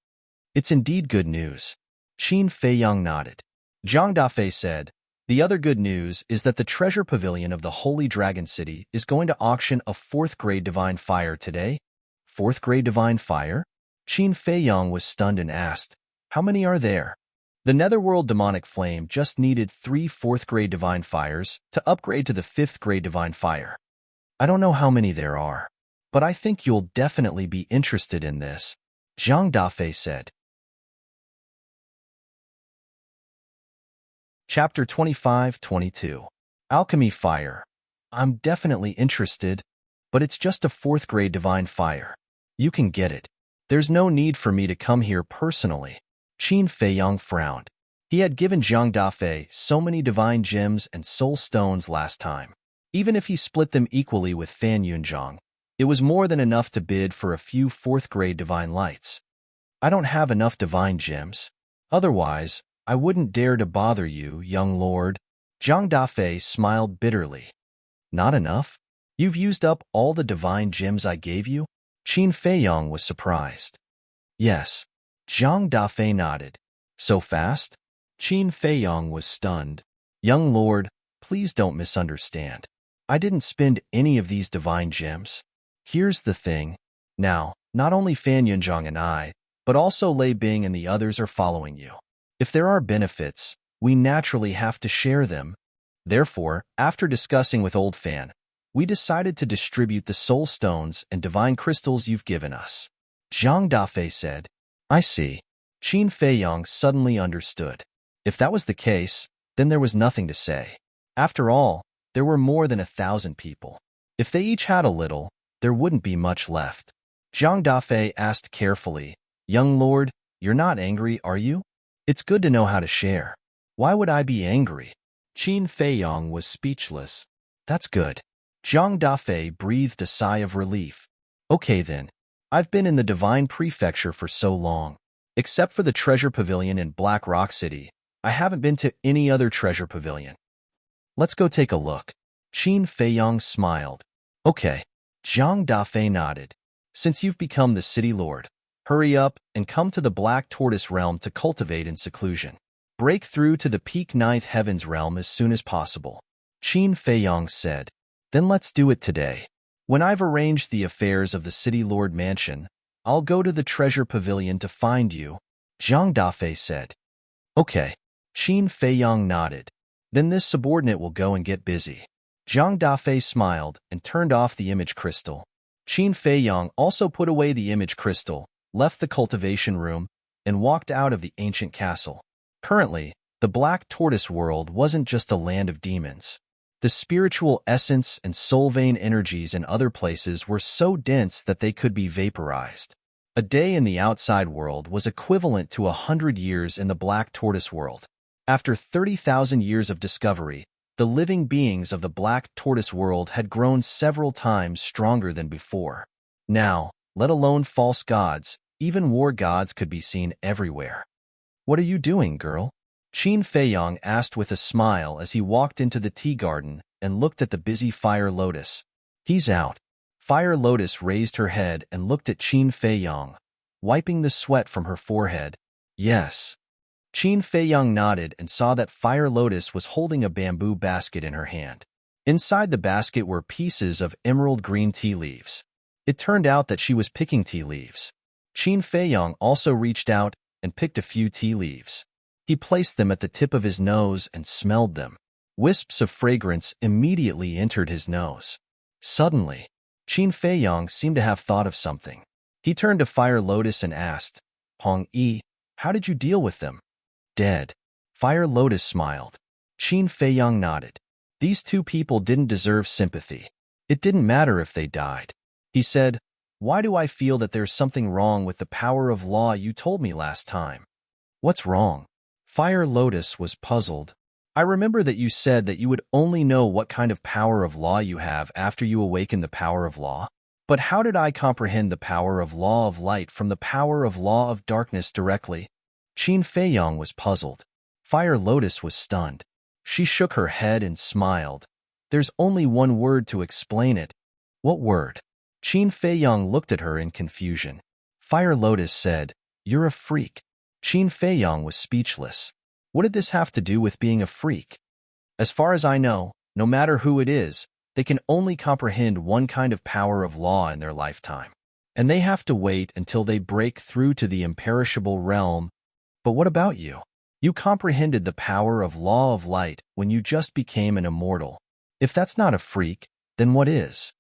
"It's indeed good news." Qin Feiyang nodded. Zhang Dafei said, "The other good news is that the treasure pavilion of the Holy Dragon City is going to auction a 4th-grade divine fire today." 4th-grade divine fire? Qin Feiyang was stunned and asked, "How many are there?" The Netherworld demonic flame just needed 3 4th-grade divine fires to upgrade to the 5th-grade divine fire. "I don't know how many there are, but I think you'll definitely be interested in this," Zhang Dafei said. Chapter 25-22. Alchemy Fire. "I'm definitely interested, but it's just a 4th-grade divine fire. You can get it. There's no need for me to come here personally." Qin Feiyang frowned. He had given Zhang Dafei so many divine gems and soul stones last time. Even if he split them equally with Fan Yunzhang, it was more than enough to bid for a few 4th-grade divine lights. "I don't have enough divine gems. Otherwise, I wouldn't dare to bother you, young lord." Zhang Dafei smiled bitterly. "Not enough? You've used up all the divine gems I gave you?" Qin Feiyang was surprised. "Yes." Zhang Dafei nodded. "So fast?" Qin Feiyang was stunned. "Young lord, please don't misunderstand. I didn't spend any of these divine gems. Here's the thing. Now, not only Fan Yunzhang and I, but also Lei Bing and the others are following you. If there are benefits, we naturally have to share them. Therefore, after discussing with Old Fan, we decided to distribute the soul stones and divine crystals you've given us." Zhang Dafei said. "I see." Qin Feiyang suddenly understood. If that was the case, then there was nothing to say. After all, there were more than 1,000 people. If they each had a little, there wouldn't be much left. Zhang Dafei asked carefully, "Young lord, you're not angry, are you? It's good to know how to share." "Why would I be angry?" Qin Feiyang was speechless. "That's good." Zhang Dafei breathed a sigh of relief. "Okay then. I've been in the Divine Prefecture for so long. Except for the Treasure Pavilion in Black Rock City, I haven't been to any other treasure pavilion. Let's go take a look." Qin Feiyang smiled. "Okay." Zhang Dafei nodded. "Since you've become the city lord, hurry up and come to the Black Tortoise Realm to cultivate in seclusion. Break through to the peak 9th Heavens Realm as soon as possible." Qin Feiyang said. "Then let's do it today." When I've arranged the affairs of the City Lord Mansion, I'll go to the Treasure Pavilion to find you, Zhang Dafei said. Okay. Qin Feiyang nodded. Then this subordinate will go and get busy. Zhang Dafei smiled and turned off the image crystal. Qin Feiyang also put away the image crystal, left the cultivation room, and walked out of the ancient castle. Currently, the Black Tortoise world wasn't just a land of demons. The spiritual essence and soul vein energies in other places were so dense that they could be vaporized. A day in the outside world was equivalent to 100 years in the Black Tortoise world. After 30,000 years of discovery, the living beings of the Black Tortoise world had grown several times stronger than before. Now, let alone false gods, even war gods could be seen everywhere. What are you doing, girl? Qin Feiyang asked with a smile as he walked into the tea garden and looked at the busy Fire Lotus. He's out. Fire Lotus raised her head and looked at Qin Feiyang, wiping the sweat from her forehead. Yes. Qin Feiyang nodded and saw that Fire Lotus was holding a bamboo basket in her hand. Inside the basket were pieces of emerald green tea leaves. It turned out that she was picking tea leaves. Qin Feiyang also reached out and picked a few tea leaves. He placed them at the tip of his nose and smelled them. Wisps of fragrance immediately entered his nose. Suddenly, Qin Feiyang seemed to have thought of something. He turned to Fire Lotus and asked, Hong Yi, how did you deal with them? Dead. Fire Lotus smiled. Qin Feiyang nodded. These two people didn't deserve sympathy. It didn't matter if they died. He said, why do I feel that there's something wrong with the power of law you told me last time? What's wrong? Fire Lotus was puzzled. I remember that you said that you would only know what kind of power of law you have after you awaken the power of law. But how did I comprehend the power of law of light from the power of law of darkness directly? Qin Feiyang was puzzled. Fire Lotus was stunned. She shook her head and smiled. There's only one word to explain it. What word? Qin Feiyang looked at her in confusion. Fire Lotus said, you're a freak. Qin Feiyang was speechless. What did this have to do with being a freak? As far as I know, no matter who it is, they can only comprehend one kind of power of law in their lifetime. And they have to wait until they break through to the imperishable realm. But what about you? You comprehended the power of law of light when you just became an immortal. If that's not a freak, then what is?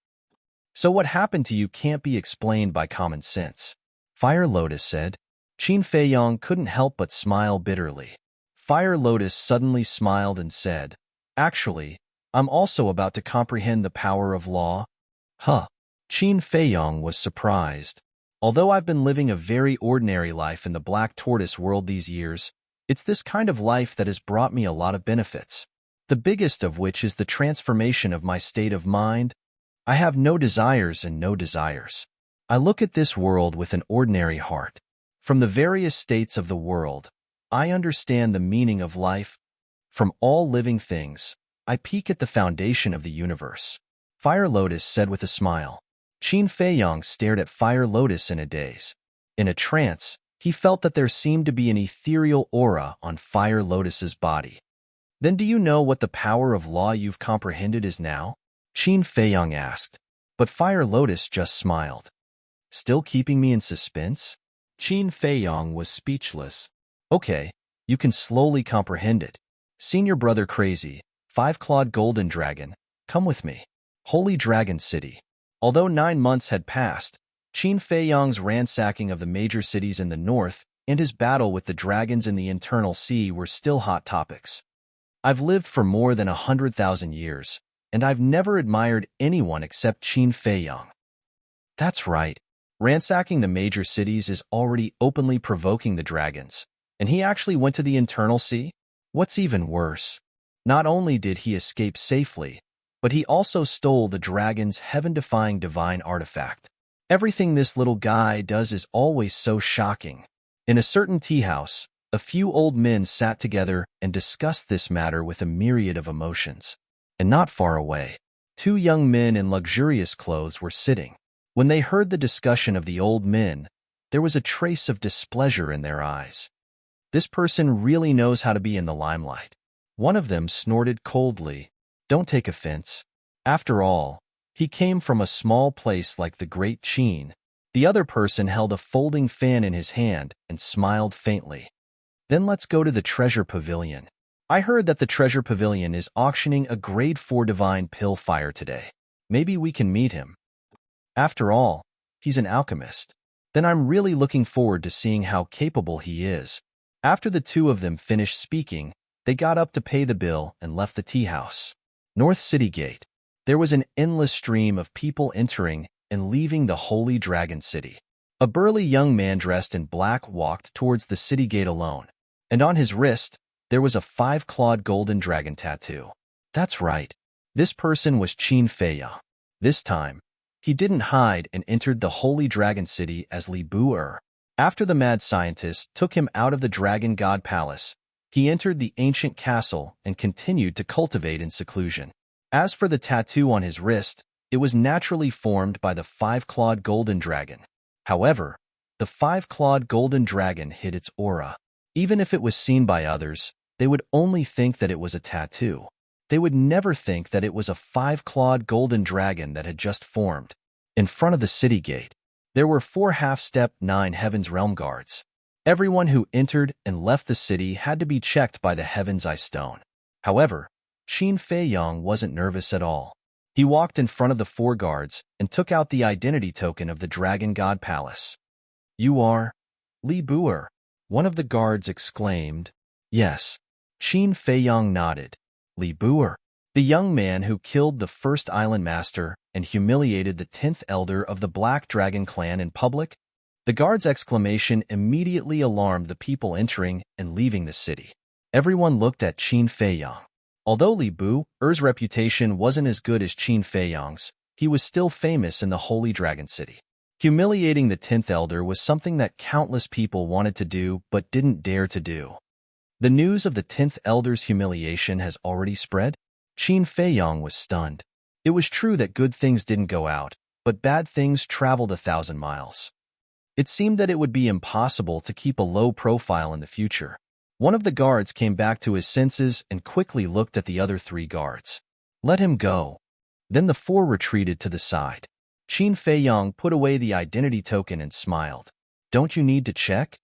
So what happened to you can't be explained by common sense. Fire Lotus said. Qin Feiyang couldn't help but smile bitterly. Fire Lotus suddenly smiled and said, actually, I'm also about to comprehend the power of law. Huh. Qin Feiyang was surprised. Although I've been living a very ordinary life in the Black Tortoise world these years, it's this kind of life that has brought me a lot of benefits. The biggest of which is the transformation of my state of mind. I have no desires and no desires. I look at this world with an ordinary heart. From the various states of the world, I understand the meaning of life. From all living things, I peek at the foundation of the universe. Fire Lotus said with a smile. Qin Feiyang stared at Fire Lotus in a daze. In a trance, he felt that there seemed to be an ethereal aura on Fire Lotus's body. Then do you know what the power of law you've comprehended is now? Qin Feiyang asked. But Fire Lotus just smiled. Still keeping me in suspense? Qin Feiyang was speechless. Okay, you can slowly comprehend it. Senior Brother Crazy, 5-clawed golden dragon, come with me. Holy Dragon City. Although 9 months had passed, Qin Feiyang's ransacking of the major cities in the north and his battle with the dragons in the internal sea were still hot topics. I've lived for more than 100,000 years, and I've never admired anyone except Qin Feiyang. That's right. Ransacking the major cities is already openly provoking the dragons, and he actually went to the internal sea? What's even worse, not only did he escape safely, but he also stole the dragon's heaven-defying divine artifact. Everything this little guy does is always so shocking. In a certain tea house, a few old men sat together and discussed this matter with a myriad of emotions. And not far away, 2 young men in luxurious clothes were sitting. When they heard the discussion of the old men, there was a trace of displeasure in their eyes. This person really knows how to be in the limelight. One of them snorted coldly. Don't take offense. After all, He came from a small place like the Great Qin. The other person held a folding fan in his hand and smiled faintly. Then let's go to the treasure pavilion. I heard that the treasure pavilion is auctioning a grade 4 divine pill fire today. Maybe we can meet him. After all, he's an alchemist. Then I'm really looking forward to seeing how capable he is. After the two of them finished speaking, they got up to pay the bill and left the tea house. North City Gate. There was an endless stream of people entering and leaving the Holy Dragon City. A burly young man dressed in black walked towards the city gate alone, and on his wrist, there was a 5-clawed golden dragon tattoo. That's right. This person was Qin Feiyang. This time, he didn't hide and entered the Holy Dragon City as Li Bu. After the mad scientist took him out of the Dragon God Palace, he entered the ancient castle and continued to cultivate in seclusion. As for the tattoo on his wrist, it was naturally formed by the 5-clawed golden dragon. However, the 5-clawed golden dragon hid its aura. Even if it was seen by others, they would only think that it was a tattoo. They would never think that it was a 5-clawed golden dragon that had just formed. In front of the city gate, there were 4 half-step 9 Heaven's Realm guards. Everyone who entered and left the city had to be checked by the Heaven's Eye Stone. However, Qin Feiyang wasn't nervous at all. He walked in front of the 4 guards and took out the identity token of the Dragon God Palace. "You are Li Bu?" One of the guards exclaimed. "Yes." Qin Feiyang nodded. "Li Bu, the young man who killed the first island master and humiliated the 10th elder of the Black Dragon clan in public?" The guard's exclamation immediately alarmed the people entering and leaving the city. Everyone looked at Qin Feiyang. Although Li Bu's reputation wasn't as good as Qin Feiyang's, he was still famous in the Holy Dragon City. Humiliating the 10th elder was something that countless people wanted to do but didn't dare to do. The news of the 10th elder's humiliation has already spread? Qin Feiyang was stunned. It was true that good things didn't go out, but bad things traveled 1,000 miles. It seemed that it would be impossible to keep a low profile in the future. One of the guards came back to his senses and quickly looked at the other 3 guards. "Let him go." Then the 4 retreated to the side. Qin Feiyang put away the identity token and smiled. "Don't you need to check?"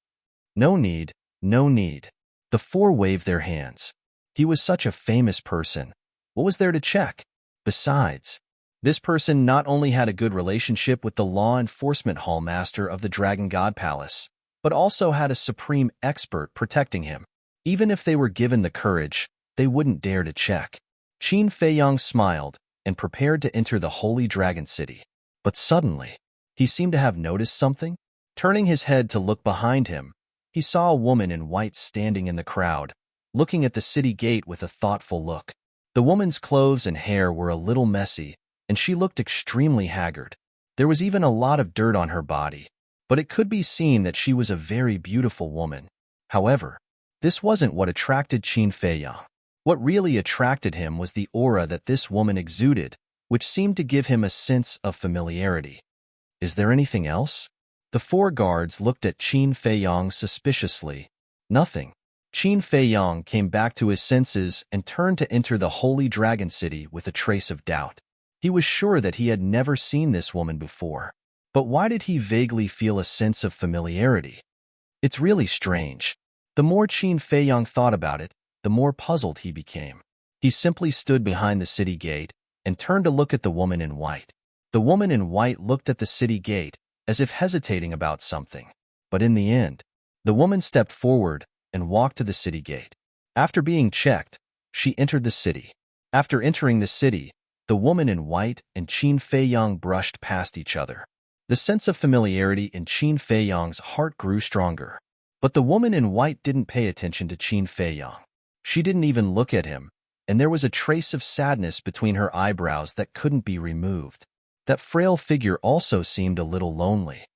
"No need, no need." The 4 waved their hands. He was such a famous person. What was there to check? Besides, this person not only had a good relationship with the law enforcement hall master of the Dragon God Palace, but also had a supreme expert protecting him. Even if they were given the courage, they wouldn't dare to check. Qin Feiyang smiled and prepared to enter the Holy Dragon City. But suddenly, he seemed to have noticed something. Turning his head to look behind him, he saw a woman in white standing in the crowd, looking at the city gate with a thoughtful look. The woman's clothes and hair were a little messy, and she looked extremely haggard. There was even a lot of dirt on her body, but it could be seen that she was a very beautiful woman. However, this wasn't what attracted Qin Feiyang. What really attracted him was the aura that this woman exuded, which seemed to give him a sense of familiarity. "Is there anything else?" The 4 guards looked at Qin Feiyang suspiciously. "Nothing." Qin Feiyang came back to his senses and turned to enter the Holy Dragon City with a trace of doubt. He was sure that he had never seen this woman before. But why did he vaguely feel a sense of familiarity? It's really strange. The more Qin Feiyang thought about it, the more puzzled he became. He simply stood behind the city gate and turned to look at the woman in white. The woman in white looked at the city gate as if hesitating about something. But in the end, the woman stepped forward and walked to the city gate. After being checked, she entered the city. After entering the city, the woman in white and Qin Feiyang brushed past each other. The sense of familiarity in Qin Feiyang's heart grew stronger. But the woman in white didn't pay attention to Qin Feiyang. She didn't even look at him, and there was a trace of sadness between her eyebrows that couldn't be removed. That frail figure also seemed a little lonely.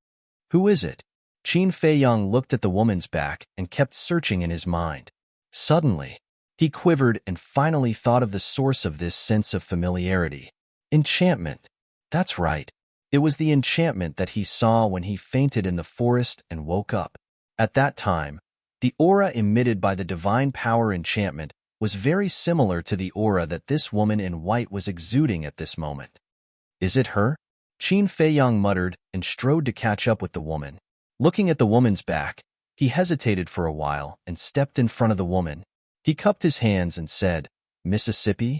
"Who is it?" Qin Feiyang looked at the woman's back and kept searching in his mind. Suddenly, he quivered and finally thought of the source of this sense of familiarity. Enchantment. That's right. It was the enchantment that he saw when he fainted in the forest and woke up. At that time, the aura emitted by the divine power enchantment was very similar to the aura that this woman in white was exuding at this moment. Is it her? Qin Feiyang muttered and strode to catch up with the woman. Looking at the woman's back, he hesitated for a while and stepped in front of the woman. He cupped his hands and said, Mississippi?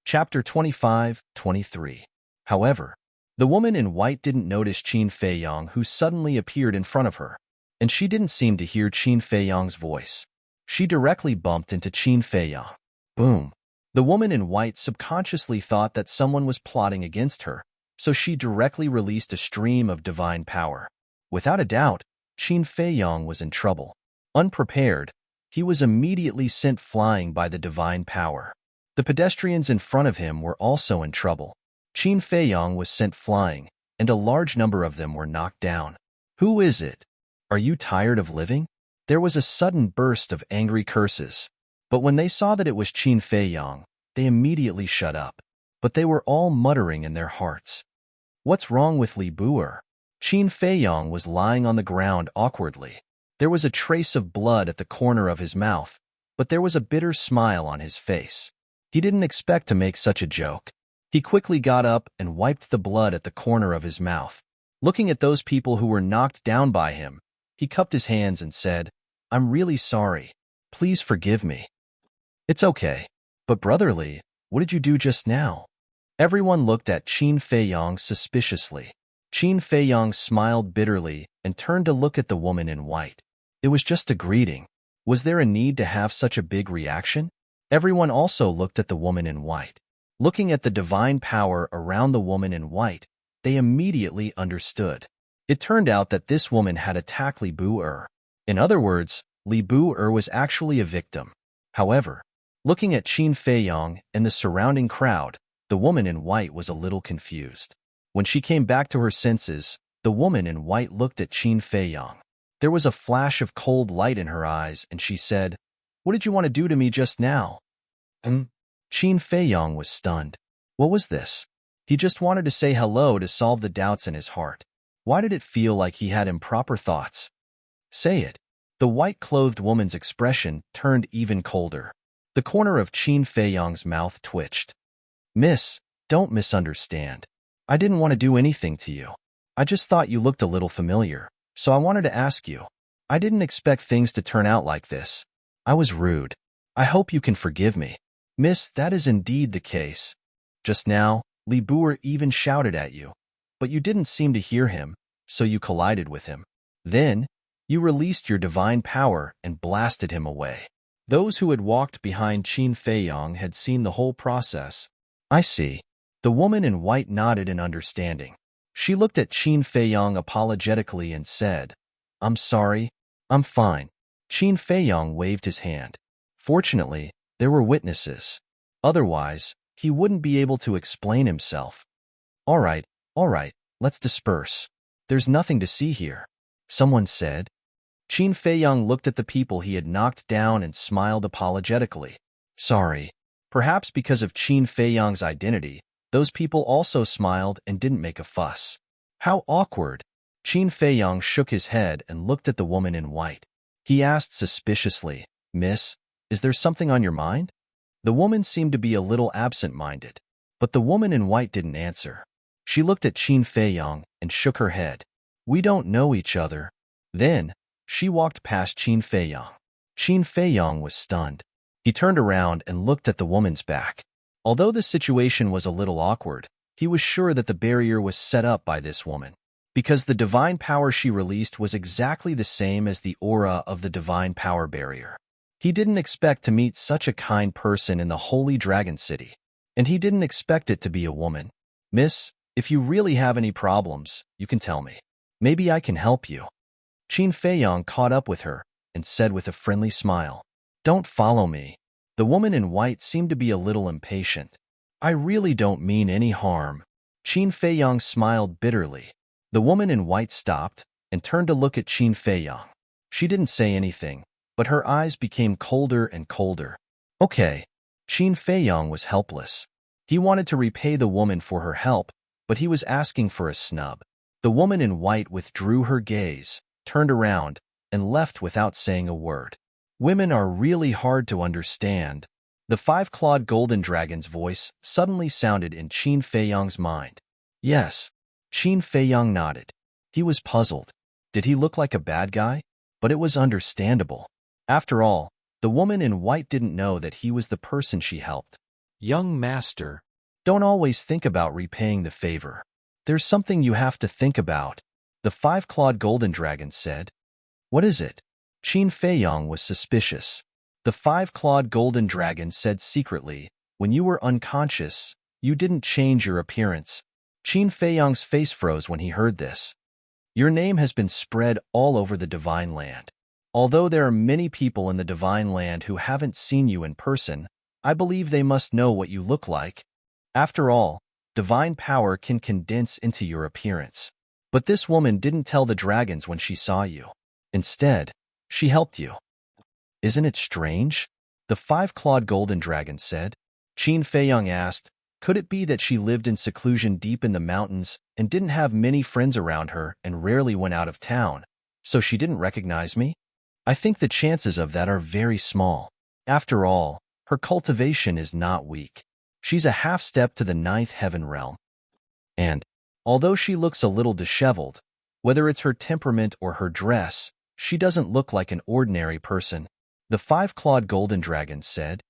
Chapter 25-23. However, the woman in white didn't notice Qin Feiyang, who suddenly appeared in front of her, and she didn't seem to hear Qin Feiyang's voice. She directly bumped into Qin Feiyang. Boom! The woman in white subconsciously thought that someone was plotting against her, so she directly released a stream of divine power. Without a doubt, Qin Feiyang was in trouble. Unprepared, he was immediately sent flying by the divine power. The pedestrians in front of him were also in trouble. Qin Feiyang was sent flying, and a large number of them were knocked down. Who is it? Are you tired of living? There was a sudden burst of angry curses. But when they saw that it was Qin Feiyang, they immediately shut up. But they were all muttering in their hearts. What's wrong with Li Bu'er? Qin Feiyang was lying on the ground awkwardly. There was a trace of blood at the corner of his mouth, but there was a bitter smile on his face. He didn't expect to make such a joke. He quickly got up and wiped the blood at the corner of his mouth. Looking at those people who were knocked down by him, he cupped his hands and said, I'm really sorry. Please forgive me. It's okay. But Brother Li, what did you do just now? Everyone looked at Qin Feiyang suspiciously. Qin Feiyang smiled bitterly and turned to look at the woman in white. It was just a greeting. Was there a need to have such a big reaction? Everyone also looked at the woman in white. Looking at the divine power around the woman in white, they immediately understood. It turned out that this woman had attacked Li Bu'er. In other words, Li Bu'er was actually a victim. However, looking at Qin Feiyang and the surrounding crowd, the woman in white was a little confused. When she came back to her senses, the woman in white looked at Qin Feiyang. There was a flash of cold light in her eyes, and she said, What did you want to do to me just now? Qin Feiyang was stunned. What was this? He just wanted to say hello to solve the doubts in his heart. Why did it feel like he had improper thoughts? Say it. The white-clothed woman's expression turned even colder. The corner of Qin Feiyang's mouth twitched. Miss, don't misunderstand. I didn't want to do anything to you. I just thought you looked a little familiar, so I wanted to ask you. I didn't expect things to turn out like this. I was rude. I hope you can forgive me. Miss, that is indeed the case. Just now, Li Bu'er even shouted at you, but you didn't seem to hear him, so you collided with him. Then, you released your divine power and blasted him away. Those who had walked behind Qin Feiyang had seen the whole process. I see. The woman in white nodded in understanding. She looked at Qin Feiyang apologetically and said, I'm sorry. I'm fine. Qin Feiyang waved his hand. Fortunately, there were witnesses. Otherwise, he wouldn't be able to explain himself. All right, let's disperse. There's nothing to see here, someone said. Qin Feiyang looked at the people he had knocked down and smiled apologetically. Sorry. Perhaps because of Qin Feiyang's identity, those people also smiled and didn't make a fuss. How awkward. Qin Feiyang shook his head and looked at the woman in white. He asked suspiciously, Miss, is there something on your mind? The woman seemed to be a little absent-minded, but the woman in white didn't answer. She looked at Qin Feiyang and shook her head. We don't know each other. Then, she walked past Qin Feiyang. Qin Feiyang was stunned. He turned around and looked at the woman's back. Although the situation was a little awkward, he was sure that the barrier was set up by this woman, because the divine power she released was exactly the same as the aura of the divine power barrier. He didn't expect to meet such a kind person in the Holy Dragon City, and he didn't expect it to be a woman. Miss, if you really have any problems, you can tell me. Maybe I can help you. Qin Feiyang caught up with her and said with a friendly smile, Don't follow me. The woman in white seemed to be a little impatient. I really don't mean any harm. Qin Feiyang smiled bitterly. The woman in white stopped and turned to look at Qin Feiyang. She didn't say anything, but her eyes became colder and colder. Okay. Qin Feiyang was helpless. He wanted to repay the woman for her help, but he was asking for a snub. The woman in white withdrew her gaze, turned around, and left without saying a word. Women are really hard to understand. The five-clawed golden dragon's voice suddenly sounded in Qin Feiyang's mind. Yes. Qin Feiyang nodded. He was puzzled. Did he look like a bad guy? But it was understandable. After all, the woman in white didn't know that he was the person she helped. Young master, don't always think about repaying the favor. There's something you have to think about, the five-clawed golden dragon said. What is it? Qin Feiyang was suspicious. The five-clawed golden dragon said secretly, when you were unconscious, you didn't change your appearance. Qin Feiyang's face froze when he heard this. Your name has been spread all over the Divine Land. Although there are many people in the Divine Land who haven't seen you in person, I believe they must know what you look like. After all, divine power can condense into your appearance. But this woman didn't tell the dragons when she saw you. Instead, she helped you. Isn't it strange? The five-clawed golden dragon said. Qin Feiyang asked, could it be that she lived in seclusion deep in the mountains and didn't have many friends around her and rarely went out of town, so she didn't recognize me? I think the chances of that are very small. After all, her cultivation is not weak. She's a half-step to the ninth heaven realm. And, although she looks a little disheveled, whether it's her temperament or her dress, she doesn't look like an ordinary person. The five-clawed golden dragon said.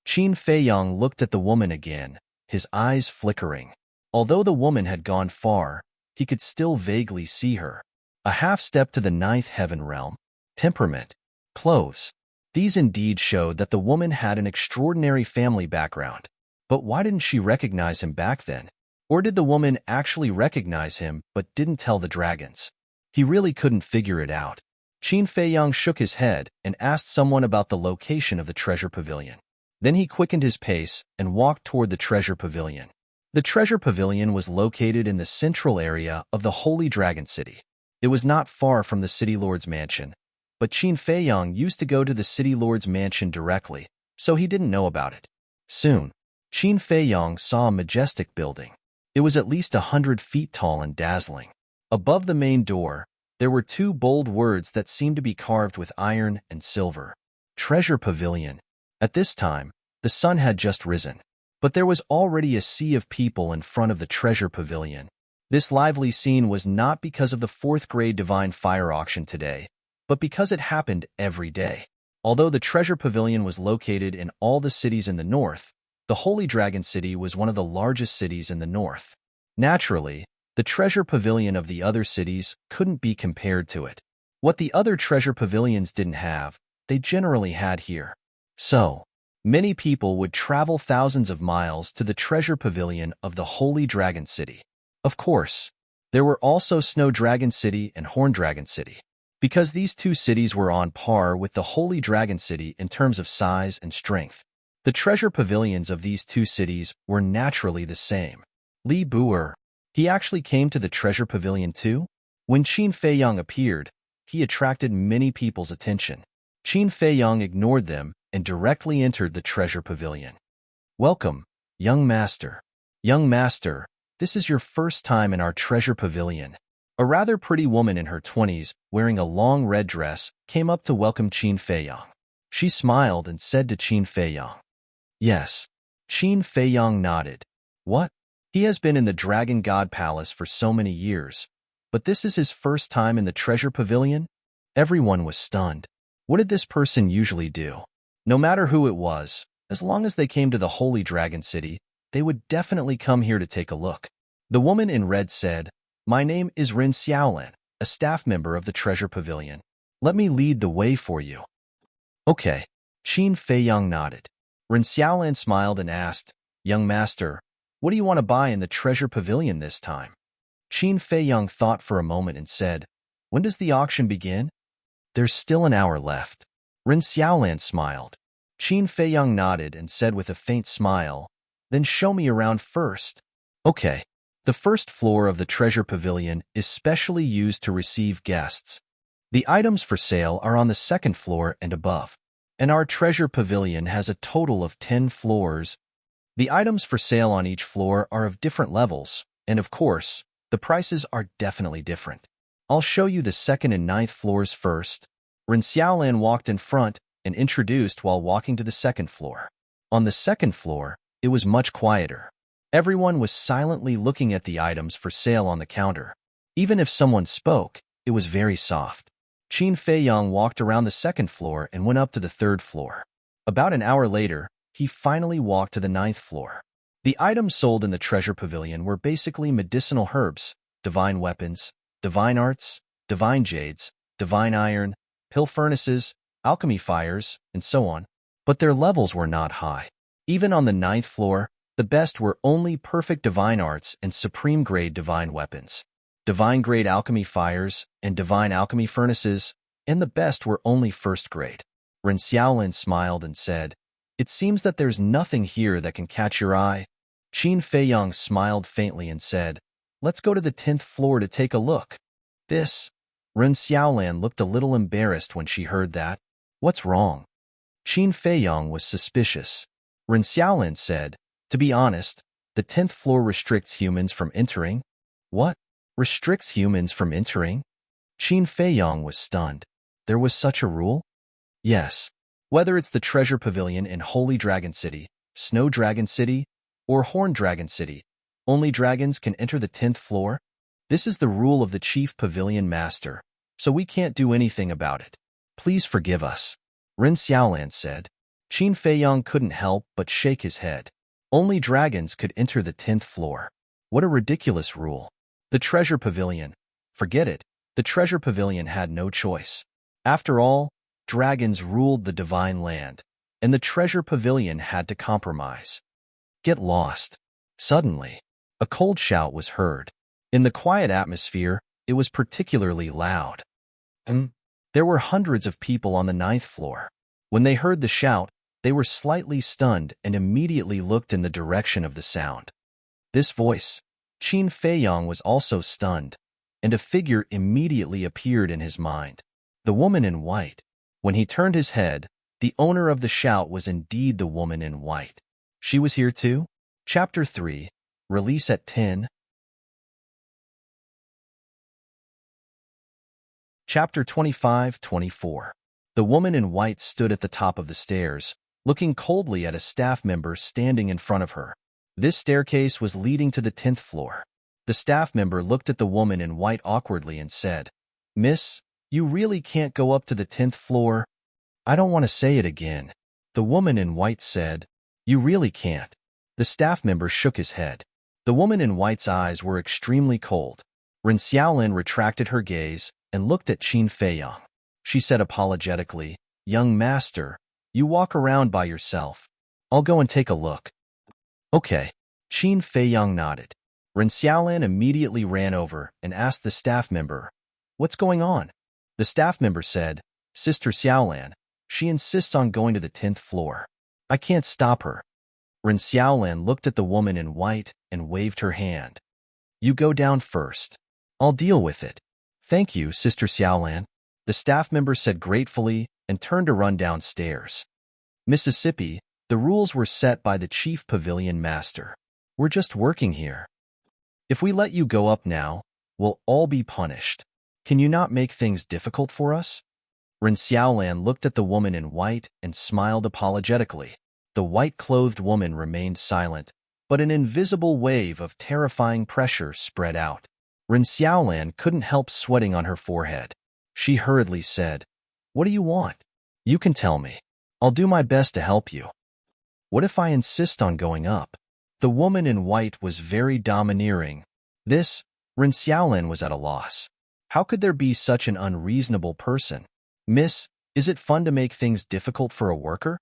Qin Feiyang looked at the woman again, his eyes flickering. Although the woman had gone far, he could still vaguely see her. A half-step to the ninth heaven realm. Temperament. Clothes. These indeed showed that the woman had an extraordinary family background. But why didn't she recognize him back then? Or did the woman actually recognize him but didn't tell the dragons? He really couldn't figure it out. Qin Feiyang shook his head and asked someone about the location of the treasure pavilion. Then he quickened his pace and walked toward the treasure pavilion. The treasure pavilion was located in the central area of the Holy Dragon City. It was not far from the City Lord's mansion, but Qin Feiyang used to go to the City Lord's mansion directly, so he didn't know about it. Soon, Qin Feiyang saw a majestic building. It was at least 100 feet tall and dazzling. Above the main door, there were two bold words that seemed to be carved with iron and silver. Treasure Pavilion. At this time, the sun had just risen, but there was already a sea of people in front of the treasure pavilion. This lively scene was not because of the fourth-grade divine fire auction today, but because it happened every day. Although the treasure pavilion was located in all the cities in the north, the Holy Dragon City was one of the largest cities in the north. Naturally, the treasure pavilion of the other cities couldn't be compared to it. What the other treasure pavilions didn't have, they generally had here. So, many people would travel thousands of miles to the treasure pavilion of the Holy Dragon City. Of course, there were also Snow Dragon City and Horn Dragon City, because these two cities were on par with the Holy Dragon City in terms of size and strength. The treasure pavilions of these two cities were naturally the same. Li Buer, he actually came to the treasure pavilion too? When Qin Feiyang appeared, he attracted many people's attention. Qin Feiyang ignored them and directly entered the treasure pavilion. Welcome, young master. Young master, this is your first time in our treasure pavilion. A rather pretty woman in her 20s, wearing a long red dress, came up to welcome Qin Feiyang. She smiled and said to Qin Feiyang, Yes. Qin Feiyang nodded. What? He has been in the Dragon God Palace for so many years, but this is his first time in the treasure pavilion? Everyone was stunned. What did this person usually do? No matter who it was, as long as they came to the Holy Dragon City, they would definitely come here to take a look. The woman in red said, My name is Ren Xiaolan, a staff member of the treasure pavilion. Let me lead the way for you. Okay. Qin Feiyang nodded. Ren Xiaolan smiled and asked, Young master, what do you want to buy in the treasure pavilion this time? Qin Feiyang thought for a moment and said, When does the auction begin? There's still an hour left. Ren Xiaolan smiled. Qin Feiyang nodded and said with a faint smile, Then show me around first. Okay. The first floor of the treasure pavilion is specially used to receive guests. The items for sale are on the second floor and above. And our treasure pavilion has a total of 10 floors. The items for sale on each floor are of different levels, and of course, the prices are definitely different. I'll show you the second and ninth floors first. Ren Xiaolan walked in front and introduced while walking to the second floor. On the second floor, it was much quieter. Everyone was silently looking at the items for sale on the counter. Even if someone spoke, it was very soft. Qin Feiyang walked around the second floor and went up to the third floor. About an hour later, he finally walked to the ninth floor. The items sold in the treasure pavilion were basically medicinal herbs, divine weapons, divine arts, divine jades, divine iron, pill furnaces, alchemy fires, and so on. But their levels were not high. Even on the ninth floor, the best were only perfect divine arts and supreme-grade divine weapons, divine-grade alchemy fires, and divine alchemy furnaces, and the best were only first-grade. Ren Xiaolin smiled and said, "It seems that there's nothing here that can catch your eye." Qin Feiyang smiled faintly and said, "Let's go to the 10th floor to take a look." Ren Xiaolin looked a little embarrassed when she heard that. "What's wrong?" Qin Feiyang was suspicious. Ren Xiaolin said, "To be honest, the 10th floor restricts humans from entering." "What? Restricts humans from entering?" Qin Feiyang was stunned. There was such a rule? Yes. Whether it's the Treasure Pavilion in Holy Dragon City, Snow Dragon City, or Horn Dragon City, only dragons can enter the 10th floor? This is the rule of the Chief Pavilion Master, so we can't do anything about it. Please forgive us," Ren Xiaolan said. Qin Feiyang couldn't help but shake his head. Only dragons could enter the 10th floor. What a ridiculous rule. The Treasure Pavilion. Forget it. The Treasure Pavilion had no choice. After all, dragons ruled the divine land, and the Treasure Pavilion had to compromise. Get lost. Suddenly, a cold shout was heard. In the quiet atmosphere, it was particularly loud. There were hundreds of people on the 9th floor. When they heard the shout, they were slightly stunned and immediately looked in the direction of the sound. This voice. Qin Feiyang was also stunned, and a figure immediately appeared in his mind. The woman in white. When he turned his head, the owner of the shout was indeed the woman in white. She was here too? Chapter 3. Release at 10. Chapter 25-24. The woman in white stood at the top of the stairs, looking coldly at a staff member standing in front of her. This staircase was leading to the 10th floor. The staff member looked at the woman in white awkwardly and said, "Miss, you really can't go up to the 10th floor." "I don't want to say it again." The woman in white said, "You really can't." The staff member shook his head. The woman in white's eyes were extremely cold. Ren Xiaolin retracted her gaze and looked at Qin Feiyang. She said apologetically, "Young master, you walk around by yourself. I'll go and take a look." "Okay." Qin Feiyang nodded. Ren Xiaolin immediately ran over and asked the staff member, "What's going on?" The staff member said, "Sister Xiaolan, she insists on going to the 10th floor. I can't stop her." Ren Xiaolan looked at the woman in white and waved her hand. "You go down first. I'll deal with it." "Thank you, Sister Xiaolan," the staff member said gratefully and turned to run downstairs. Mississippi, the rules were set by the Chief Pavilion Master. "We're just working here. If we let you go up now, we'll all be punished. Can you not make things difficult for us?" Ren Xiaolan looked at the woman in white and smiled apologetically. The white-clothed woman remained silent, but an invisible wave of terrifying pressure spread out. Ren Xiaolan couldn't help sweating on her forehead. She hurriedly said, "What do you want? You can tell me. I'll do my best to help you." "What if I insist on going up?" The woman in white was very domineering. Ren Xiaolin was at a loss. How could there be such an unreasonable person? "Miss, is it fun to make things difficult for a worker?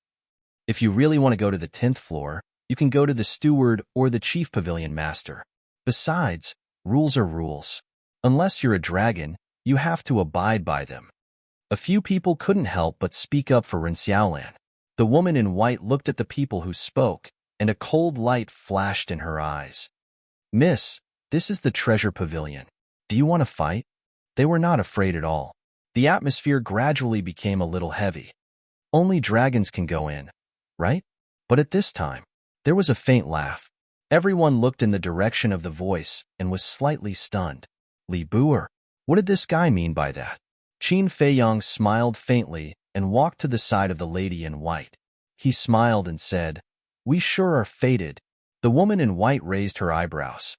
If you really want to go to the 10th floor, you can go to the steward or the Chief Pavilion Master. Besides, rules are rules. Unless you're a dragon, you have to abide by them." A few people couldn't help but speak up for Ren Xiaolan. The woman in white looked at the people who spoke, and a cold light flashed in her eyes. "Miss, this is the Treasure Pavilion. Do you want to fight?" They were not afraid at all. The atmosphere gradually became a little heavy. Only dragons can go in, right? But at this time, there was a faint laugh. Everyone looked in the direction of the voice and was slightly stunned. Li Buer, what did this guy mean by that? Qin Feiyang smiled faintly and walked to the side of the lady in white. He smiled and said, We sure are fated. The woman in white raised her eyebrows.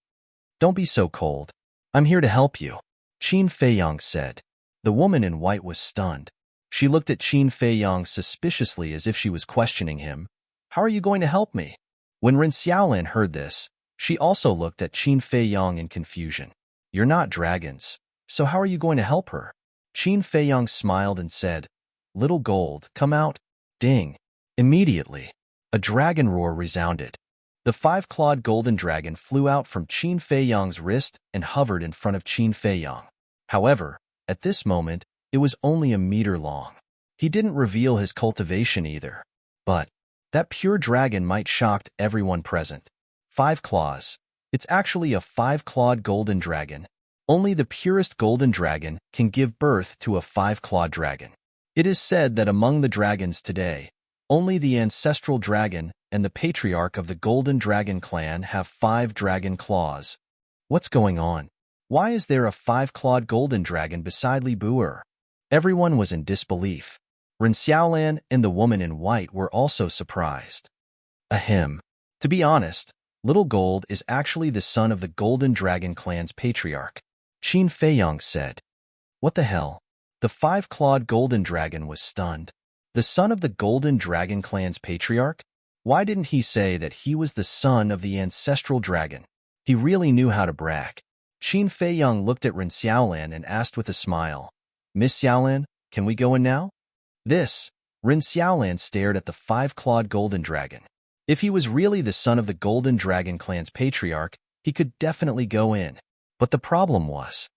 Don't be so cold. I'm here to help you, Qin Feiyang said. The woman in white was stunned. She looked at Qin Feiyang suspiciously as if she was questioning him. How are you going to help me? When Ren Xiaolin heard this, she also looked at Qin Feiyang in confusion. You're not dragons, so how are you going to help her? Qin Feiyang smiled and said, Little Gold, come out. Ding. Immediately, a dragon roar resounded. The five-clawed golden dragon flew out from Qin Feiyang's wrist and hovered in front of Qin Feiyang. However, at this moment, it was only a meter long. He didn't reveal his cultivation either. But that pure dragon might shocked everyone present. 5 claws. It's actually a 5-clawed golden dragon. Only the purest golden dragon can give birth to a 5-clawed dragon. It is said that among the dragons today, only the ancestral dragon and the patriarch of the Golden Dragon clan have 5 dragon claws. What's going on? Why is there a 5-clawed golden dragon beside Li Bu'er? Everyone was in disbelief. Ren Xiaolan and the woman in white were also surprised. Ahem. To be honest, Little Gold is actually the son of the Golden Dragon clan's patriarch, Qin Feiyang said. What the hell? The 5-clawed golden dragon was stunned. The son of the Golden Dragon clan's patriarch? Why didn't he say that he was the son of the ancestral dragon? He really knew how to brag. Qin Feiyang looked at Ren Xiaolan and asked with a smile, Miss Xiaolan, can we go in now? Ren Xiaolan stared at the 5-clawed golden dragon. If he was really the son of the Golden Dragon clan's patriarch, he could definitely go in. But the problem was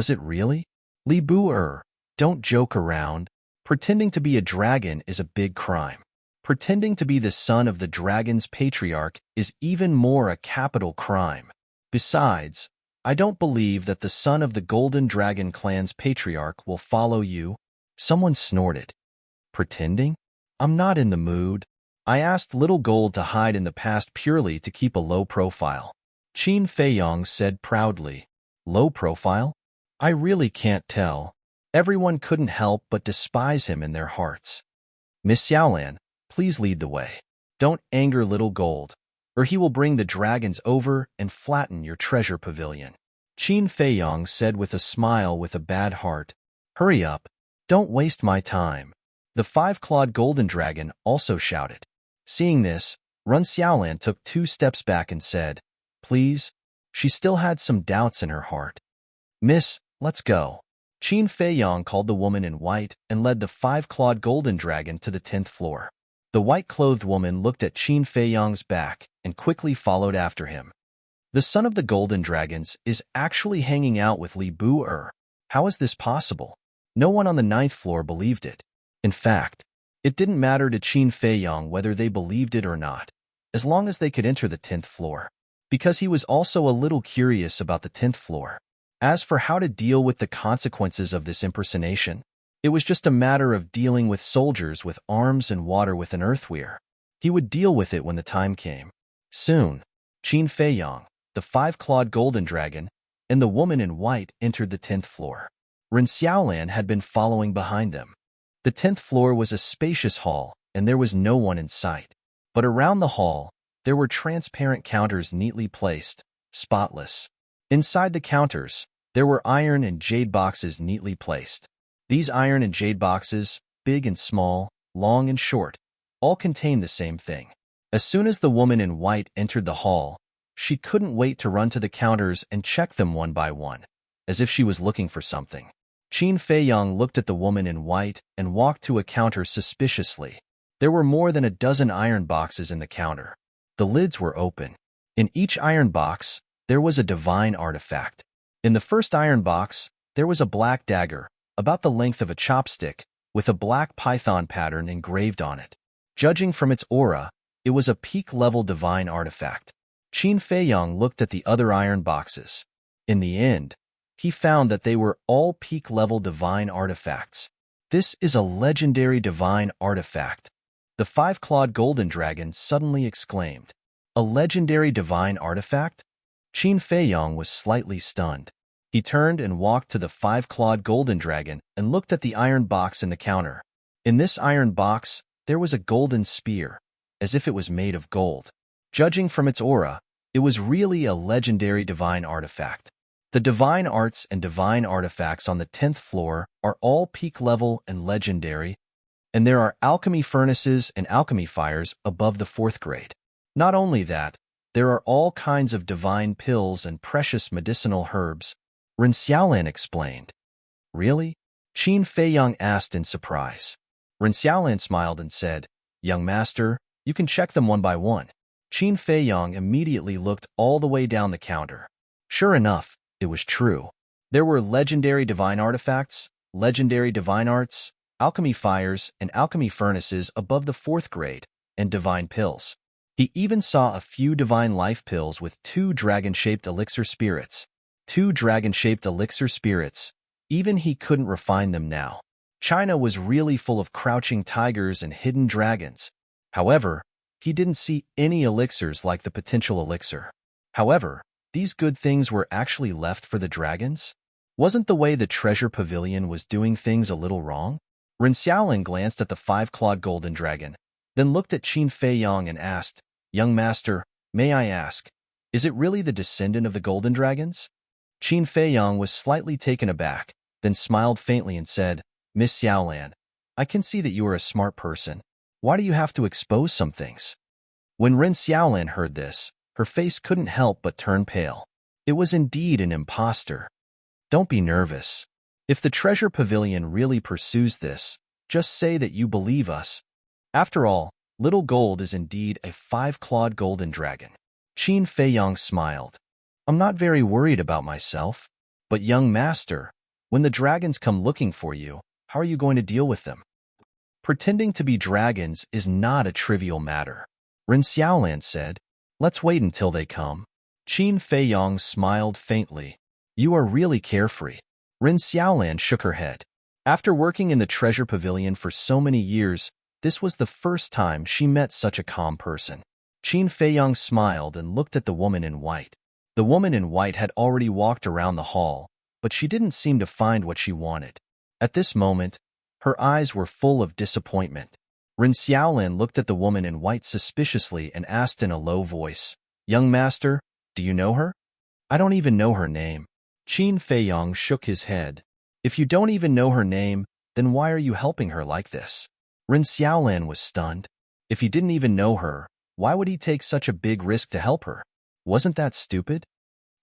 it really? Li Bu'er, don't joke around. Pretending to be a dragon is a big crime. Pretending to be the son of the dragon's patriarch is even more a capital crime. Besides, I don't believe that the son of the Golden Dragon clan's patriarch will follow you. Someone snorted. Pretending? I'm not in the mood. I asked Little Gold to hide in the past purely to keep a low profile. Qin Feiyang said proudly. Low profile? I really can't tell. Everyone couldn't help but despise him in their hearts. Miss Xiaolan, please lead the way. Don't anger Little Gold, or he will bring the dragons over and flatten your treasure pavilion. Qin Feiyang said with a smile with a bad heart. Hurry up. Don't waste my time. The 5-clawed golden dragon also shouted. Seeing this, Ren Xiaolan took 2 steps back and said, Please? She still had some doubts in her heart. Miss, let's go. Qin Feiyang called the woman in white and led the 5-clawed golden dragon to the 10th floor. The white-clothed woman looked at Qin Feiyang's back and quickly followed after him. The son of the golden dragons is actually hanging out with Li Bu'er. How is this possible? No one on the 9th floor believed it. In fact, it didn't matter to Qin Feiyang whether they believed it or not, as long as they could enter the 10th floor, because he was also a little curious about the 10th floor. As for how to deal with the consequences of this impersonation, it was just a matter of dealing with soldiers with arms and water with an earthweir. He would deal with it when the time came. Soon, Qin Feiyang, the 5-clawed golden dragon, and the woman in white entered the 10th floor. Ren Xiaolan had been following behind them. The 10th floor was a spacious hall, and there was no one in sight. But around the hall, there were transparent counters neatly placed, spotless. Inside the counters, there were iron and jade boxes neatly placed. These iron and jade boxes, big and small, long and short, all contained the same thing. As soon as the woman in white entered the hall, she couldn't wait to run to the counters and check them one by one, as if she was looking for something. Qin Feiyang looked at the woman in white and walked to a counter suspiciously. There were more than a dozen iron boxes in the counter. The lids were open. In each iron box, there was a divine artifact. In the first iron box, there was a black dagger, about the length of a chopstick, with a black python pattern engraved on it. Judging from its aura, it was a peak-level divine artifact. Qin Feiyang looked at the other iron boxes. In the end, he found that they were all peak-level divine artifacts. This is a legendary divine artifact. The 5-clawed golden dragon suddenly exclaimed. A legendary divine artifact? Qin Feiyang was slightly stunned. He turned and walked to the 5-clawed golden dragon and looked at the iron box in the counter. In this iron box, there was a golden spear. as if it was made of gold. Judging from its aura, it was really a legendary divine artifact. The divine arts and divine artifacts on the 10th floor are all peak level and legendary, and there are alchemy furnaces and alchemy fires above the 4th grade. Not only that, there are all kinds of divine pills and precious medicinal herbs, Ren Xiaolan explained. Really? Qin Feiyang asked in surprise. Ren Xiaolan smiled and said, Young master, you can check them one by one. Qin Feiyang immediately looked all the way down the counter. Sure enough, it was true. There were legendary divine artifacts, legendary divine arts, alchemy fires, and alchemy furnaces above the 4th grade, and divine pills. He even saw a few divine life pills with 2 dragon-shaped elixir spirits. 2 dragon-shaped elixir spirits. Even he couldn't refine them now. China was really full of crouching tigers and hidden dragons. However, he didn't see any elixirs like the potential elixir. However, these good things were actually left for the dragons? Wasn't the way the treasure pavilion was doing things a little wrong? Ren Xiaolan glanced at the 5-clawed golden dragon, then looked at Qin Feiyang and asked, Young master, may I ask, is it really the descendant of the golden dragons? Qin Feiyang was slightly taken aback, then smiled faintly and said, Miss Xiaolan, I can see that you are a smart person. Why do you have to expose some things? When Ren Xiaolan heard this, her face couldn't help but turn pale. It was indeed an impostor. Don't be nervous. If the treasure pavilion really pursues this, just say that you believe us. After all, Little Gold is indeed a 5-clawed golden dragon. Qin Feiyang smiled. I'm not very worried about myself. But young master, when the dragons come looking for you, how are you going to deal with them? Pretending to be dragons is not a trivial matter. Ren Xiaolan said, Let's wait until they come. Qin Feiyang smiled faintly. You are really carefree. Ren Xiaolan shook her head. After working in the treasure pavilion for so many years, this was the first time she met such a calm person. Qin Feiyang smiled and looked at the woman in white. The woman in white had already walked around the hall, but she didn't seem to find what she wanted. At this moment, her eyes were full of disappointment. Ren Xiaolan looked at the woman in white suspiciously and asked in a low voice, Young master, do you know her? I don't even know her name. Qin Feiyang shook his head. If you don't even know her name, then why are you helping her like this? Ren Xiaolan was stunned. If he didn't even know her, why would he take such a big risk to help her? Wasn't that stupid?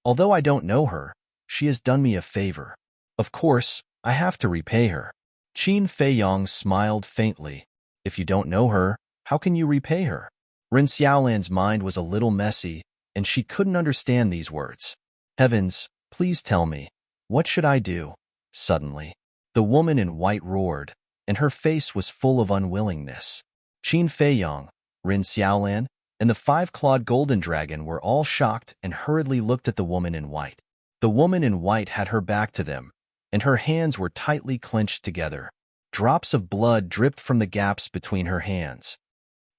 Although I don't know her, she has done me a favor. Of course, I have to repay her. Qin Feiyang smiled faintly. If you don't know her, how can you repay her? Ren Xiaolan's mind was a little messy, and she couldn't understand these words. Heavens, please tell me. What should I do? Suddenly, the woman in white roared, and her face was full of unwillingness. Qin Feiyang, Ren Xiaolan, and the 5-clawed golden dragon were all shocked and hurriedly looked at the woman in white. The woman in white had her back to them, and her hands were tightly clenched together. Drops of blood dripped from the gaps between her hands.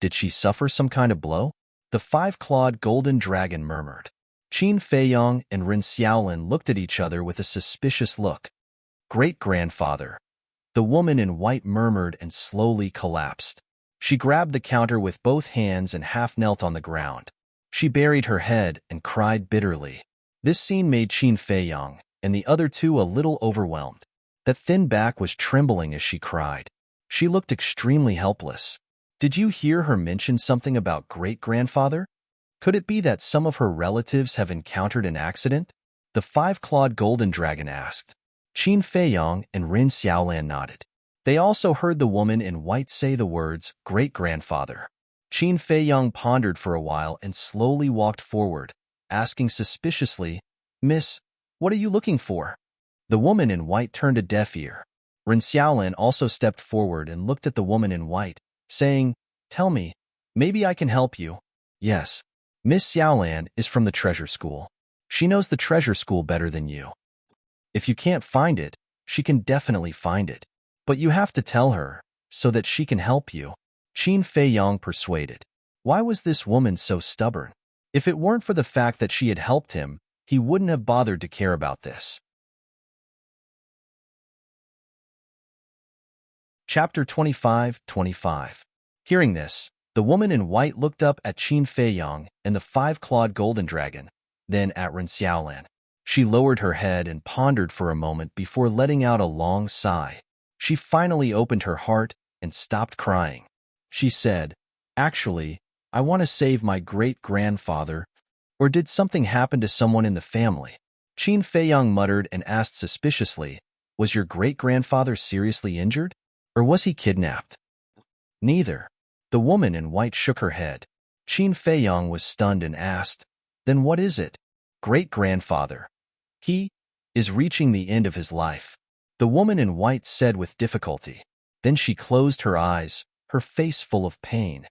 Did she suffer some kind of blow? The 5-clawed golden dragon murmured. Qin Feiyang and Ren Xiaolan looked at each other with a suspicious look. Great-grandfather. The woman in white murmured and slowly collapsed. She grabbed the counter with both hands and half knelt on the ground. She buried her head and cried bitterly. This scene made Qin Feiyang and the other two a little overwhelmed. That thin back was trembling as she cried. She looked extremely helpless. Did you hear her mention something about great-grandfather? Could it be that some of her relatives have encountered an accident? The 5-clawed golden dragon asked. Qin Feiyang and Ren Xiaolan nodded. They also heard the woman in white say the words, great-grandfather. Qin Feiyang pondered for a while and slowly walked forward, asking suspiciously, Miss, what are you looking for? The woman in white turned a deaf ear. Ren Xiaolan also stepped forward and looked at the woman in white, saying, Tell me, maybe I can help you. Yes, Miss Xiaolan is from the treasure school. She knows the treasure school better than you. If you can't find it, she can definitely find it. But you have to tell her, so that she can help you. Qin Feiyang persuaded. Why was this woman so stubborn? If it weren't for the fact that she had helped him, he wouldn't have bothered to care about this. Chapter 25:25. Hearing this, The woman in white looked up at Qin Feiyang and the five-clawed golden dragon, then at Ren Xiaolan. She lowered her head and pondered for a moment before letting out a long sigh. She finally opened her heart and stopped crying. She said, "Actually, I want to save my great-grandfather. Or did something happen to someone in the family?" Qin Feiyang muttered and asked suspiciously, "Was your great-grandfather seriously injured? Or was he kidnapped?" "Neither." The woman in white shook her head. Qin Feiyang was stunned and asked, "Then what is it?" "Great-grandfather. He is reaching the end of his life," the woman in white said with difficulty. Then she closed her eyes, her face full of pain.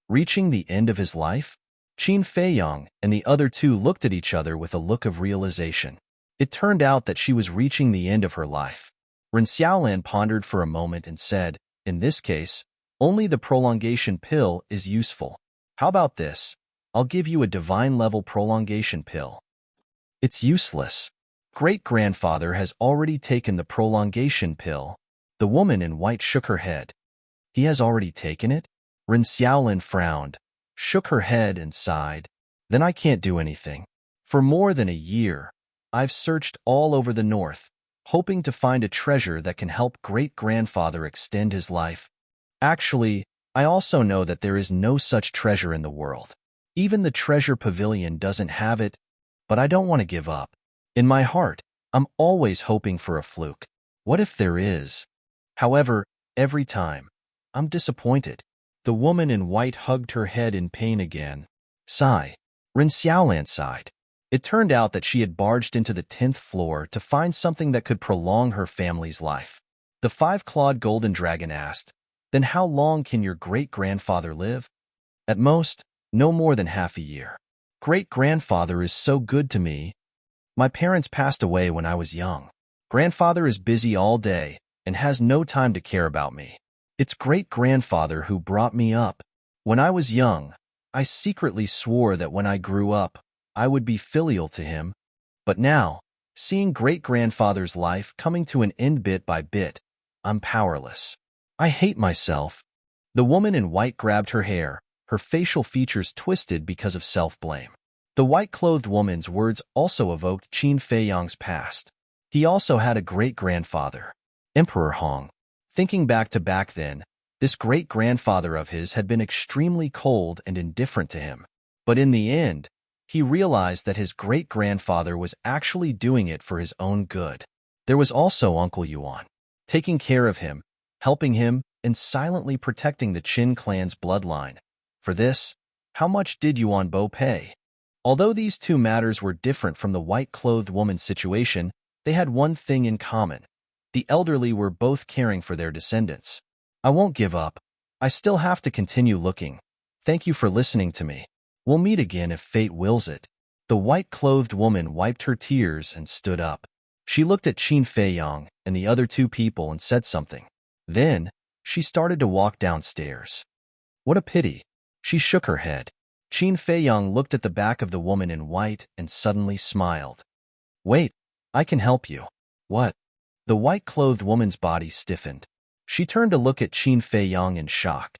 Reaching the end of his life? Qin Feiyang and the other two looked at each other with a look of realization. It turned out that she was reaching the end of her life. Ren Xiaolan pondered for a moment and said, "In this case, only the prolongation pill is useful. How about this? I'll give you a divine-level prolongation pill." "It's useless. Great-grandfather has already taken the prolongation pill." The woman in white shook her head. "He has already taken it?" Ren Xiaolin frowned, shook her head and sighed. "Then I can't do anything. For more than a year, I've searched all over the north, hoping to find a treasure that can help great-grandfather extend his life. Actually, I also know that there is no such treasure in the world. Even the treasure pavilion doesn't have it, but I don't want to give up. In my heart, I'm always hoping for a fluke. What if there is? However, every time, I'm disappointed." The woman in white hugged her head in pain again. Sigh. Ren Xiaolan sighed. It turned out that she had barged into the 10th floor to find something that could prolong her family's life. The five-clawed golden dragon asked, "Then how long can your great-grandfather live?" "At most, no more than half a year. Great-grandfather is so good to me. My parents passed away when I was young. Grandfather is busy all day and has no time to care about me. It's great-grandfather who brought me up. When I was young, I secretly swore that when I grew up, I would be filial to him. But now, seeing great-grandfather's life coming to an end bit by bit, I'm powerless. I hate myself." The woman in white grabbed her hair, her facial features twisted because of self-blame. The white-clothed woman's words also evoked Qin Feiyang's past. He also had a great-grandfather, Emperor Hong. Thinking back then, this great-grandfather of his had been extremely cold and indifferent to him. But in the end, he realized that his great-grandfather was actually doing it for his own good. There was also Uncle Yuan, taking care of him, helping him, and silently protecting the Qin clan's bloodline. For this, how much did Yuan Bo pay? Although these two matters were different from the white-clothed woman's situation, they had one thing in common. The elderly were both caring for their descendants. "I won't give up. I still have to continue looking. Thank you for listening to me. We'll meet again if fate wills it." The white-clothed woman wiped her tears and stood up. She looked at Qin Feiyang and the other two people and said something. Then, she started to walk downstairs. "What a pity." She shook her head. Qin Feiyang looked at the back of the woman in white and suddenly smiled. "Wait, I can help you." "What?" The white-clothed woman's body stiffened. She turned to look at Qin Feiyang in shock.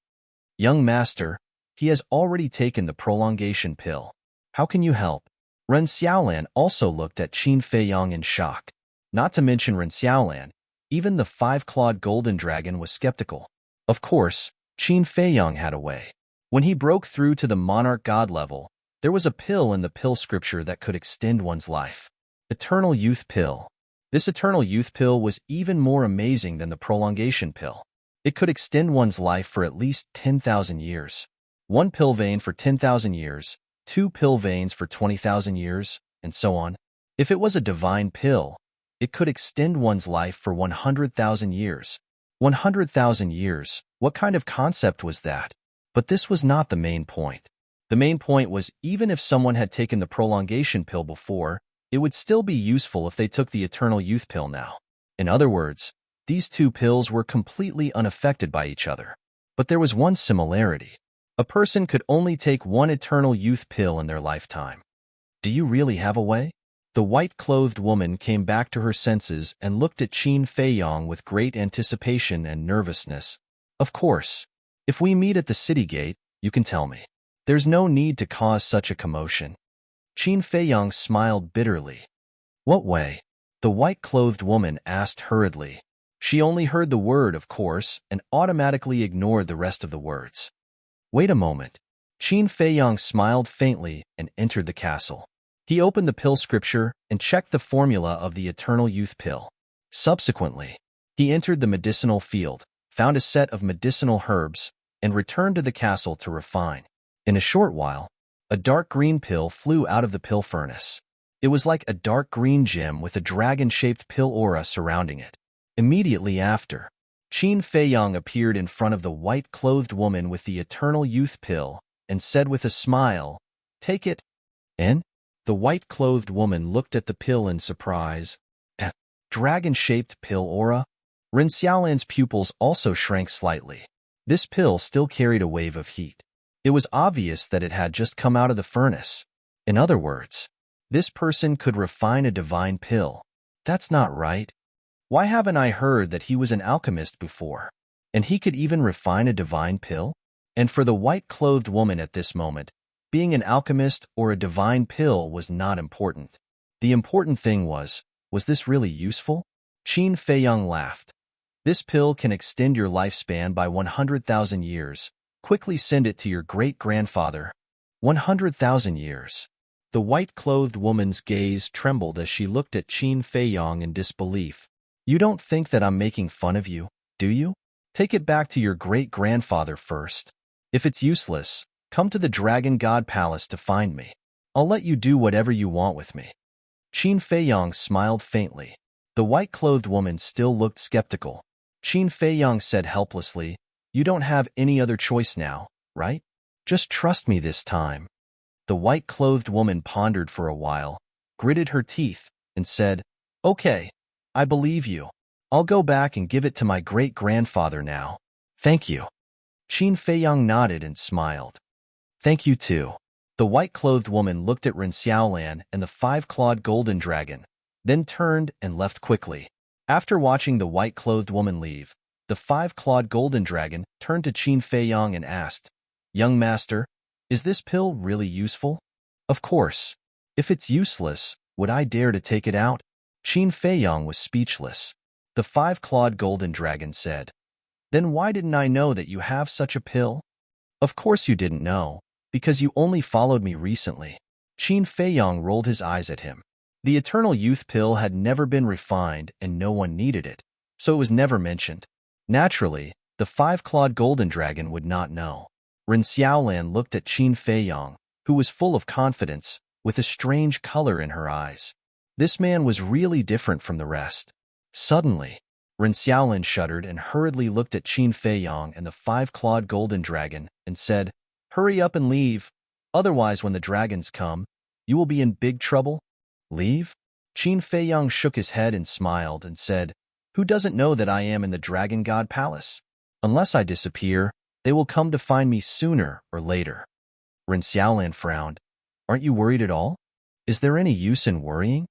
"Young master, he has already taken the prolongation pill. How can you help?" Ren Xiaolan also looked at Qin Feiyang in shock. Not to mention Ren Xiaolan, even the five-clawed golden dragon was skeptical. Of course, Qin Feiyang had a way. When he broke through to the monarch god level, there was a pill in the pill scripture that could extend one's life. Eternal Youth Pill. This Eternal Youth Pill was even more amazing than the prolongation pill. It could extend one's life for at least 10,000 years. One pill vein for 10,000 years, two pill veins for 20,000 years, and so on. If it was a divine pill, it could extend one's life for 100,000 years. 100,000 years, what kind of concept was that? But this was not the main point. The main point was even if someone had taken the prolongation pill before, it would still be useful if they took the Eternal Youth Pill now. In other words, these two pills were completely unaffected by each other. But there was one similarity. A person could only take one Eternal Youth Pill in their lifetime. "Do you really have a way?" The white-clothed woman came back to her senses and looked at Qin Feiyang with great anticipation and nervousness. "Of course. If we meet at the city gate, You can tell me. There's no need to cause such a commotion. Qin Feiyang smiled bitterly. What way? The white-clothed woman asked hurriedly. She only heard the word, of course, and automatically ignored the rest of the words. Wait a moment. Qin Feiyang smiled faintly and entered the castle. He opened the pill scripture and checked the formula of the eternal youth pill. Subsequently, he entered the medicinal field, found a set of medicinal herbs, and returned to the castle to refine. In a short while, a dark green pill flew out of the pill furnace. It was like a dark green gem with a dragon-shaped pill aura surrounding it. Immediately after, Qin Feiyang appeared in front of the white-clothed woman with the eternal youth pill and said with a smile, "Take it." And the white-clothed woman looked at the pill in surprise. A dragon-shaped pill aura? Ren Xiaolan's pupils also shrank slightly. This pill still carried a wave of heat. It was obvious that it had just come out of the furnace. In other words, this person could refine a divine pill. That's not right. Why haven't I heard that he was an alchemist before? And he could even refine a divine pill? And for the white-clothed woman at this moment, being an alchemist or a divine pill was not important. The important thing was this really useful? Qin Feiyang laughed. This pill can extend your lifespan by 100,000 years. Quickly send it to your great-grandfather. 100,000 years. The white-clothed woman's gaze trembled as she looked at Qin Feiyang in disbelief. You don't think that I'm making fun of you, do you? Take it back to your great-grandfather first. If it's useless, come to the Dragon God Palace to find me. I'll let you do whatever you want with me. Qin Feiyang smiled faintly. The white-clothed woman still looked skeptical. Qin Feiyang said helplessly, You don't have any other choice now, right? Just trust me this time. The white-clothed woman pondered for a while, gritted her teeth, and said, Okay, I believe you. I'll go back and give it to my great-grandfather now. Thank you. Qin Feiyang nodded and smiled. Thank you too. The white-clothed woman looked at Ren Xiaolan and the five-clawed golden dragon, then turned and left quickly. After watching the white-clothed woman leave, the five-clawed golden dragon turned to Qin Feiyang and asked, Young master, is this pill really useful? Of course. If it's useless, would I dare to take it out? Qin Feiyang was speechless. The five-clawed golden dragon said, Then why didn't I know that you have such a pill? Of course you didn't know, because you only followed me recently. Qin Feiyang rolled his eyes at him. The eternal youth pill had never been refined and no one needed it, so it was never mentioned. Naturally, the five-clawed golden dragon would not know. Ren Xiaolan looked at Qin Feiyang, who was full of confidence, with a strange color in her eyes. This man was really different from the rest. Suddenly, Ren Xiaolan shuddered and hurriedly looked at Qin Feiyang and the five-clawed golden dragon and said, Hurry up and leave. Otherwise, when the dragons come, you will be in big trouble. Leave? Qin Feiyang shook his head and smiled and said, Who doesn't know that I am in the Dragon God Palace? Unless I disappear, they will come to find me sooner or later. Ren Xiaolan frowned. Aren't you worried at all? Is there any use in worrying?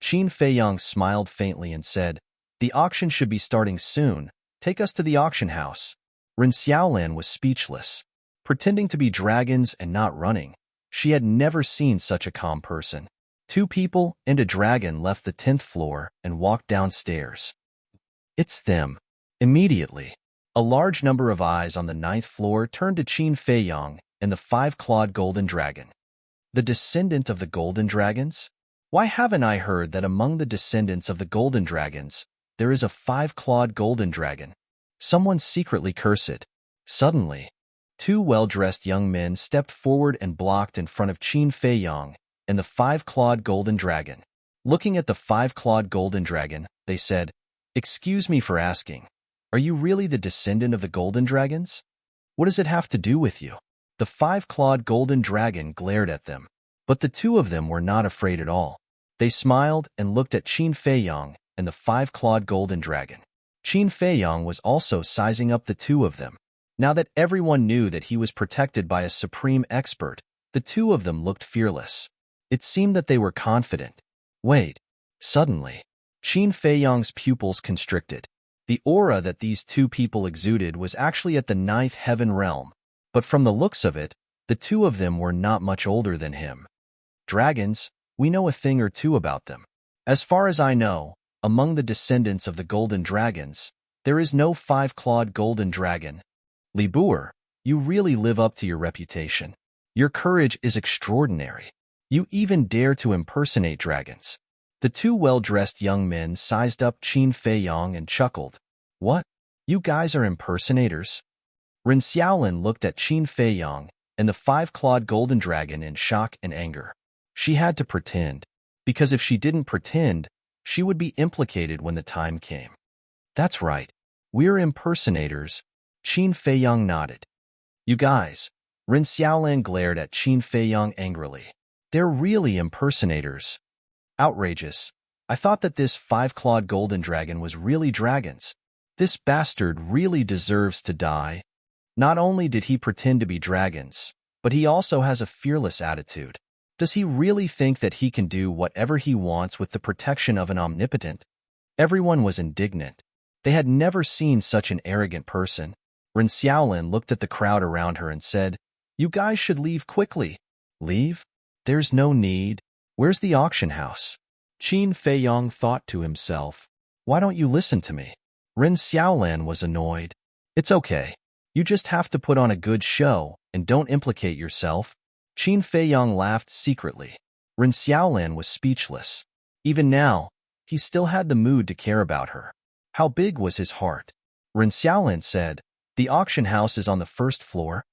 Qin Feiyang smiled faintly and said, The auction should be starting soon. Take us to the auction house. Ren Xiaolan was speechless. Pretending to be dragons and not running, she had never seen such a calm person. 2 people and a dragon left the 10th floor and walked downstairs. It's them. Immediately, a large number of eyes on the 9th floor turned to Qin Feiyang and the five-clawed golden dragon. The descendant of the golden dragons? Why haven't I heard that among the descendants of the golden dragons, there is a five-clawed golden dragon? Someone secretly curse it. Suddenly, 2 well-dressed young men stepped forward and blocked in front of Qin Feiyang and the five-clawed golden dragon. Looking at the five-clawed golden dragon, they said, Excuse me for asking, are you really the descendant of the golden dragons? What does it have to do with you? The five-clawed golden dragon glared at them, but the 2 of them were not afraid at all. They smiled and looked at Qin Feiyang and the five-clawed golden dragon. Qin Feiyang was also sizing up the 2 of them. Now that everyone knew that he was protected by a supreme expert, the 2 of them looked fearless. It seemed that they were confident. Wait. Suddenly, Qin Feiyang's pupils constricted. The aura that these 2 people exuded was actually at the 9th heaven realm. but from the looks of it, the two of them were not much older than him. Dragons, we know a thing or two about them. As far as I know, among the descendants of the golden dragons, there is no five-clawed golden dragon. Libur, you really live up to your reputation. Your courage is extraordinary. You even dare to impersonate dragons. The two well-dressed young men sized up Qin Feiyong and chuckled. What? You guys are impersonators? Ren Xiaolin looked at Qin Feiyong and the five-clawed golden dragon in shock and anger. She had to pretend, because if she didn't pretend, she would be implicated when the time came. That's right. We're impersonators. Qin Feiyong nodded. You guys, Ren Xiaolin glared at Qin Feiyong angrily. They're really impersonators. Outrageous. I thought that this five-clawed golden dragon was really dragons. This bastard really deserves to die. Not only did he pretend to be dragons, but he also has a fearless attitude. Does he really think that he can do whatever he wants with the protection of an omnipotent? Everyone was indignant. They had never seen such an arrogant person. Ren Xiaolin looked at the crowd around her and said, You guys should leave quickly. Leave? There's no need. Where's the auction house? Qin Feiyong thought to himself, Why don't you listen to me? Ren Xiaolin was annoyed. It's okay. You just have to put on a good show and don't implicate yourself. Qin Feiyong laughed secretly. Ren Xiaolin was speechless. Even now, he still had the mood to care about her. How big was his heart? Ren Xiaolin said, The auction house is on the first floor.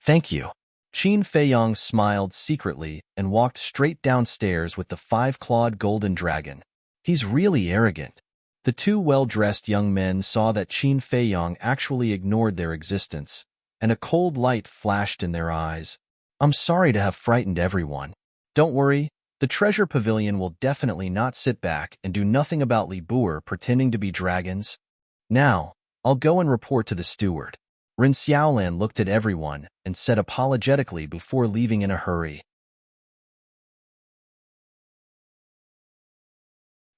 Thank you. Qin Feiyong smiled secretly and walked straight downstairs with the five-clawed golden dragon. He's really arrogant. The two well-dressed young men saw that Qin Feiyong actually ignored their existence, and a cold light flashed in their eyes. I'm sorry to have frightened everyone. Don't worry, the treasure pavilion will definitely not sit back and do nothing about Libur pretending to be dragons. Now, I'll go and report to the steward. Ren Xiaolin looked at everyone and said apologetically before leaving in a hurry.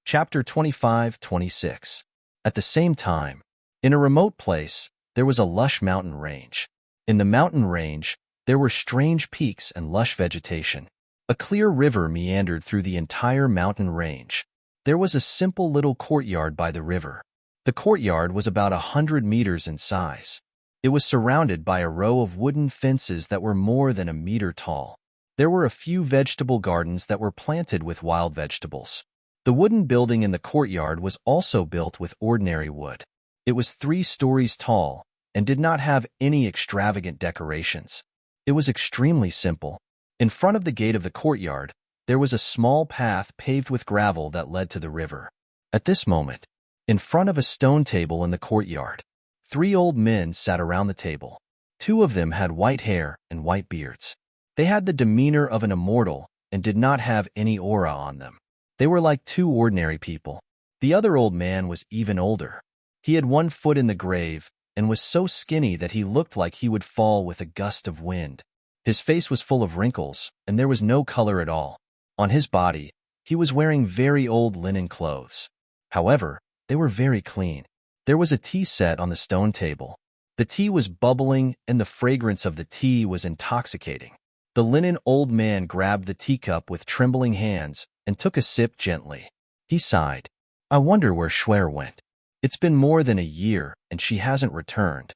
Chapter 25-26. At the same time, in a remote place, there was a lush mountain range. In the mountain range, there were strange peaks and lush vegetation. A clear river meandered through the entire mountain range. There was a simple little courtyard by the river. The courtyard was about 100 meters in size. It was surrounded by a row of wooden fences that were more than a meter tall. There were a few vegetable gardens that were planted with wild vegetables. The wooden building in the courtyard was also built with ordinary wood. It was 3 stories tall and did not have any extravagant decorations. It was extremely simple. In front of the gate of the courtyard, there was a small path paved with gravel that led to the river. At this moment, in front of a stone table in the courtyard, 3 old men sat around the table. 2 of them had white hair and white beards. They had the demeanor of an immortal and did not have any aura on them. They were like 2 ordinary people. The other old man was even older. He had 1 foot in the grave and was so skinny that he looked like he would fall with a gust of wind. His face was full of wrinkles, and there was no color at all. On his body, he was wearing very old linen clothes. However, they were very clean. There was a tea set on the stone table. The tea was bubbling, and the fragrance of the tea was intoxicating. The linen old man grabbed the teacup with trembling hands and took a sip gently. He sighed. I wonder where Schwer went. It's been more than a year, and she hasn't returned.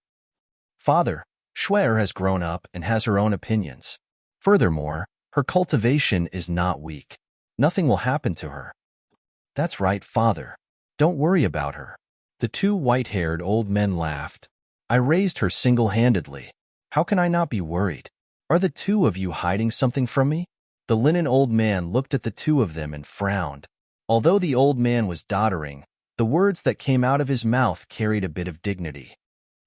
Father, Schwer has grown up and has her own opinions. Furthermore, her cultivation is not weak. Nothing will happen to her. That's right, Father. Don't worry about her. The 2 white-haired old men laughed. I raised her single-handedly. How can I not be worried? Are the 2 of you hiding something from me? The linen old man looked at the 2 of them and frowned. Although the old man was doddering, the words that came out of his mouth carried a bit of dignity.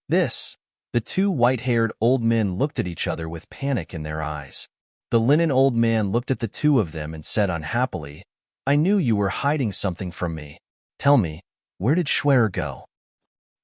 The 2 white-haired old men looked at each other with panic in their eyes. The linen old man looked at the 2 of them and said unhappily, I knew you were hiding something from me. Tell me, where did Schwer go?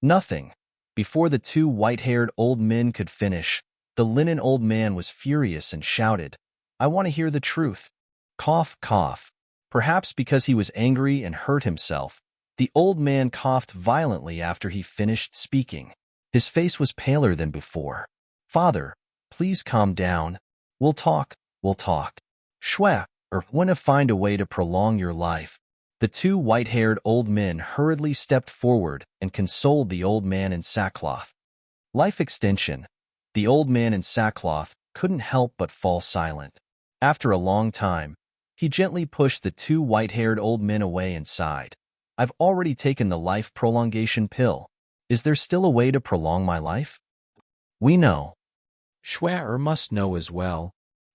Nothing. Before the 2 white-haired old men could finish, the linen old man was furious and shouted, I want to hear the truth. Cough, cough. Perhaps because he was angry and hurt himself, the old man coughed violently after he finished speaking. His face was paler than before. Father, Please calm down. We'll talk. We'll talk. Shwe, or wanna find a way to prolong your life. The two white-haired old men hurriedly stepped forward and consoled the old man in sackcloth. Life extension. The old man in sackcloth couldn't help but fall silent. After a long time, he gently pushed the two white-haired old men away and sighed. I've already taken the life prolongation pill. Is there still a way to prolong my life? We know. Schwer must know as well.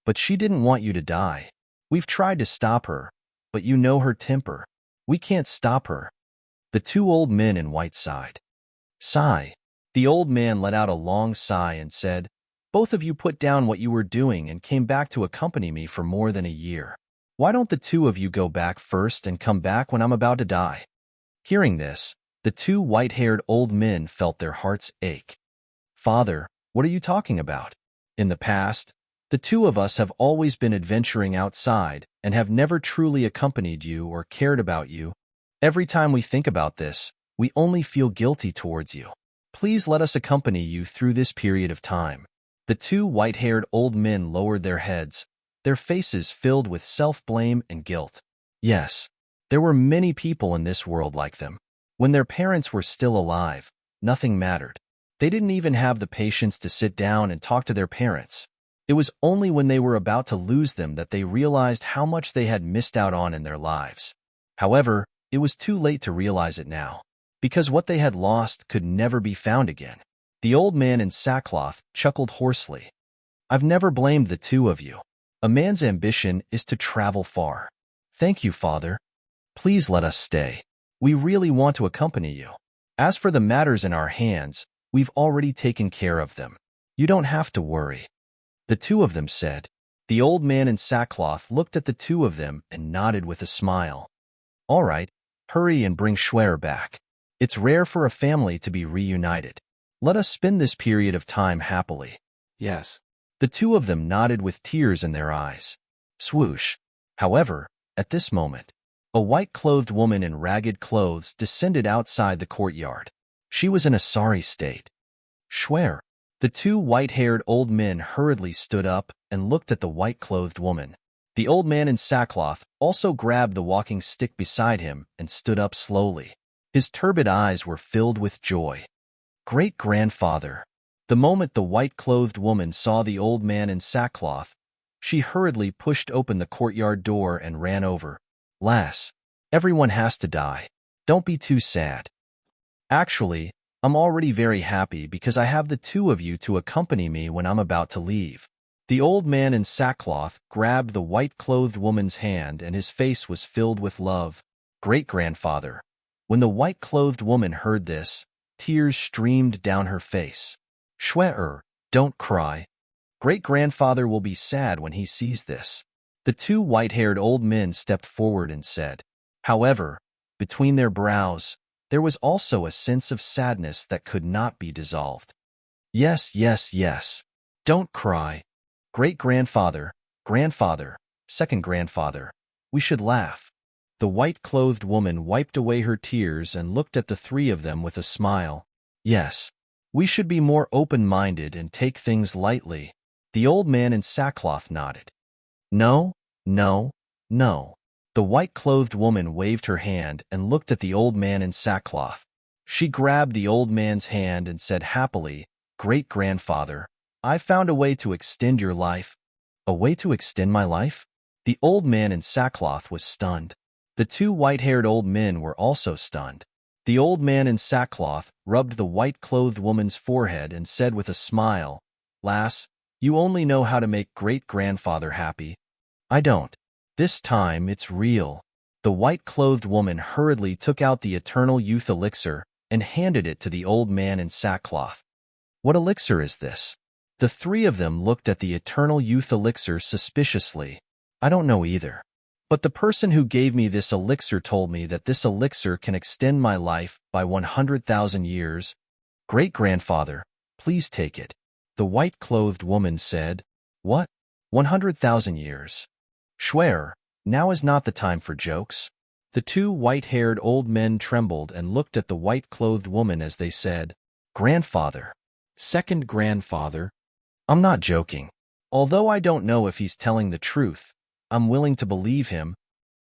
But she didn't want you to die. We've tried to stop her, but you know her temper. We can't stop her. The two old men in white sighed. Sigh. The old man let out a long sigh and said, both of you put down what you were doing and came back to accompany me for more than a year. Why don't the two of you go back first and come back when I'm about to die? Hearing this, the two white-haired old men felt their hearts ache. Father, what are you talking about? In the past, the two of us have always been adventuring outside and have never truly accompanied you or cared about you. Every time we think about this, we only feel guilty towards you. Please let us accompany you through this period of time. The two white-haired old men lowered their heads, their faces filled with self-blame and guilt. Yes, there were many people in this world like them. When their parents were still alive, nothing mattered. They didn't even have the patience to sit down and talk to their parents. It was only when they were about to lose them that they realized how much they had missed out on in their lives. However, it was too late to realize it now, because what they had lost could never be found again. The old man in sackcloth chuckled hoarsely. I've never blamed the two of you. A man's ambition is to travel far. Thank you, Father. Please let us stay. We really want to accompany you. As for the matters in our hands, we've already taken care of them. You don't have to worry. The two of them said. The old man in sackcloth looked at the two of them and nodded with a smile. All right, hurry and bring Schwer back. It's rare for a family to be reunited. Let us spend this period of time happily. Yes. The two of them nodded with tears in their eyes. Swoosh. However, at this moment, a white-clothed woman in ragged clothes descended outside the courtyard. She was in a sorry state. Schwer. The two white-haired old men hurriedly stood up and looked at the white-clothed woman. The old man in sackcloth also grabbed the walking stick beside him and stood up slowly. His turbid eyes were filled with joy. Great-grandfather. The moment the white-clothed woman saw the old man in sackcloth, she hurriedly pushed open the courtyard door and ran over. Lass, everyone has to die. Don't be too sad. Actually, I'm already very happy because I have the two of you to accompany me when I'm about to leave. The old man in sackcloth grabbed the white-clothed woman's hand and his face was filled with love. Great-grandfather. When the white-clothed woman heard this, tears streamed down her face. Schwer, don't cry. Great-grandfather will be sad when he sees this. The two white-haired old men stepped forward and said. However, between their brows, there was also a sense of sadness that could not be dissolved. Yes, yes, yes. Don't cry. Great-grandfather, grandfather, second grandfather, we should laugh. The white-clothed woman wiped away her tears and looked at the three of them with a smile. Yes, we should be more open-minded and take things lightly. The old man in sackcloth nodded. No, no, no. The white-clothed woman waved her hand and looked at the old man in sackcloth. She grabbed the old man's hand and said happily, Great-grandfather, I found a way to extend your life. A way to extend my life? The old man in sackcloth was stunned. The two white-haired old men were also stunned. The old man in sackcloth rubbed the white-clothed woman's forehead and said with a smile, Lass, you only know how to make great-grandfather happy. I don't. This time it's real. The white-clothed woman hurriedly took out the eternal youth elixir and handed it to the old man in sackcloth. What elixir is this? The three of them looked at the eternal youth elixir suspiciously. I don't know either. But the person who gave me this elixir told me that this elixir can extend my life by 100,000 years. Great-grandfather, please take it. The white-clothed woman said, What? 100,000 years. Schwer, now is not the time for jokes. The two white-haired old men trembled and looked at the white-clothed woman as they said, Grandfather. Second grandfather. I'm not joking. Although I don't know if he's telling the truth, I'm willing to believe him.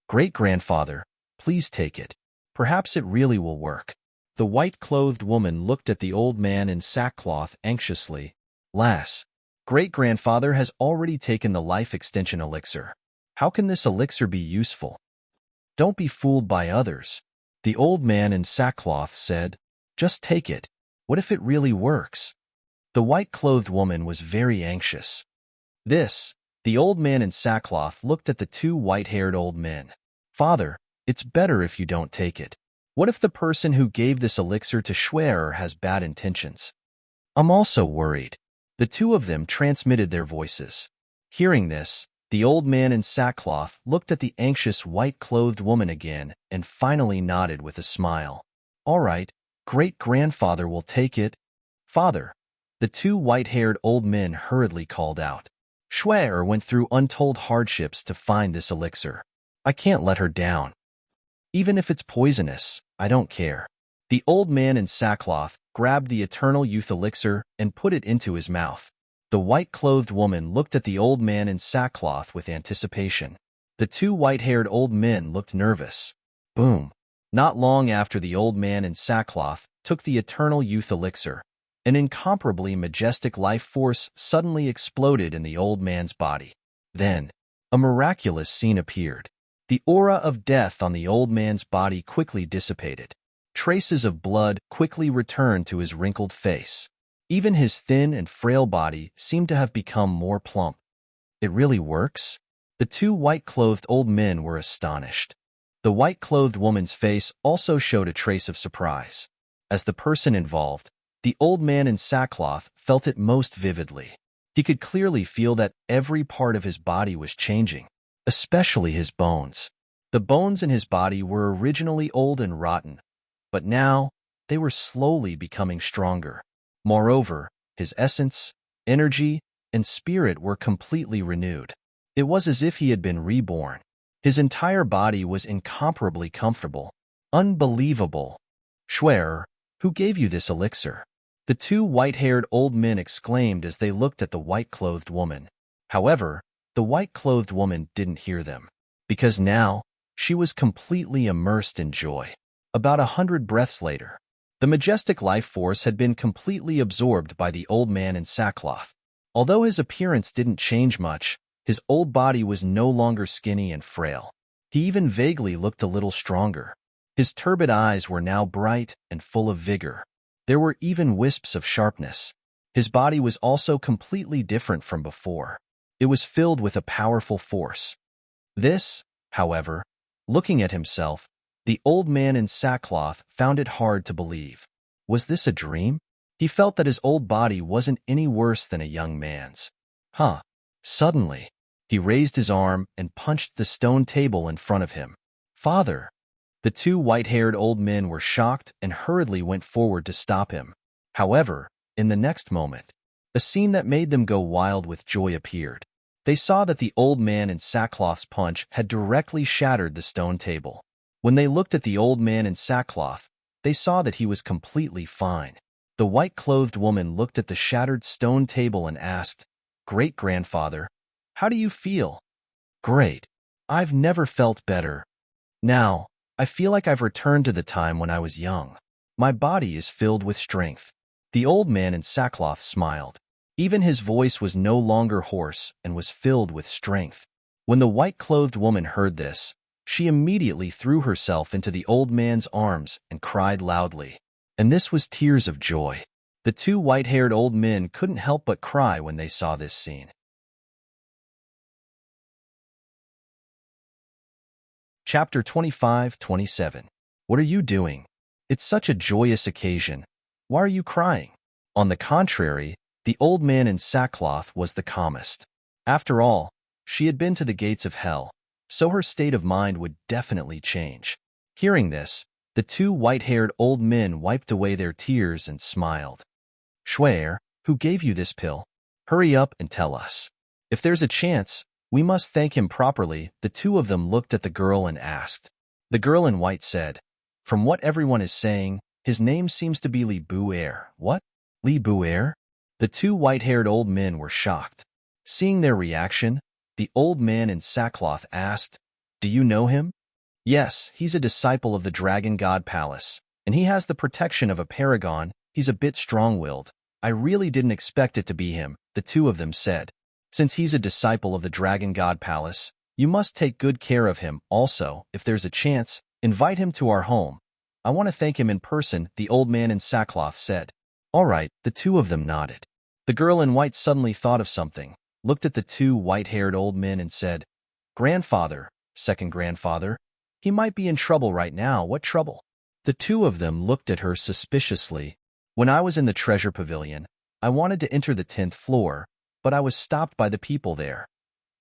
Great-grandfather, please take it. Perhaps it really will work. The white-clothed woman looked at the old man in sackcloth anxiously. Lass, great-grandfather has already taken the life extension elixir. How can this elixir be useful? Don't be fooled by others. The old man in sackcloth said, just take it. What if it really works? The white-clothed woman was very anxious. The old man in sackcloth looked at the two white-haired old men. Father, it's better if you don't take it. What if the person who gave this elixir to Schwerer has bad intentions? I'm also worried. The two of them transmitted their voices. Hearing this, the old man in sackcloth looked at the anxious white-clothed woman again and finally nodded with a smile. All right, great-grandfather will take it. Father, the two white-haired old men hurriedly called out. Schwerer went through untold hardships to find this elixir. I can't let her down. Even if it's poisonous, I don't care. The old man in sackcloth grabbed the eternal youth elixir and put it into his mouth. The white-clothed woman looked at the old man in sackcloth with anticipation. The two white-haired old men looked nervous. Boom. Not long after the old man in sackcloth took the eternal youth elixir, an incomparably majestic life force suddenly exploded in the old man's body. Then, a miraculous scene appeared. The aura of death on the old man's body quickly dissipated. Traces of blood quickly returned to his wrinkled face. Even his thin and frail body seemed to have become more plump. It really works? The two white-clothed old men were astonished. The white-clothed woman's face also showed a trace of surprise. As the person involved, the old man in sackcloth felt it most vividly. He could clearly feel that every part of his body was changing, especially his bones. The bones in his body were originally old and rotten, but now they were slowly becoming stronger. Moreover, his essence, energy, and spirit were completely renewed. It was as if he had been reborn. His entire body was incomparably comfortable. Unbelievable. Schwerer, who gave you this elixir? The two white-haired old men exclaimed as they looked at the white-clothed woman. However, the white-clothed woman didn't hear them, because now she was completely immersed in joy. About 100 breaths later, the majestic life force had been completely absorbed by the old man in sackcloth. Although his appearance didn't change much, his old body was no longer skinny and frail. He even vaguely looked a little stronger. His turbid eyes were now bright and full of vigor. There were even wisps of sharpness. His body was also completely different from before. It was filled with a powerful force. However, looking at himself, the old man in sackcloth found it hard to believe. Was this a dream? He felt that his old body wasn't any worse than a young man's. Suddenly, he raised his arm and punched the stone table in front of him. Father! The two white-haired old men were shocked and hurriedly went forward to stop him. However, in the next moment, a scene that made them go wild with joy appeared. They saw that the old man in sackcloth's punch had directly shattered the stone table. When they looked at the old man in sackcloth, they saw that he was completely fine. The white-clothed woman looked at the shattered stone table and asked, Great-grandfather, how do you feel? Great. I've never felt better. Now, I feel like I've returned to the time when I was young. My body is filled with strength. The old man in sackcloth smiled. Even his voice was no longer hoarse and was filled with strength. When the white-clothed woman heard this, she immediately threw herself into the old man's arms and cried loudly. And this was tears of joy. The two white-haired old men couldn't help but cry when they saw this scene. Chapter 25-27. What are you doing? It's such a joyous occasion. Why are you crying? On the contrary, the old man in sackcloth was the calmest. After all, she had been to the gates of hell, so her state of mind would definitely change. Hearing this, the two white-haired old men wiped away their tears and smiled. Schwerer, who gave you this pill? Hurry up and tell us. If there's a chance, we must thank him properly. The two of them looked at the girl and asked. The girl in white said, From what everyone is saying, his name seems to be Li Buer. What? Li Buer? The two white-haired old men were shocked. Seeing their reaction, the old man in sackcloth asked, "Do you know him?" "Yes, he's a disciple of the Dragon God Palace, and he has the protection of a paragon. He's a bit strong-willed. I really didn't expect it to be him," the two of them said. "Since he's a disciple of the Dragon God Palace, you must take good care of him. Also, if there's a chance, invite him to our home. I want to thank him in person," the old man in sackcloth said. "All right," the two of them nodded. The girl in white suddenly thought of something, looked at the two white-haired old men and said, "Grandfather, second grandfather, he might be in trouble right now. What trouble?" The two of them looked at her suspiciously. "When I was in the treasure pavilion, I wanted to enter the 10th floor, but I was stopped by the people there."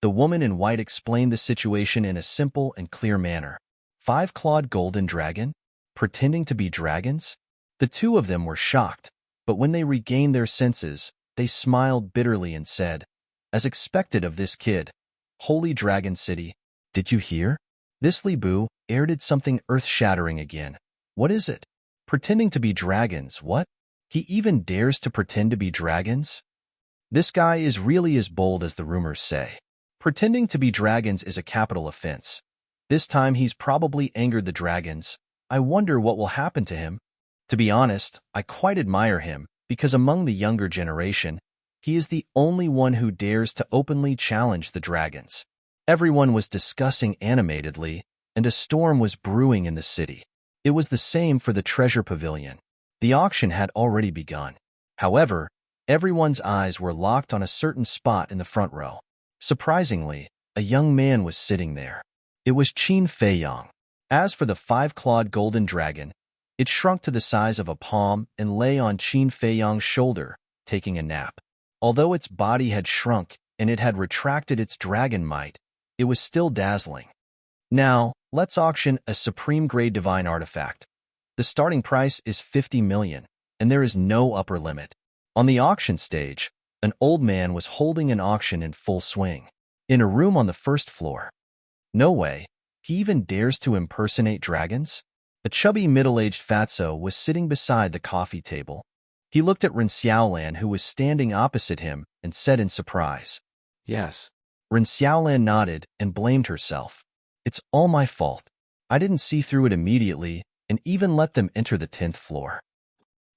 The woman in white explained the situation in a simple and clear manner. 5-clawed golden dragon? Pretending to be dragons? The two of them were shocked, but when they regained their senses, they smiled bitterly and said, "As expected of this kid. Holy Dragon City. Did you hear? This Libu did something earth-shattering again. What is it? Pretending to be dragons, what? He even dares to pretend to be dragons? This guy is really as bold as the rumors say. Pretending to be dragons is a capital offense. This time he's probably angered the dragons. I wonder what will happen to him. To be honest, I quite admire him, because among the younger generation, he is the only one who dares to openly challenge the dragons." Everyone was discussing animatedly, and a storm was brewing in the city. It was the same for the treasure pavilion. The auction had already begun. However, everyone's eyes were locked on a certain spot in the front row. Surprisingly, a young man was sitting there. It was Qin Feiyang. As for the 5-clawed golden dragon, it shrunk to the size of a palm and lay on Qin Feiyang's shoulder, taking a nap. Although its body had shrunk and it had retracted its dragon might, it was still dazzling. "Now, let's auction a supreme-grade divine artifact. The starting price is 50 million, and there is no upper limit." On the auction stage, an old man was holding an auction in full swing. In a room on the first floor. No way. He even dares to impersonate dragons? A chubby middle-aged fatso was sitting beside the coffee table. He looked at Ren Xiaolan, who was standing opposite him, and said in surprise, Yes. Ren Xiaolan nodded and blamed herself. "It's all my fault. I didn't see through it immediately and even let them enter the 10th floor.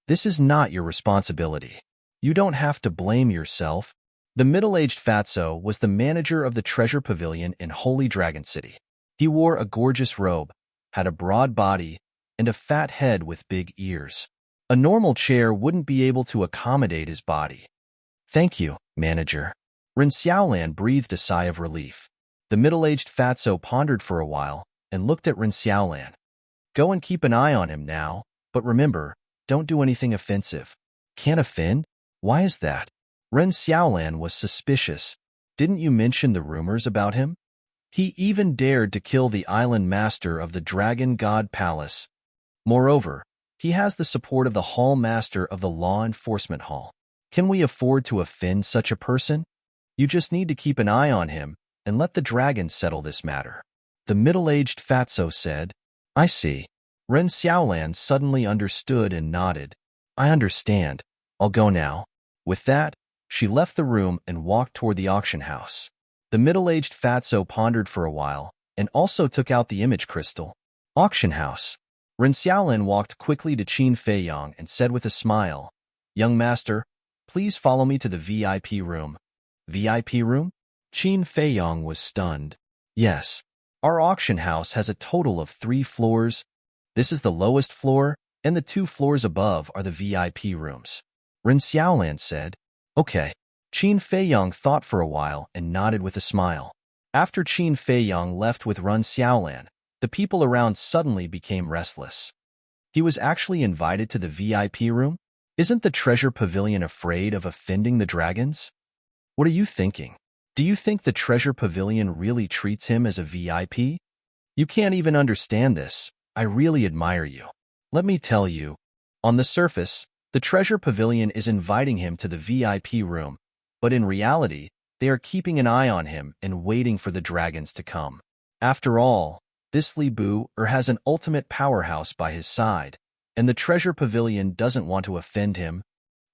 This is not your responsibility. You don't have to blame yourself." The middle-aged fatso was the manager of the treasure pavilion in Holy Dragon City. He wore a gorgeous robe, had a broad body, and a fat head with big ears. A normal chair wouldn't be able to accommodate his body. "Thank you, manager." Ren Xiaolan breathed a sigh of relief. The middle-aged fatso pondered for a while and looked at Ren Xiaolan. "Go and keep an eye on him now, but remember, don't do anything offensive." "Can't offend? Why is that?" Ren Xiaolan was suspicious. "Didn't you mention the rumors about him? He even dared to kill the island master of the Dragon God Palace. Moreover, he has the support of the Hall Master of the Law Enforcement Hall. Can we afford to offend such a person? You just need to keep an eye on him and let the dragon settle this matter." The middle-aged fatso said, "I see." Ren Xiaolan suddenly understood and nodded. "I understand. I'll go now." With that, she left the room and walked toward the auction house. The middle-aged fatso pondered for a while and also took out the image crystal. Auction house. Ren Xiaolan walked quickly to Qin Feiyang and said with a smile, "Young master, please follow me to the VIP room." "VIP room?" Qin Feiyang was stunned. "Yes. Our auction house has a total of 3 floors. This is the lowest floor, and the 2 floors above are the VIP rooms." Ren Xiaolan said, "Okay." Qin Feiyang thought for a while and nodded with a smile. After Qin Feiyang left with Ren Xiaolan, the people around suddenly became restless. He was actually invited to the VIP room? Isn't the treasure pavilion afraid of offending the dragons? What are you thinking? Do you think the treasure pavilion really treats him as a VIP? You can't even understand this. I really admire you. Let me tell you, on the surface, the treasure pavilion is inviting him to the VIP room, but in reality, they are keeping an eye on him and waiting for the dragons to come. After all, this Libu has an ultimate powerhouse by his side, and the treasure pavilion doesn't want to offend him.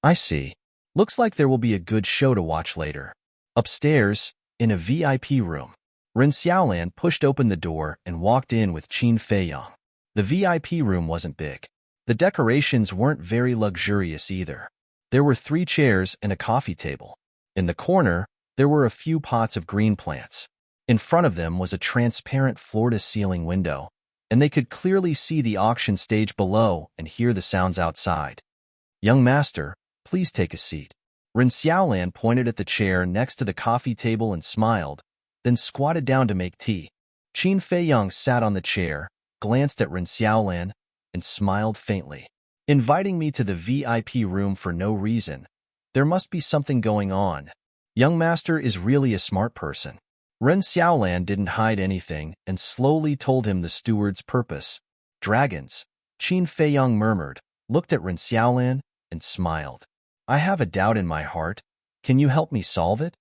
I see. Looks like there will be a good show to watch later. Upstairs, in a VIP room, Ren Xiaolan pushed open the door and walked in with Qin Feiyang. The VIP room wasn't big. The decorations weren't very luxurious either. There were 3 chairs and a coffee table. In the corner, there were a few pots of green plants. In front of them was a transparent floor-to-ceiling window, and they could clearly see the auction stage below and hear the sounds outside. "Young master, please take a seat." Ren Xiaolan pointed at the chair next to the coffee table and smiled, then squatted down to make tea. Qin Feiyang sat on the chair, glanced at Ren Xiaolan, and smiled faintly. "Inviting me to the VIP room for no reason. There must be something going on. Young master is really a smart person." Ren Xiaolan didn't hide anything and slowly told him the steward's purpose. "Dragons," Qin Feiyang murmured, looked at Ren Xiaolan, and smiled. "I have a doubt in my heart. Can you help me solve it?"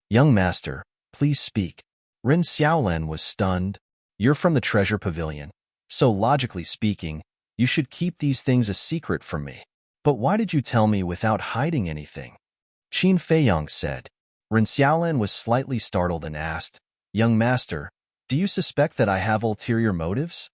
"Young master, please speak." Ren Xiaolan was stunned. "You're from the treasure pavilion, so logically speaking, you should keep these things a secret from me. But why did you tell me without hiding anything?" Qin Feiyang said. Ren Xiaolan was slightly startled and asked, "Young master, do you suspect that I have ulterior motives?"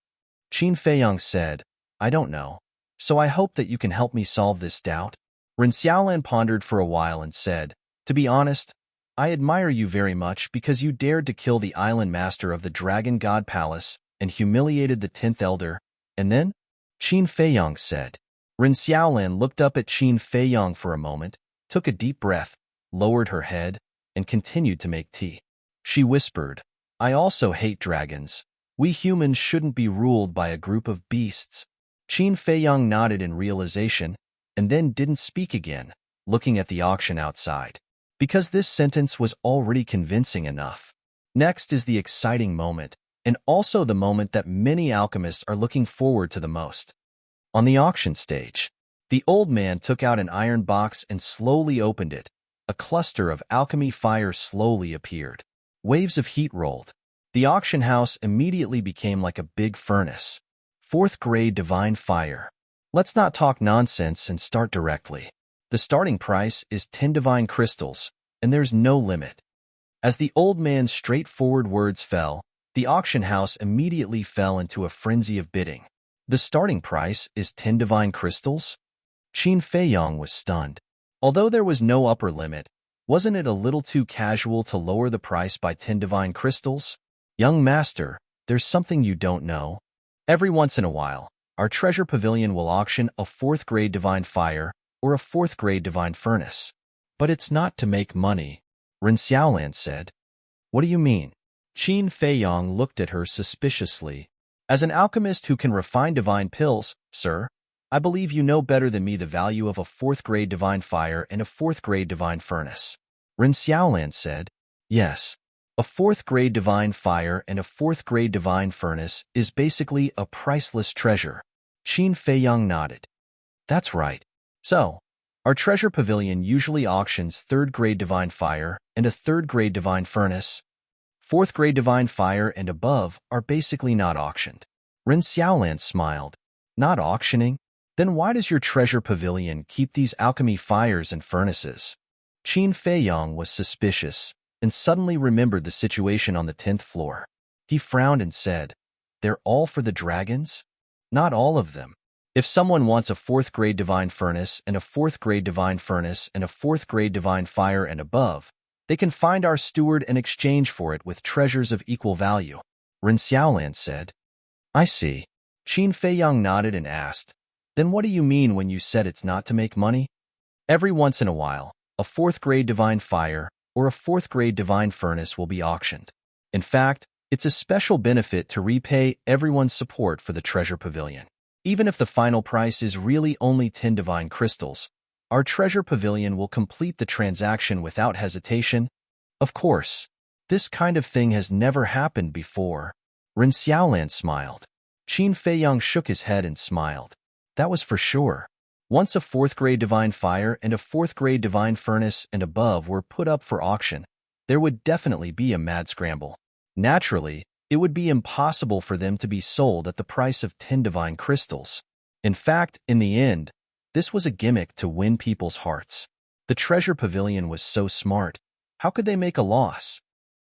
Qin Feiyang said, "I don't know, so I hope that you can help me solve this doubt." Ren Xiaolan pondered for a while and said, "To be honest, I admire you very much because you dared to kill the island master of the Dragon God Palace and humiliated the 10th Elder, and then?" Qin Feiyang said. Ren Xiaolan looked up at Qin Feiyang for a moment, took a deep breath, lowered her head, and continued to make tea. She whispered, "I also hate dragons. We humans shouldn't be ruled by a group of beasts." Qin Feiyang nodded in realization, and then didn't speak again, looking at the auction outside. Because this sentence was already convincing enough. Next is the exciting moment, and also the moment that many alchemists are looking forward to the most. On the auction stage, the old man took out an iron box and slowly opened it. A cluster of alchemy fire slowly appeared. Waves of heat rolled. The auction house immediately became like a big furnace. 4th grade divine fire. Let's not talk nonsense and start directly. The starting price is 10 divine crystals, and there's no limit. As the old man's straightforward words fell, the auction house immediately fell into a frenzy of bidding. The starting price is 10 divine crystals? Qin Feiyang was stunned. Although there was no upper limit, wasn't it a little too casual to lower the price by 10 divine crystals? "Young master, there's something you don't know. Every once in a while, our treasure pavilion will auction a 4th grade divine fire or a 4th grade divine furnace. But it's not to make money," Ren Xiaolan said. "What do you mean?" Qin Feiyang looked at her suspiciously. "As an alchemist who can refine divine pills, sir, I believe you know better than me the value of a 4th grade divine fire and a 4th grade divine furnace." Ren Xiaolan said, "Yes, a 4th grade divine fire and a 4th grade divine furnace is basically a priceless treasure." Qin Feiyang nodded. "That's right. So, our treasure pavilion usually auctions 3rd grade divine fire and a 3rd grade divine furnace. 4th grade divine fire and above are basically not auctioned." Ren Xiaolan smiled. "Not auctioning? Then why does your treasure pavilion keep these alchemy fires and furnaces?" Qin Feiyang was suspicious and suddenly remembered the situation on the 10th floor. He frowned and said, "They're all for the dragons?" "Not all of them. If someone wants a 4th grade divine furnace and a 4th grade divine furnace and a 4th grade divine fire and above, they can find our steward and exchange for it with treasures of equal value," Ren Xiaolan said. "I see." Qin Feiyang nodded and asked, "Then what do you mean when you said it's not to make money?" "Every once in a while, a 4th grade divine fire or a 4th grade divine furnace will be auctioned. In fact, it's a special benefit to repay everyone's support for the treasure pavilion. Even if the final price is really only 10 divine crystals, our treasure pavilion will complete the transaction without hesitation. Of course, this kind of thing has never happened before." Ren Xiaolan smiled. Qin Feiyang shook his head and smiled. "That was for sure. Once a 4th grade divine fire and a 4th grade divine furnace and above were put up for auction, there would definitely be a mad scramble. Naturally, it would be impossible for them to be sold at the price of 10 divine crystals. In fact, in the end, this was a gimmick to win people's hearts. The treasure pavilion was so smart. How could they make a loss?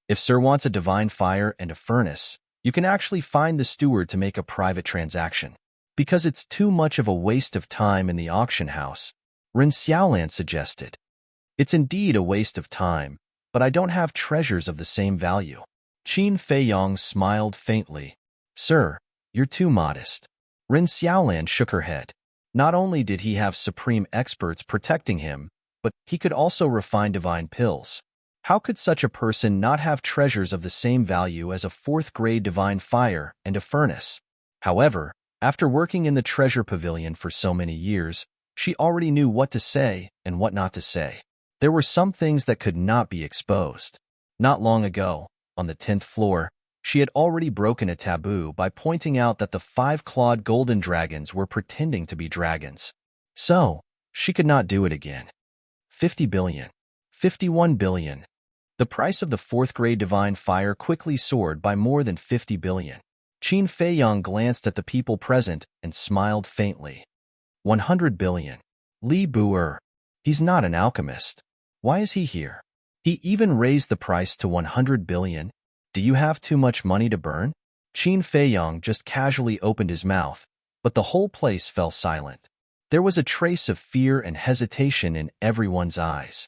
If Sir wants a divine fire and a furnace, you can actually find the steward to make a private transaction. Because it's too much of a waste of time in the auction house, Ren Xiaolan suggested. It's indeed a waste of time, but I don't have treasures of the same value. Qin Feiyong smiled faintly. Sir, you're too modest. Ren Xiaolan shook her head. Not only did he have supreme experts protecting him, but he could also refine divine pills. How could such a person not have treasures of the same value as a fourth-grade divine fire and a furnace? However, after working in the treasure pavilion for so many years, she already knew what to say and what not to say. There were some things that could not be exposed. Not long ago, on the 10th floor, she had already broken a taboo by pointing out that the 5-clawed golden dragons were pretending to be dragons. So, she could not do it again. 50 billion. 51 billion. The price of the fourth-grade divine fire quickly soared by more than 50 billion. Qin Feiyong glanced at the people present and smiled faintly. 100 billion. Li Bu'er. He's not an alchemist. Why is he here? He even raised the price to 100 billion. Do you have too much money to burn? Qin Feiyong just casually opened his mouth, but the whole place fell silent. There was a trace of fear and hesitation in everyone's eyes.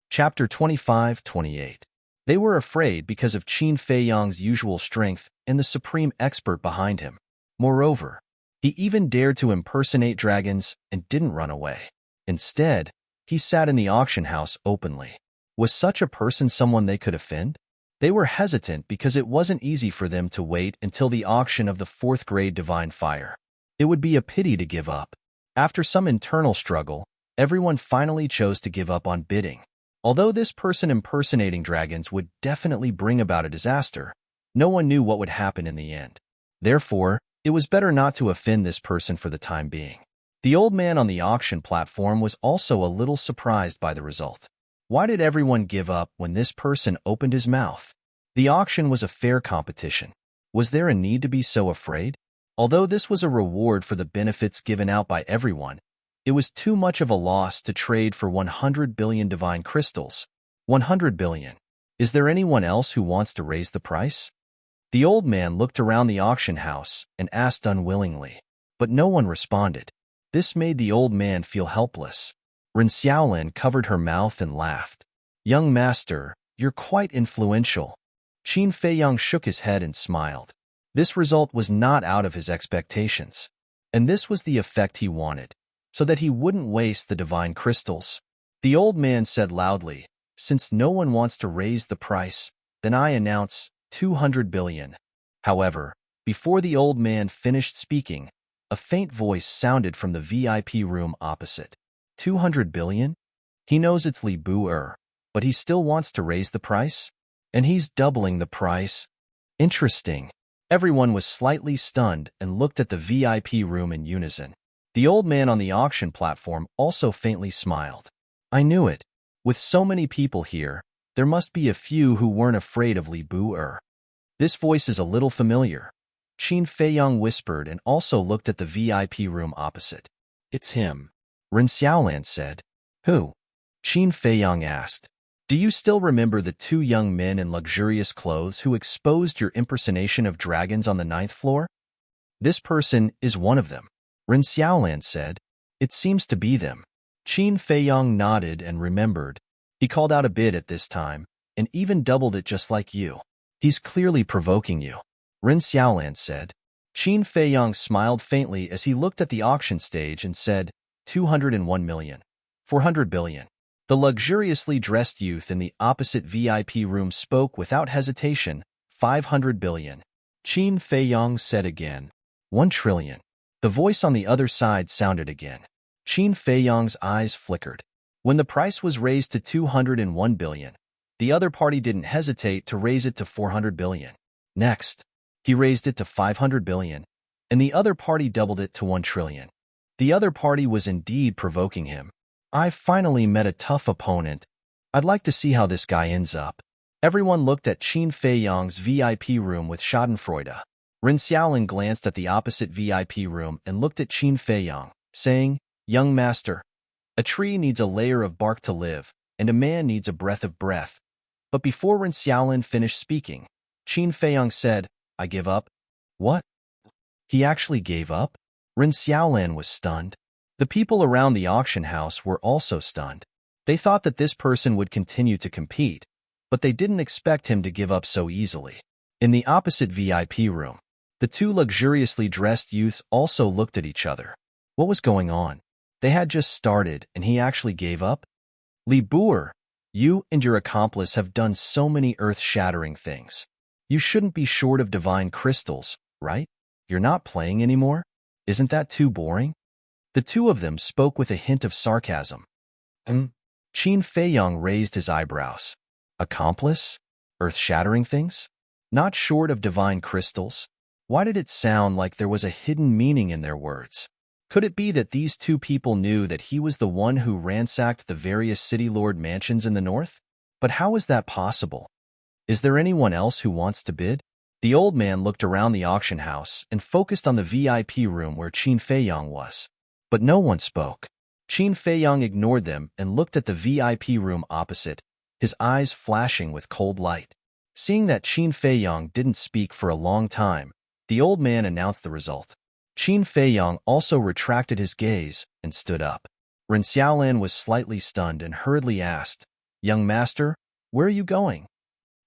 Chapter 25-28. They were afraid because of Qin Feiyong's usual strength and the supreme expert behind him. Moreover, he even dared to impersonate dragons and didn't run away. Instead, he sat in the auction house openly. Was such a person someone they could offend? They were hesitant because it wasn't easy for them to wait until the auction of the fourth-grade divine fire. It would be a pity to give up. After some internal struggle, everyone finally chose to give up on bidding. Although this person impersonating dragons would definitely bring about a disaster, no one knew what would happen in the end. Therefore, it was better not to offend this person for the time being. The old man on the auction platform was also a little surprised by the result. Why did everyone give up when this person opened his mouth? The auction was a fair competition. Was there a need to be so afraid? Although this was a reward for the benefits given out by everyone, it was too much of a loss to trade for 100 billion divine crystals. 100 billion. Is there anyone else who wants to raise the price? The old man looked around the auction house and asked unwillingly, but no one responded. This made the old man feel helpless. Ren Xiaolan covered her mouth and laughed. Young master, you're quite influential. Qin Feiyong shook his head and smiled. This result was not out of his expectations, and this was the effect he wanted, so that he wouldn't waste the divine crystals. The old man said loudly, since no one wants to raise the price, then I announce 200 billion. However, before the old man finished speaking, a faint voice sounded from the VIP room opposite. 200 billion? He knows it's Li Bu'er, but he still wants to raise the price? And he's doubling the price? Interesting. Everyone was slightly stunned and looked at the VIP room in unison. The old man on the auction platform also faintly smiled. I knew it. With so many people here, there must be a few who weren't afraid of Li Bu'er. This voice is a little familiar. Qin Feiyong whispered and also looked at the VIP room opposite. It's him. Ren Xiaolan said. Who? Qin Feiyong asked. Do you still remember the two young men in luxurious clothes who exposed your impersonation of dragons on the 9th floor? This person is one of them. Ren Xiaolan said. It seems to be them. Qin Feiyong nodded and remembered. He called out a bid at this time, and even doubled it just like you. He's clearly provoking you. Ren Xiaolan said. Qin Feiyong smiled faintly as he looked at the auction stage and said, 201 million. 400 billion. The luxuriously dressed youth in the opposite VIP room spoke without hesitation, 500 billion. Qin Feiyong said again, 1 trillion. The voice on the other side sounded again. Qin Feiyong's eyes flickered. When the price was raised to 201 billion, the other party didn't hesitate to raise it to 400 billion. Next, he raised it to 500 billion, and the other party doubled it to 1 trillion. The other party was indeed provoking him. I've finally met a tough opponent. I'd like to see how this guy ends up. Everyone looked at Qin Feiyong's VIP room with schadenfreude. Ren Xiaolin glanced at the opposite VIP room and looked at Qin Feiyang, saying, "Young master, a tree needs a layer of bark to live, and a man needs a breath of breath." But before Ren Xiaolin finished speaking, Qin Feiyang said, "I give up." What? He actually gave up? Ren Xiaolin was stunned. The people around the auction house were also stunned. They thought that this person would continue to compete, but they didn't expect him to give up so easily. In the opposite VIP room, the two luxuriously dressed youths also looked at each other. What was going on? They had just started, and he actually gave up? Li Boer, you and your accomplice have done so many earth-shattering things. You shouldn't be short of divine crystals, right? You're not playing anymore? Isn't that too boring? The two of them spoke with a hint of sarcasm. Qin Feiyang raised his eyebrows. Accomplice? Earth-shattering things? Not short of divine crystals? Why did it sound like there was a hidden meaning in their words? Could it be that these two people knew that he was the one who ransacked the various city lord mansions in the north? But how is that possible? Is there anyone else who wants to bid? The old man looked around the auction house and focused on the VIP room where Qin Feiyang was. But no one spoke. Qin Feiyang ignored them and looked at the VIP room opposite, his eyes flashing with cold light. Seeing that Qin Feiyang didn't speak for a long time, the old man announced the result. Qin Feiyang also retracted his gaze and stood up. Ren Xiaolin was slightly stunned and hurriedly asked, "Young master, where are you going?"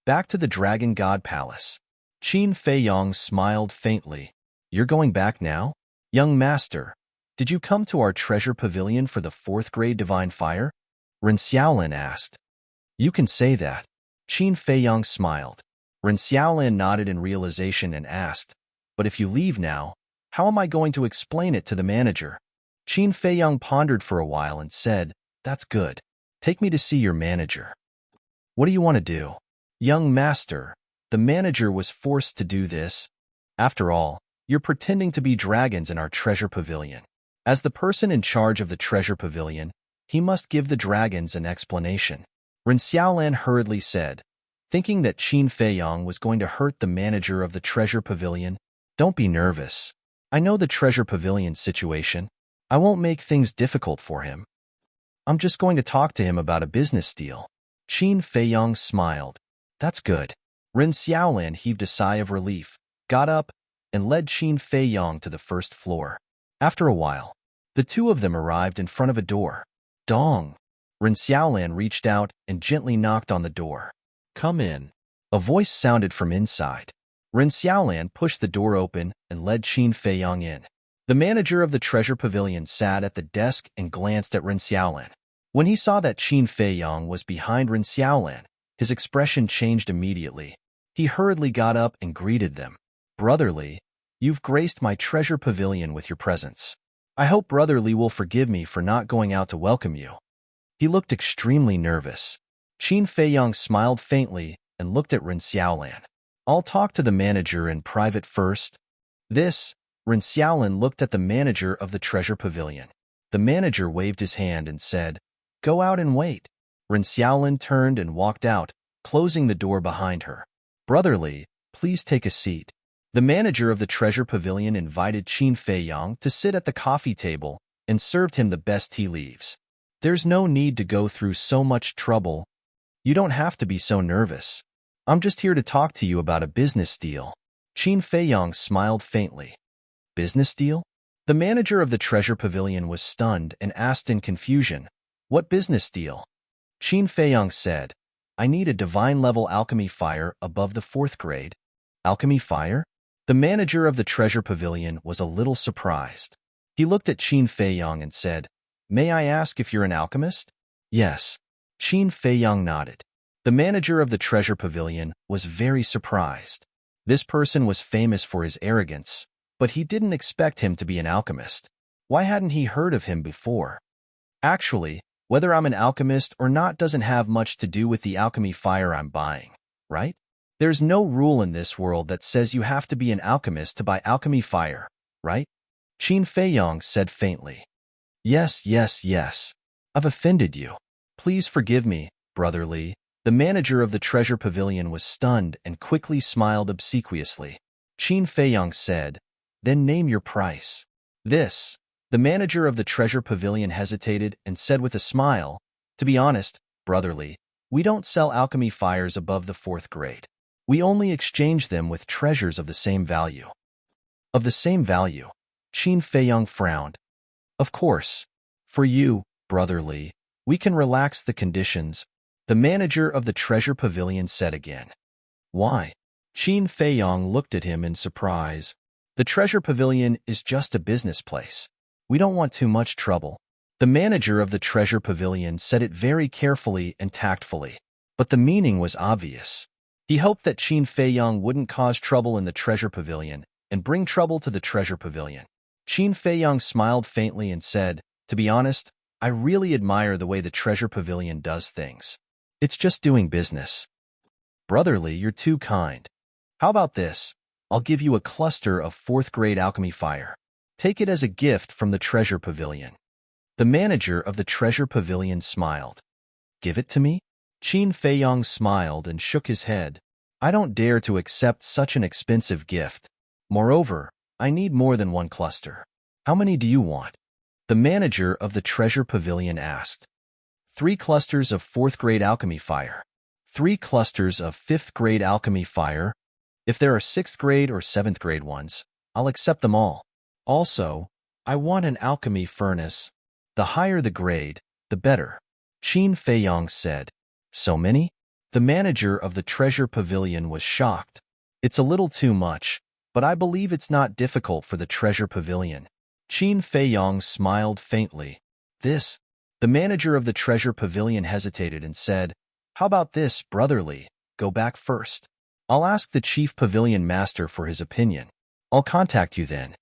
"Back to the Dragon God Palace." Qin Feiyang smiled faintly. "You're going back now? Young master, did you come to our treasure pavilion for the 4th grade divine fire?" Ren Xiaolin asked. "You can say that." Qin Feiyang smiled. Ren Xiaolin nodded in realization and asked, "But if you leave now, how am I going to explain it to the manager?" Qin Feiyang pondered for a while and said, "That's good. Take me to see your manager." "What do you want to do?" "Young master, the manager was forced to do this. After all, you're pretending to be dragons in our treasure pavilion. As the person in charge of the treasure pavilion, he must give the dragons an explanation." Ren Xiaolin hurriedly said, thinking that Qin Feiyang was going to hurt the manager of the treasure pavilion. "Don't be nervous. I know the treasure pavilion situation. I won't make things difficult for him. I'm just going to talk to him about a business deal." Qin Feiyang smiled. "That's good." Ren Xiaolin heaved a sigh of relief, got up, and led Qin Feiyang to the first floor. After a while, the two of them arrived in front of a door. Dong! Ren Xiaolin reached out and gently knocked on the door. Come in. A voice sounded from inside. Ren Xiaolin pushed the door open and led Qin Feiyang in. The manager of the treasure pavilion sat at the desk and glanced at Ren Xiaolin. When he saw that Qin Feiyang was behind Ren Xiaolin, his expression changed immediately. He hurriedly got up and greeted them. "Brotherly, you've graced my treasure pavilion with your presence. I hope Brotherly will forgive me for not going out to welcome you." He looked extremely nervous. Qin Feiyang smiled faintly and looked at Ren Xiaolin. "I'll talk to the manager in private first." Ren Xiaolin looked at the manager of the treasure pavilion. The manager waved his hand and said, "Go out and wait." Ren Xiaolin turned and walked out, closing the door behind her. "Brotherly, please take a seat." The manager of the treasure pavilion invited Qin Feiyang to sit at the coffee table and served him the best tea leaves. "There's no need to go through so much trouble. You don't have to be so nervous. I'm just here to talk to you about a business deal." Qin Feiyang smiled faintly. "Business deal?" The manager of the treasure pavilion was stunned and asked in confusion, "What business deal?" Qin Feiyang said, "I need a divine-level alchemy fire above the 4th grade." "Alchemy fire?" The manager of the treasure pavilion was a little surprised. He looked at Qin Feiyang and said, "May I ask if you're an alchemist?" "Yes." Qin Feiyang nodded. The manager of the treasure pavilion was very surprised. This person was famous for his arrogance, but he didn't expect him to be an alchemist. Why hadn't he heard of him before? "Actually, whether I'm an alchemist or not doesn't have much to do with the alchemy fire I'm buying, right? There's no rule in this world that says you have to be an alchemist to buy alchemy fire, right?" Qin Feiyang said faintly. Yes. I've offended you. Please forgive me, Brotherly." The manager of the treasure pavilion was stunned and quickly smiled obsequiously. Qin Feiyong said, "Then name your price." This. The manager of the treasure pavilion hesitated and said with a smile, "To be honest, brotherly, we don't sell alchemy fires above the 4th grade. We only exchange them with treasures of the same value." Of the same value? Qin Feiyong frowned. "Of course. For you, brotherly, we can relax the conditions," the manager of the treasure pavilion said again. "Why?" Qin Feiyong looked at him in surprise. "The treasure pavilion is just a business place. We don't want too much trouble." The manager of the treasure pavilion said it very carefully and tactfully, but the meaning was obvious. He hoped that Qin Feiyong wouldn't cause trouble in the treasure pavilion and bring trouble to the treasure pavilion. Qin Feiyong smiled faintly and said, "To be honest, I really admire the way the treasure pavilion does things. It's just doing business." "Brotherly, you're too kind. How about this? I'll give you a cluster of 4th grade alchemy fire. Take it as a gift from the treasure pavilion." The manager of the treasure pavilion smiled. "Give it to me?" Qin Feiyong smiled and shook his head. "I don't dare to accept such an expensive gift. Moreover, I need more than one cluster. How many do you want?" The manager of the treasure pavilion asked. 3 clusters of 4th grade alchemy fire. 3 clusters of 5th grade alchemy fire. If there are 6th grade or 7th grade ones, I'll accept them all. Also, I want an alchemy furnace. The higher the grade, the better, Qin Feiyong said. "So many?" The manager of the treasure pavilion was shocked. "It's a little too much, but I believe it's not difficult for the treasure pavilion." Qin Feiyong smiled faintly. "This." The manager of the treasure pavilion hesitated and said, "How about this, brotherly? Go back first. I'll ask the chief pavilion master for his opinion. I'll contact you then."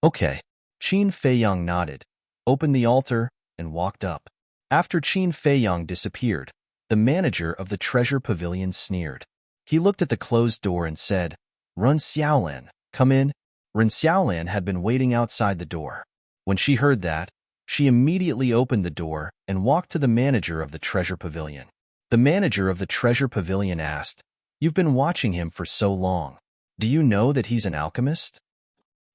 "Okay." Qin Feiyong nodded, opened the altar, and walked up. After Qin Feiyong disappeared, the manager of the treasure pavilion sneered. He looked at the closed door and said, "Ren Xiaolan, come in." Ren Xiaolan had been waiting outside the door. When she heard that, she immediately opened the door and walked to the manager of the treasure pavilion. The manager of the treasure pavilion asked, "You've been watching him for so long. Do you know that he's an alchemist?"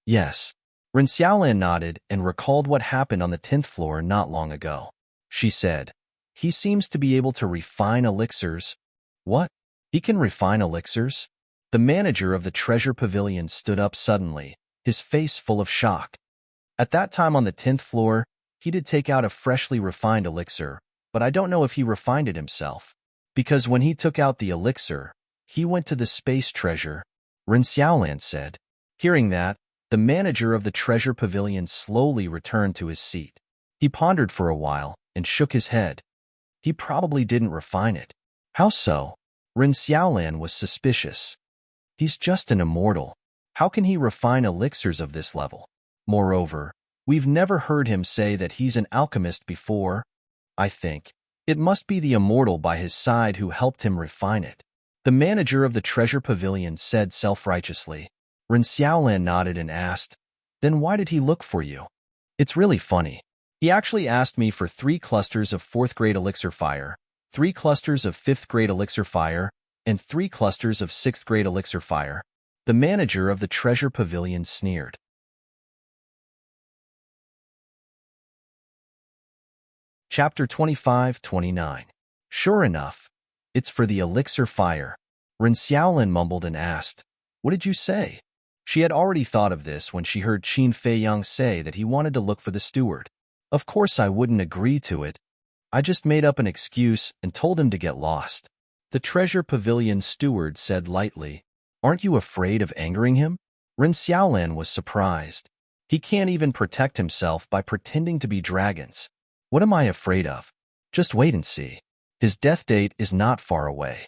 "Yes." Ren Xiaolan nodded and recalled what happened on the 10th floor not long ago. She said, "He seems to be able to refine elixirs." "What? He can refine elixirs?" The manager of the treasure pavilion stood up suddenly, his face full of shock. At that time on the 10th floor, he did take out a freshly refined elixir, but I don't know if he refined it himself. Because when he took out the elixir, he went to the space treasure, Ren Xiaolan said. Hearing that, the manager of the treasure pavilion slowly returned to his seat. He pondered for a while and shook his head. He probably didn't refine it. How so? Ren Xiaolan was suspicious. He's just an immortal. How can he refine elixirs of this level? Moreover, we've never heard him say that he's an alchemist before. I think it must be the immortal by his side who helped him refine it. The manager of the treasure pavilion said self-righteously. Ren Xiaolan nodded and asked, "Then why did he look for you?" "It's really funny. He actually asked me for 3 clusters of 4th grade elixir fire, 3 clusters of 5th grade elixir fire, and 3 clusters of 6th grade elixir fire." The manager of the treasure pavilion sneered. Chapter 25-29. Sure enough, it's for the elixir fire. Ren Xiaolan mumbled and asked, "What did you say?" She had already thought of this when she heard Qin Feiyong say that he wanted to look for the steward. "Of course I wouldn't agree to it. I just made up an excuse and told him to get lost." The treasure pavilion steward said lightly, "Aren't you afraid of angering him?" Ren Xiaolan was surprised. He can't even protect himself by pretending to be dragons. What am I afraid of? Just wait and see. His death date is not far away.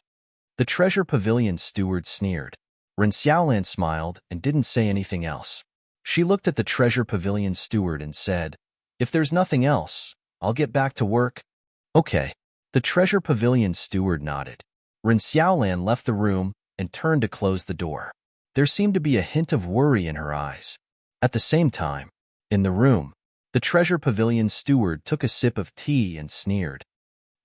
The treasure pavilion steward sneered. Ren Xiaolan smiled and didn't say anything else. She looked at the treasure pavilion steward and said, "If there's nothing else, I'll get back to work." "Okay." The treasure pavilion steward nodded. Ren Xiaolan left the room and turned to close the door. There seemed to be a hint of worry in her eyes. At the same time, in the room, the treasure pavilion steward took a sip of tea and sneered.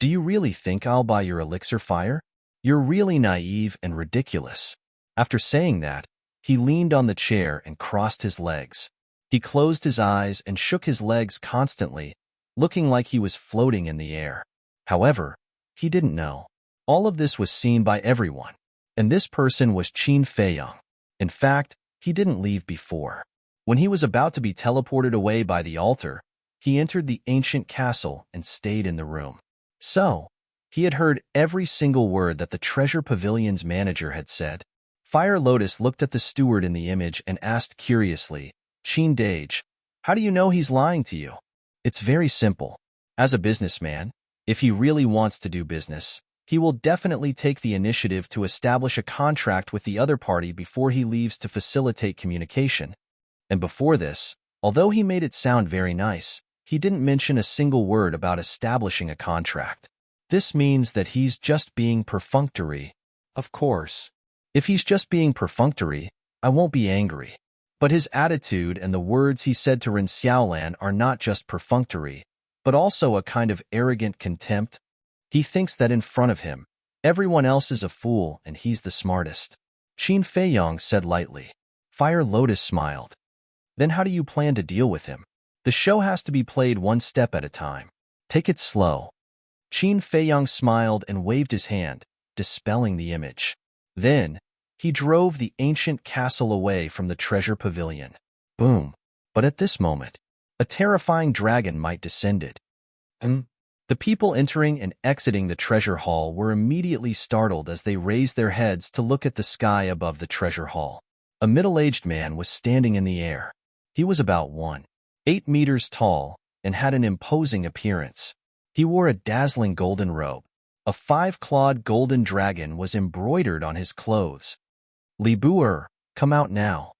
"Do you really think I'll buy your elixir fire? You're really naive and ridiculous." After saying that, He leaned on the chair and crossed his legs. He closed his eyes and shook his legs constantly, looking like he was floating in the air. However, he didn't know. All of this was seen by everyone, and this person was Qin Feiyang. In fact, he didn't leave before. When he was about to be teleported away by the altar, he entered the ancient castle and stayed in the room. So, he had heard every single word that the Treasure Pavilion's manager had said. Fire Lotus looked at the steward in the image and asked curiously, Qin Dage, how do you know he's lying to you? It's very simple. As a businessman, if he really wants to do business, he will definitely take the initiative to establish a contract with the other party before he leaves to facilitate communication. And before this, although he made it sound very nice, he didn't mention a single word about establishing a contract. This means that he's just being perfunctory. Of course, if he's just being perfunctory, I won't be angry. But his attitude and the words he said to Ren Xiaolan are not just perfunctory, but also a kind of arrogant contempt. He thinks that in front of him, everyone else is a fool and he's the smartest. Qin Feiyang said lightly. Fire Lotus smiled. Then how do you plan to deal with him? The show has to be played one step at a time. Take it slow. Qin Feiyang smiled and waved his hand, dispelling the image. Then, he drove the ancient castle away from the treasure pavilion. Boom. But at this moment, a terrifying dragon might descended. The people entering and exiting the treasure hall were immediately startled as they raised their heads to look at the sky above the treasure hall. A middle-aged man was standing in the air. He was about 1.8 meters tall and had an imposing appearance. He wore a dazzling golden robe. A 5-clawed golden dragon was embroidered on his clothes. Li Buer, come out now.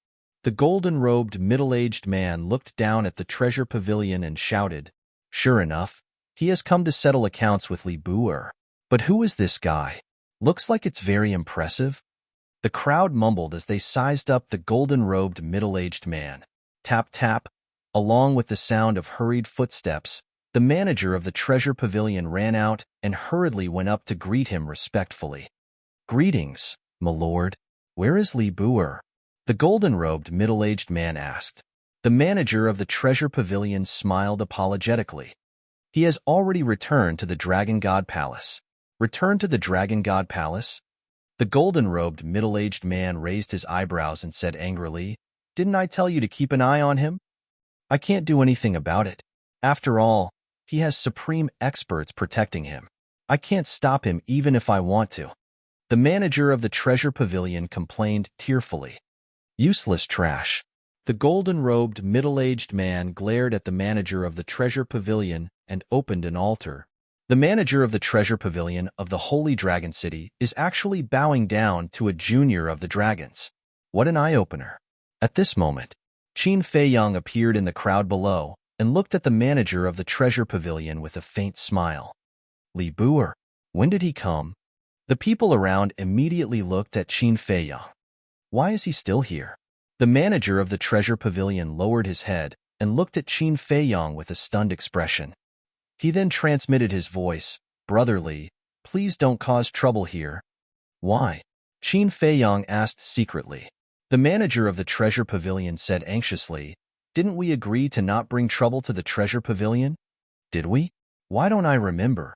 The golden-robed middle-aged man looked down at the treasure pavilion and shouted. Sure enough, he has come to settle accounts with Li Buer. But who is this guy? Looks like it's very impressive. The crowd mumbled as they sized up the golden-robed middle-aged man. Tap, tap. Along with the sound of hurried footsteps, the manager of the treasure pavilion ran out and hurriedly went up to greet him respectfully. Greetings, my lord. Where is Li Buer? The golden-robed middle-aged man asked. The manager of the treasure pavilion smiled apologetically. He has already returned to the Dragon God Palace. Returned to the Dragon God Palace? The golden-robed middle-aged man raised his eyebrows and said angrily, Didn't I tell you to keep an eye on him? I can't do anything about it. After all, he has supreme experts protecting him. I can't stop him even if I want to. The manager of the treasure pavilion complained tearfully. Useless trash. The golden-robed middle-aged man glared at the manager of the treasure pavilion and opened an altar. The manager of the treasure pavilion of the Holy Dragon City is actually bowing down to a junior of the dragons. What an eye-opener. At this moment, Qin Feiyang appeared in the crowd below and looked at the manager of the treasure pavilion with a faint smile. Li Buer, when did he come? The people around immediately looked at Qin Feiyang. Why is he still here? The manager of the treasure pavilion lowered his head and looked at Qin Feiyang with a stunned expression. He then transmitted his voice, Brotherly, please don't cause trouble here. Why? Qin Feiyang asked secretly. The manager of the treasure pavilion said anxiously, Didn't we agree to not bring trouble to the treasure pavilion? Did we? Why don't I remember?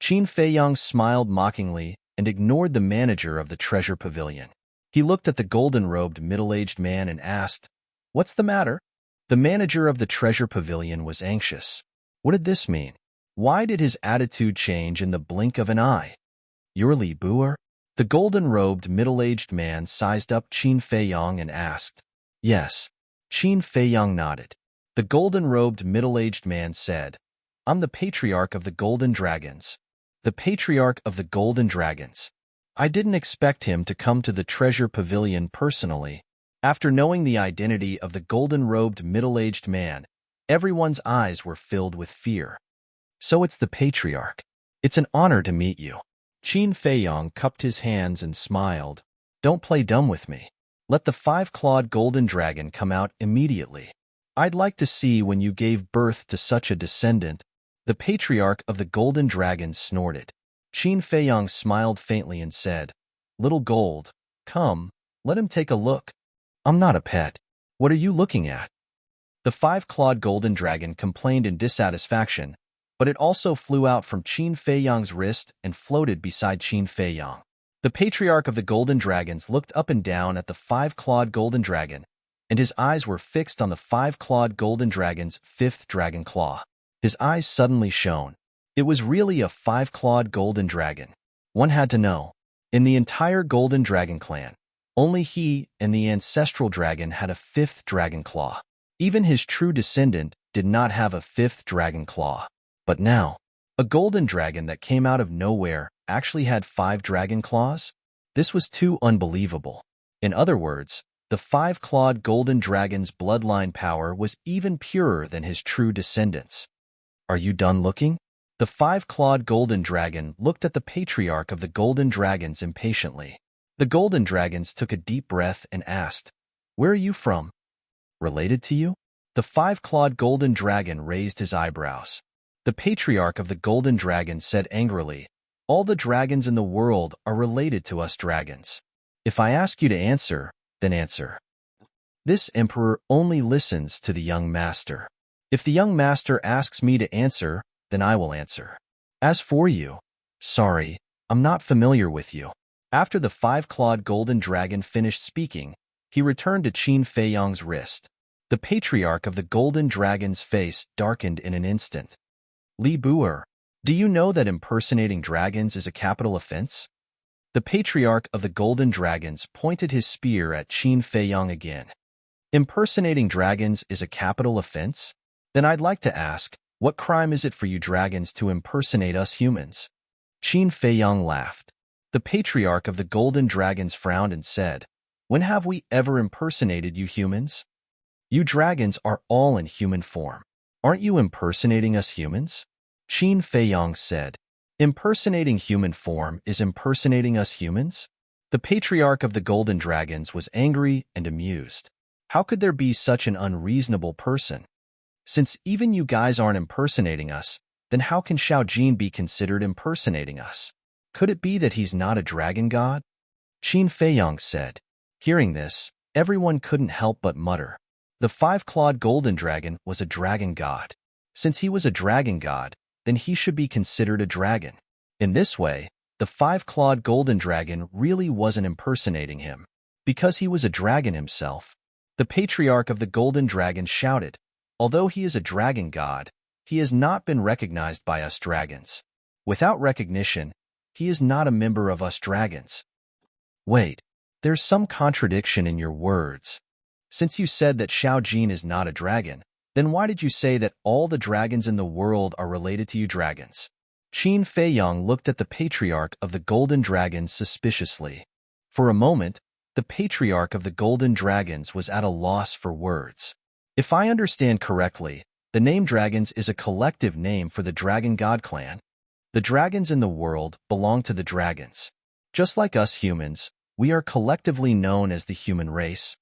Qin Feiyang smiled mockingly and ignored the manager of the treasure pavilion. He looked at the golden-robed middle-aged man and asked, What's the matter? The manager of the treasure pavilion was anxious. What did this mean? Why did his attitude change in the blink of an eye? You're Li Buer? The golden-robed middle-aged man sized up Qin Feiyang and asked. Yes. Qin Feiyang nodded. The golden-robed middle-aged man said, I'm the patriarch of the Golden Dragons. The patriarch of the Golden Dragons. I didn't expect him to come to the treasure pavilion personally. After knowing the identity of the golden-robed middle-aged man, everyone's eyes were filled with fear. So it's the patriarch. It's an honor to meet you. Qin Feiyang cupped his hands and smiled. Don't play dumb with me. Let the 5-clawed golden dragon come out immediately. I'd like to see when you gave birth to such a descendant. The patriarch of the golden dragon snorted. Qin Feiyang smiled faintly and said, Little Gold, come, let him take a look. I'm not a pet. What are you looking at? The five-clawed golden dragon complained in dissatisfaction, but it also flew out from Qin Feiyang's wrist and floated beside Qin Feiyang. The patriarch of the golden dragons looked up and down at the five-clawed golden dragon, and his eyes were fixed on the five-clawed golden dragon's fifth dragon claw. His eyes suddenly shone. It was really a five-clawed golden dragon. One had to know. In the entire golden dragon clan, only he and the ancestral dragon had a fifth dragon claw. Even his true descendant did not have a fifth dragon claw. But now, a golden dragon that came out of nowhere actually had 5 dragon claws? This was too unbelievable. In other words, the five-clawed golden dragon's bloodline power was even purer than his true descendants. Are you done looking? The five-clawed golden dragon looked at the patriarch of the golden dragons impatiently. The golden dragons took a deep breath and asked, "Where are you from? Related to you?" The five-clawed golden dragon raised his eyebrows. The patriarch of the golden dragons said angrily, "All the dragons in the world are related to us dragons. If I ask you to answer, then answer." This emperor only listens to the young master. If the young master asks me to answer, then I will answer. As for you, sorry, I'm not familiar with you. After the five-clawed golden dragon finished speaking, he returned to Qin Feiyang's wrist. The patriarch of the golden dragon's face darkened in an instant. "Li Buer, do you know that impersonating dragons is a capital offense?" The patriarch of the golden dragons pointed his spear at Qin Feiyang again. "Impersonating dragons is a capital offense? Then I'd like to ask, what crime is it for you dragons to impersonate us humans?" Qin Feiyang laughed. The patriarch of the golden dragons frowned and said, "When have we ever impersonated you humans? You dragons are all in human form. Aren't you impersonating us humans?" Qin Feiyang said, "Impersonating human form is impersonating us humans?" The patriarch of the golden dragons was angry and amused. How could there be such an unreasonable person? Since even you guys aren't impersonating us, then how can Xiao Jin be considered impersonating us? Could it be that he's not a dragon god? Qin Feiyang said. Hearing this, everyone couldn't help but mutter. The five-clawed golden dragon was a dragon god. Since he was a dragon god, then he should be considered a dragon. In this way, the five-clawed golden dragon really wasn't impersonating him. Because he was a dragon himself, the patriarch of the golden dragon shouted, "Although he is a dragon god, he has not been recognized by us dragons. Without recognition, he is not a member of us dragons." Wait, there's some contradiction in your words. Since you said that Xiao Jin is not a dragon, then why did you say that all the dragons in the world are related to you dragons? Qin Feiyang looked at the patriarch of the golden dragons suspiciously. For a moment, the patriarch of the golden dragons was at a loss for words. If I understand correctly, the name dragons is a collective name for the dragon god clan. The dragons in the world belong to the dragons. Just like us humans, we are collectively known as the human race.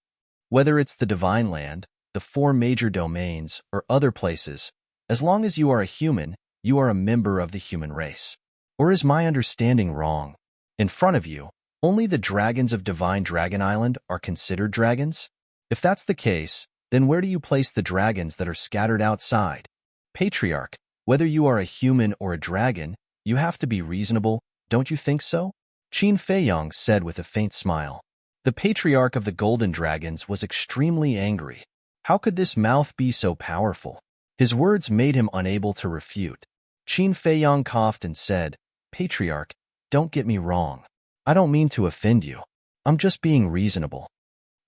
Whether it's the divine land, the 4 major domains, or other places, as long as you are a human, you are a member of the human race. Or is my understanding wrong? In front of you, only the dragons of Divine Dragon Island are considered dragons? If that's the case, then where do you place the dragons that are scattered outside? Patriarch, whether you are a human or a dragon, you have to be reasonable, don't you think so? Qin Feiyang said with a faint smile. The patriarch of the golden dragons was extremely angry. How could this mouth be so powerful? His words made him unable to refute. Qin Feiyang coughed and said, "Patriarch, don't get me wrong. I don't mean to offend you. I'm just being reasonable."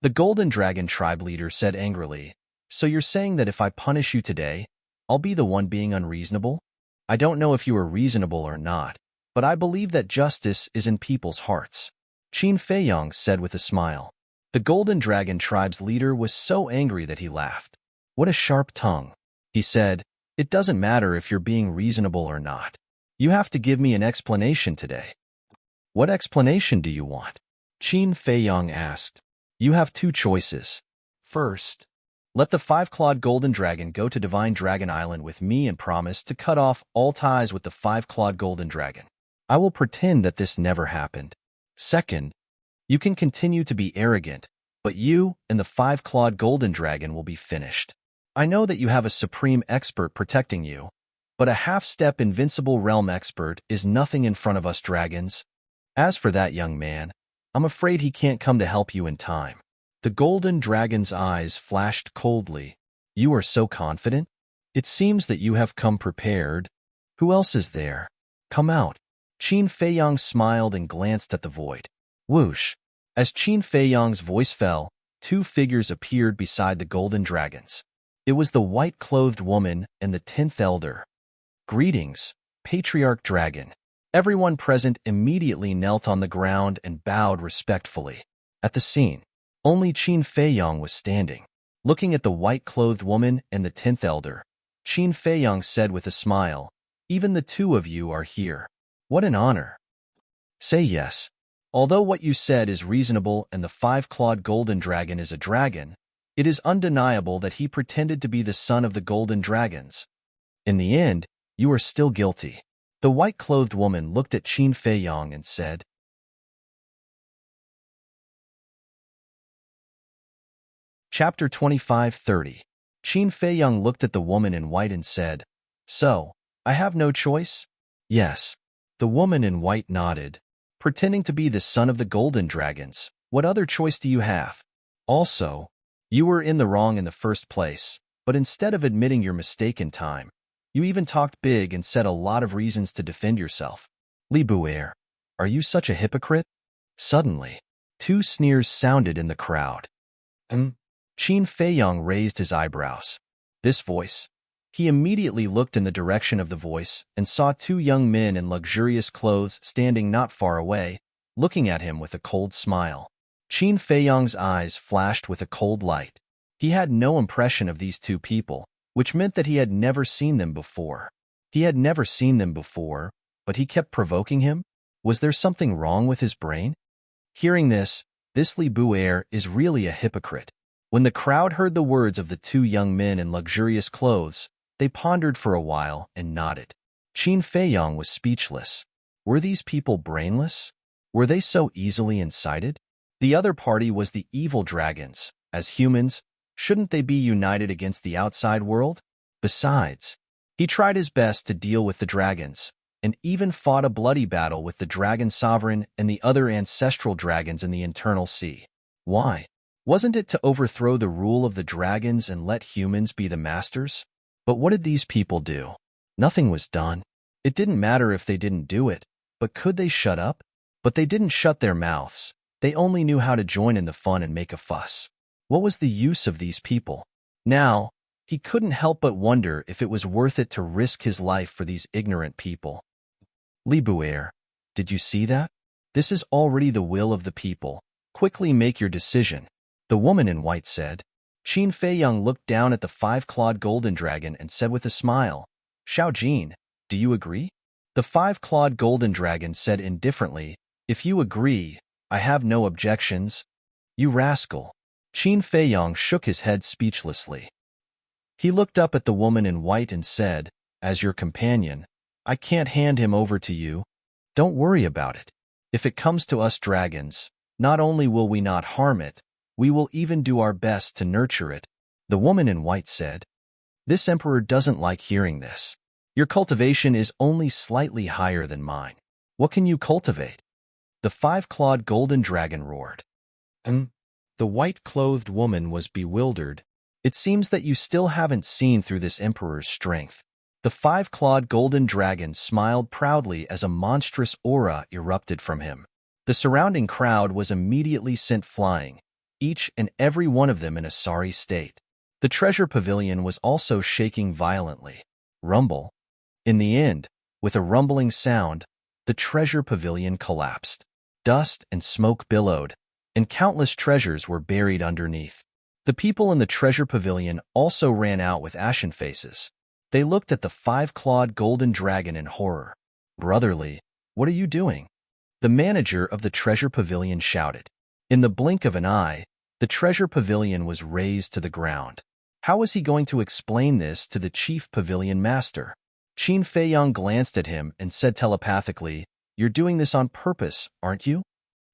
The golden dragon tribe leader said angrily, "So you're saying that if I punish you today, I'll be the one being unreasonable? I don't know if you are reasonable or not, but I believe that justice is in people's hearts." Qin Feiyang said with a smile. The golden dragon tribe's leader was so angry that he laughed. "What a sharp tongue," he said. "It doesn't matter if you're being reasonable or not. You have to give me an explanation today." "What explanation do you want?" Qin Feiyang asked. "You have 2 choices. First, let the 5-clawed golden dragon go to Divine Dragon Island with me and promise to cut off all ties with the 5-clawed golden dragon. I will pretend that this never happened. Second, you can continue to be arrogant, but you and the five-clawed golden dragon will be finished. I know that you have a supreme expert protecting you, but a half-step invincible realm expert is nothing in front of us dragons. As for that young man, I'm afraid he can't come to help you in time." The golden dragon's eyes flashed coldly. "You are so confident? It seems that you have come prepared. Who else is there? Come out." Qin Feiyang smiled and glanced at the void. Whoosh! As Qin Feiyang's voice fell, two figures appeared beside the golden dragons. It was the white-clothed woman and the 10th elder. "Greetings, Patriarch Dragon." Everyone present immediately knelt on the ground and bowed respectfully. At the scene, only Qin Feiyang was standing. Looking at the white-clothed woman and the 10th elder, Qin Feiyang said with a smile, "Even the two of you are here. What an honor." "Say yes. Although what you said is reasonable and the five-clawed golden dragon is a dragon, it is undeniable that he pretended to be the son of the golden dragons. In the end, you are still guilty." The white-clothed woman looked at Qin Feiyang and said, Chapter 25:30. Qin Feiyang looked at the woman in white and said, "So, I have no choice?" "Yes." The woman in white nodded. "Pretending to be the son of the golden dragons, what other choice do you have? Also, you were in the wrong in the first place, but instead of admitting your mistake in time, you even talked big and said a lot of reasons to defend yourself. Li Buer, are you such a hypocrite?" Suddenly, two sneers sounded in the crowd. Qin Feiyang raised his eyebrows. This voice? He immediately looked in the direction of the voice and saw two young men in luxurious clothes standing not far away, looking at him with a cold smile. Qin Feiyang's eyes flashed with a cold light. He had no impression of these two people, which meant that he had never seen them before. He had never seen them before, but he kept provoking him? Was there something wrong with his brain? Hearing this Li Buer is really a hypocrite. When the crowd heard the words of the two young men in luxurious clothes, they pondered for a while and nodded. Qin Feiyang was speechless. Were these people brainless? Were they so easily incited? The other party was the evil dragons. As humans, shouldn't they be united against the outside world? Besides, he tried his best to deal with the dragons, and even fought a bloody battle with the dragon sovereign and the other ancestral dragons in the internal sea. Why? Wasn't it to overthrow the rule of the dragons and let humans be the masters? But what did these people do? Nothing was done. It didn't matter if they didn't do it, but could they shut up? But they didn't shut their mouths. They only knew how to join in the fun and make a fuss. What was the use of these people? Now, he couldn't help but wonder if it was worth it to risk his life for these ignorant people. Li Buer, did you see that? This is already the will of the people. Quickly make your decision. The woman in white said. Qin Feiyang looked down at the five-clawed golden dragon and said with a smile, "Xiao Jin, do you agree?" The five-clawed golden dragon said indifferently, "If you agree, I have no objections." "You rascal." Qin Feiyang shook his head speechlessly. He looked up at the woman in white and said, "As your companion, I can't hand him over to you. Don't worry about it. If it comes to us dragons, not only will we not harm it, we will even do our best to nurture it." The woman in white said, "This emperor doesn't like hearing this. Your cultivation is only slightly higher than mine. What can you cultivate?" The five-clawed golden dragon roared. The white-clothed woman was bewildered. "It seems that you still haven't seen through this emperor's strength." The five-clawed golden dragon smiled proudly as a monstrous aura erupted from him. The surrounding crowd was immediately sent flying, each and every one of them in a sorry state. The treasure pavilion was also shaking violently. Rumble. In the end, with a rumbling sound, the treasure pavilion collapsed. Dust and smoke billowed, and countless treasures were buried underneath. The people in the treasure pavilion also ran out with ashen faces. They looked at the five-clawed golden dragon in horror. "Brotherly, what are you doing?" The manager of the treasure pavilion shouted. In the blink of an eye, the treasure pavilion was razed to the ground. How was he going to explain this to the chief pavilion master? Qin Feiyang glanced at him and said telepathically, "You're doing this on purpose, aren't you?"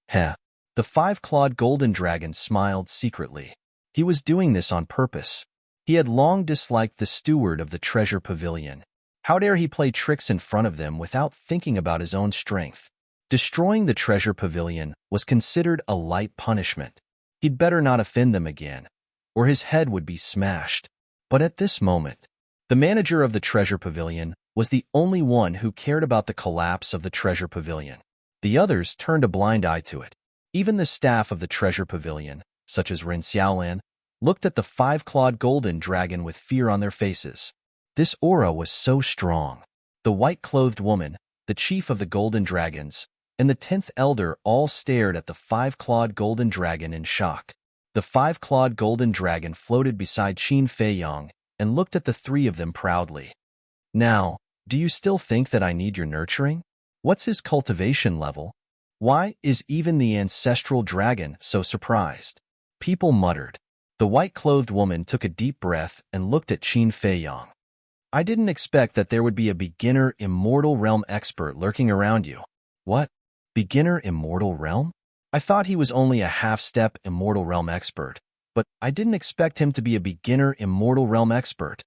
"Heh." The five-clawed golden dragon smiled secretly. He was doing this on purpose. He had long disliked the steward of the treasure pavilion. How dare he play tricks in front of them without thinking about his own strength? Destroying the treasure pavilion was considered a light punishment. He'd better not offend them again, or his head would be smashed. But at this moment, the manager of the treasure pavilion was the only one who cared about the collapse of the treasure pavilion. The others turned a blind eye to it. Even the staff of the treasure pavilion, such as Ren Xiaolan, looked at the five-clawed golden dragon with fear on their faces. This aura was so strong. The white-clothed woman, the chief of the golden dragons, and the 10th elder all stared at the five-clawed golden dragon in shock. The five-clawed golden dragon floated beside Qin Feiyong and looked at the three of them proudly. Now, do you still think that I need your nurturing? What's his cultivation level? Why is even the ancestral dragon so surprised? People muttered. The white-clothed woman took a deep breath and looked at Qin Feiyong. I didn't expect that there would be a beginner immortal realm expert lurking around you. What? Beginner immortal realm? I thought he was only a half-step immortal realm expert, but I didn't expect him to be a beginner immortal realm expert.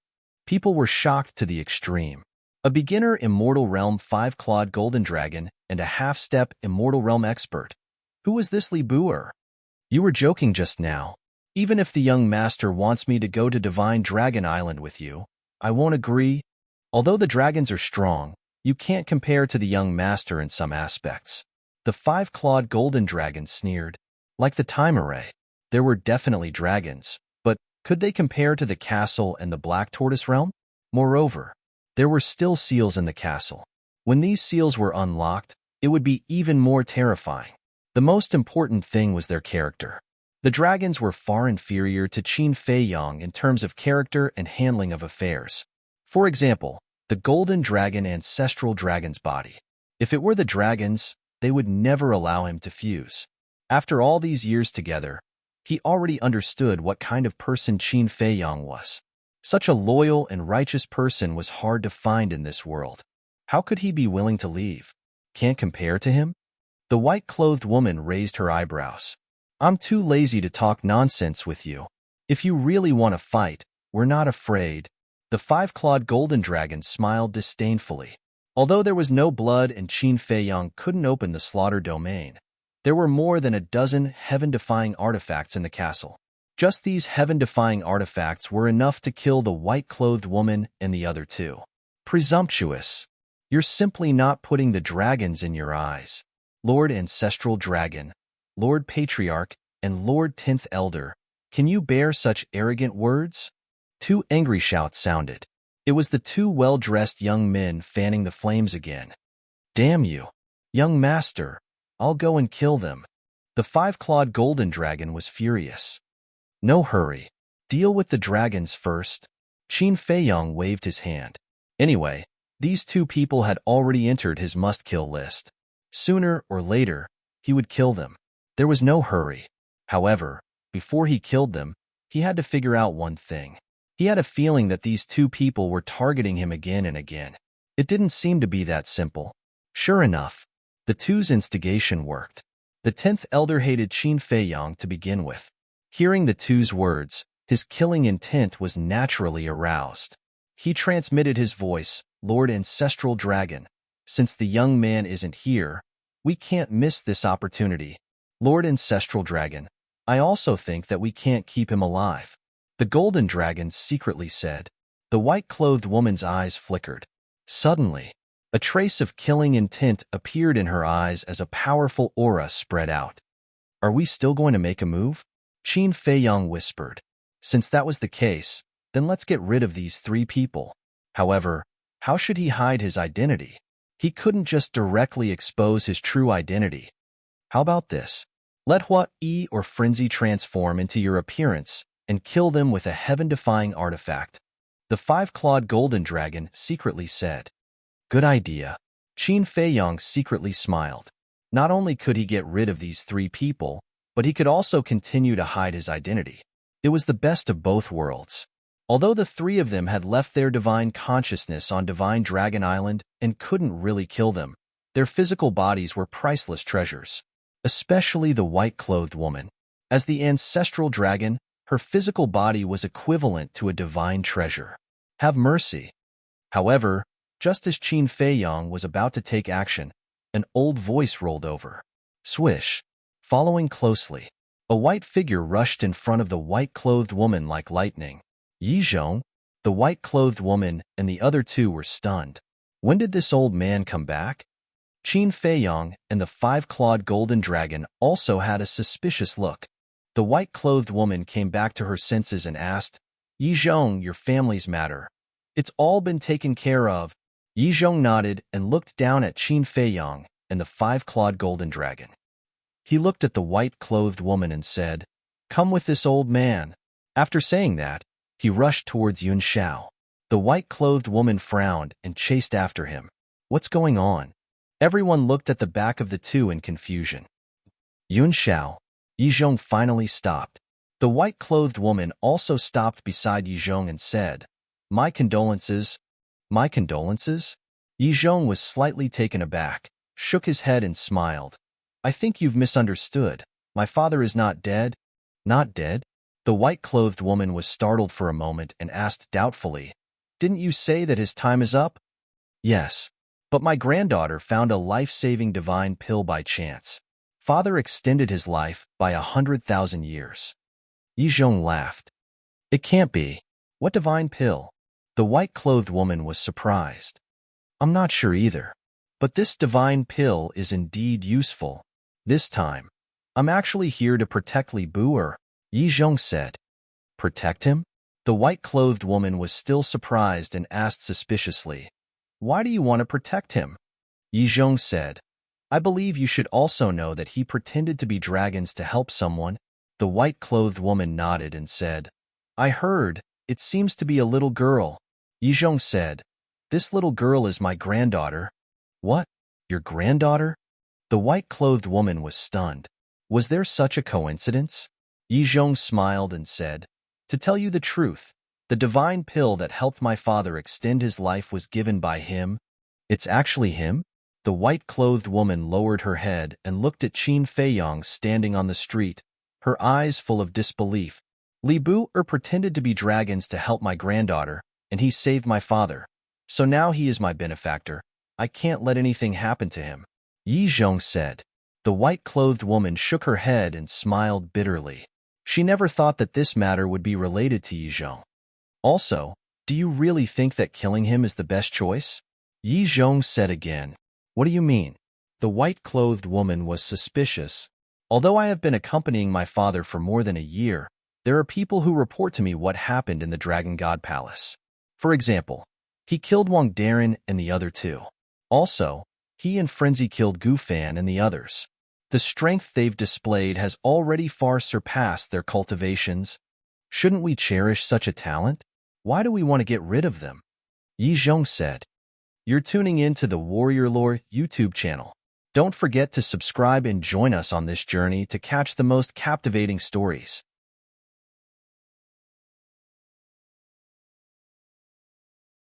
People were shocked to the extreme. A beginner immortal realm five-clawed golden dragon and a half-step immortal realm expert. Who was this Li Buer? You were joking just now. Even if the young master wants me to go to Divine Dragon Island with you, I won't agree. Although the dragons are strong, you can't compare to the young master in some aspects. The five-clawed golden dragon sneered. Like the time array, there were definitely dragons, but could they compare to the castle and the Black Tortoise realm? Moreover, there were still seals in the castle. When these seals were unlocked, it would be even more terrifying. The most important thing was their character. The dragons were far inferior to Qin Feiyong in terms of character and handling of affairs. For example, the golden dragon ancestral dragon's body. If it were the dragons, they would never allow him to fuse. After all these years together, he already understood what kind of person Qin Feiyong was. Such a loyal and righteous person was hard to find in this world. How could he be willing to leave? Can't compare to him? The white-clothed woman raised her eyebrows. I'm too lazy to talk nonsense with you. If you really want to fight, we're not afraid. The five-clawed golden dragon smiled disdainfully. Although there was no blood and Qin Feiyong couldn't open the slaughter domain, there were more than a dozen heaven-defying artifacts in the castle. Just these heaven-defying artifacts were enough to kill the white-clothed woman and the other two. Presumptuous. You're simply not putting the dragons in your eyes. Lord Ancestral Dragon, Lord Patriarch, and Lord 10th Elder, can you bear such arrogant words? Two angry shouts sounded. It was the two well-dressed young men fanning the flames again. Damn you! Young master, I'll go and kill them. The five-clawed golden dragon was furious. No hurry. Deal with the dragons first. Qin Feiyong waved his hand. Anyway, these two people had already entered his must-kill list. Sooner or later, he would kill them. There was no hurry. However, before he killed them, he had to figure out one thing. He had a feeling that these two people were targeting him again and again. It didn't seem to be that simple. Sure enough, the two's instigation worked. The 10th elder hated Qin Feiyong to begin with. Hearing the two's words, his killing intent was naturally aroused. He transmitted his voice, Lord Ancestral Dragon. Since the young man isn't here, we can't miss this opportunity. Lord Ancestral Dragon, I also think that we can't keep him alive. The golden dragon secretly said. The white-clothed woman's eyes flickered. Suddenly, a trace of killing intent appeared in her eyes as a powerful aura spread out. Are we still going to make a move? Qin Feiyong whispered. Since that was the case, then let's get rid of these three people. However, how should he hide his identity? He couldn't just directly expose his true identity. How about this? Let Hua-E or Frenzy transform into your appearance and kill them with a heaven-defying artifact. The five-clawed golden dragon secretly said. Good idea. Qin Feiyong secretly smiled. Not only could he get rid of these three people, but he could also continue to hide his identity. It was the best of both worlds. Although the three of them had left their divine consciousness on Divine Dragon Island and couldn't really kill them, their physical bodies were priceless treasures. especially the white-clothed woman. As the ancestral dragon, her physical body was equivalent to a divine treasure. Have mercy. However, just as Qin Feiyang was about to take action, an old voice rolled over. Swish. Following closely, a white figure rushed in front of the white-clothed woman like lightning. Yi Zhong, the white-clothed woman, and the other two were stunned. When did this old man come back? Qin Feiyang and the five-clawed golden dragon also had a suspicious look. The white-clothed woman came back to her senses and asked, Yi Zhong, your family's matter. It's all been taken care of. Yi Zhong nodded and looked down at Qin Feiyang and the five-clawed golden dragon. He looked at the white-clothed woman and said, Come with this old man. After saying that, he rushed towards Yun Xiao. The white-clothed woman frowned and chased after him. What's going on? Everyone looked at the back of the two in confusion. Yun Xiao. Yi Zhong finally stopped. The white-clothed woman also stopped beside Yi Zhong and said, My condolences. My condolences? Yi Zhong was slightly taken aback, shook his head and smiled. I think you've misunderstood. My father is not dead. Not dead? The white-clothed woman was startled for a moment and asked doubtfully, Didn't you say that his time is up? Yes. But my granddaughter found a life-saving divine pill by chance. Father extended his life by 100,000 years. Yi Zhong laughed. It can't be. What divine pill? The white-clothed woman was surprised. I'm not sure either. But this divine pill is indeed useful. This time, I'm actually here to protect Li Bu. Yi Zhong said. Protect him? The white-clothed woman was still surprised and asked suspiciously, Why do you want to protect him? Yi Zhong said, I believe you should also know that he pretended to be dragons to help someone. The white-clothed woman nodded and said, I heard. It seems to be a little girl. Yi Zhong said, This little girl is my granddaughter. What? Your granddaughter? The white-clothed woman was stunned. Was there such a coincidence? Yi Zhong smiled and said, To tell you the truth, the divine pill that helped my father extend his life was given by him. It's actually him? The white-clothed woman lowered her head and looked at Qin Feiyang standing on the street, her eyes full of disbelief. Li Bu pretended to be dragons to help my granddaughter, and he saved my father. So now he is my benefactor. I can't let anything happen to him. Yi Zhong said. The white-clothed woman shook her head and smiled bitterly. She never thought that this matter would be related to Yi Zhong. Also, do you really think that killing him is the best choice? Yi Zhong said again. What do you mean? The white-clothed woman was suspicious. Although I have been accompanying my father for more than a year, there are people who report to me what happened in the Dragon God Palace. For example, he killed Wang Darren and the other two. Also, he and Frenzy killed Gu Fan and the others. The strength they've displayed has already far surpassed their cultivations. Shouldn't we cherish such a talent? Why do we want to get rid of them? Yi Zhong said. You're tuning in to the Warrior Lore YouTube channel. Don't forget to subscribe and join us on this journey to catch the most captivating stories.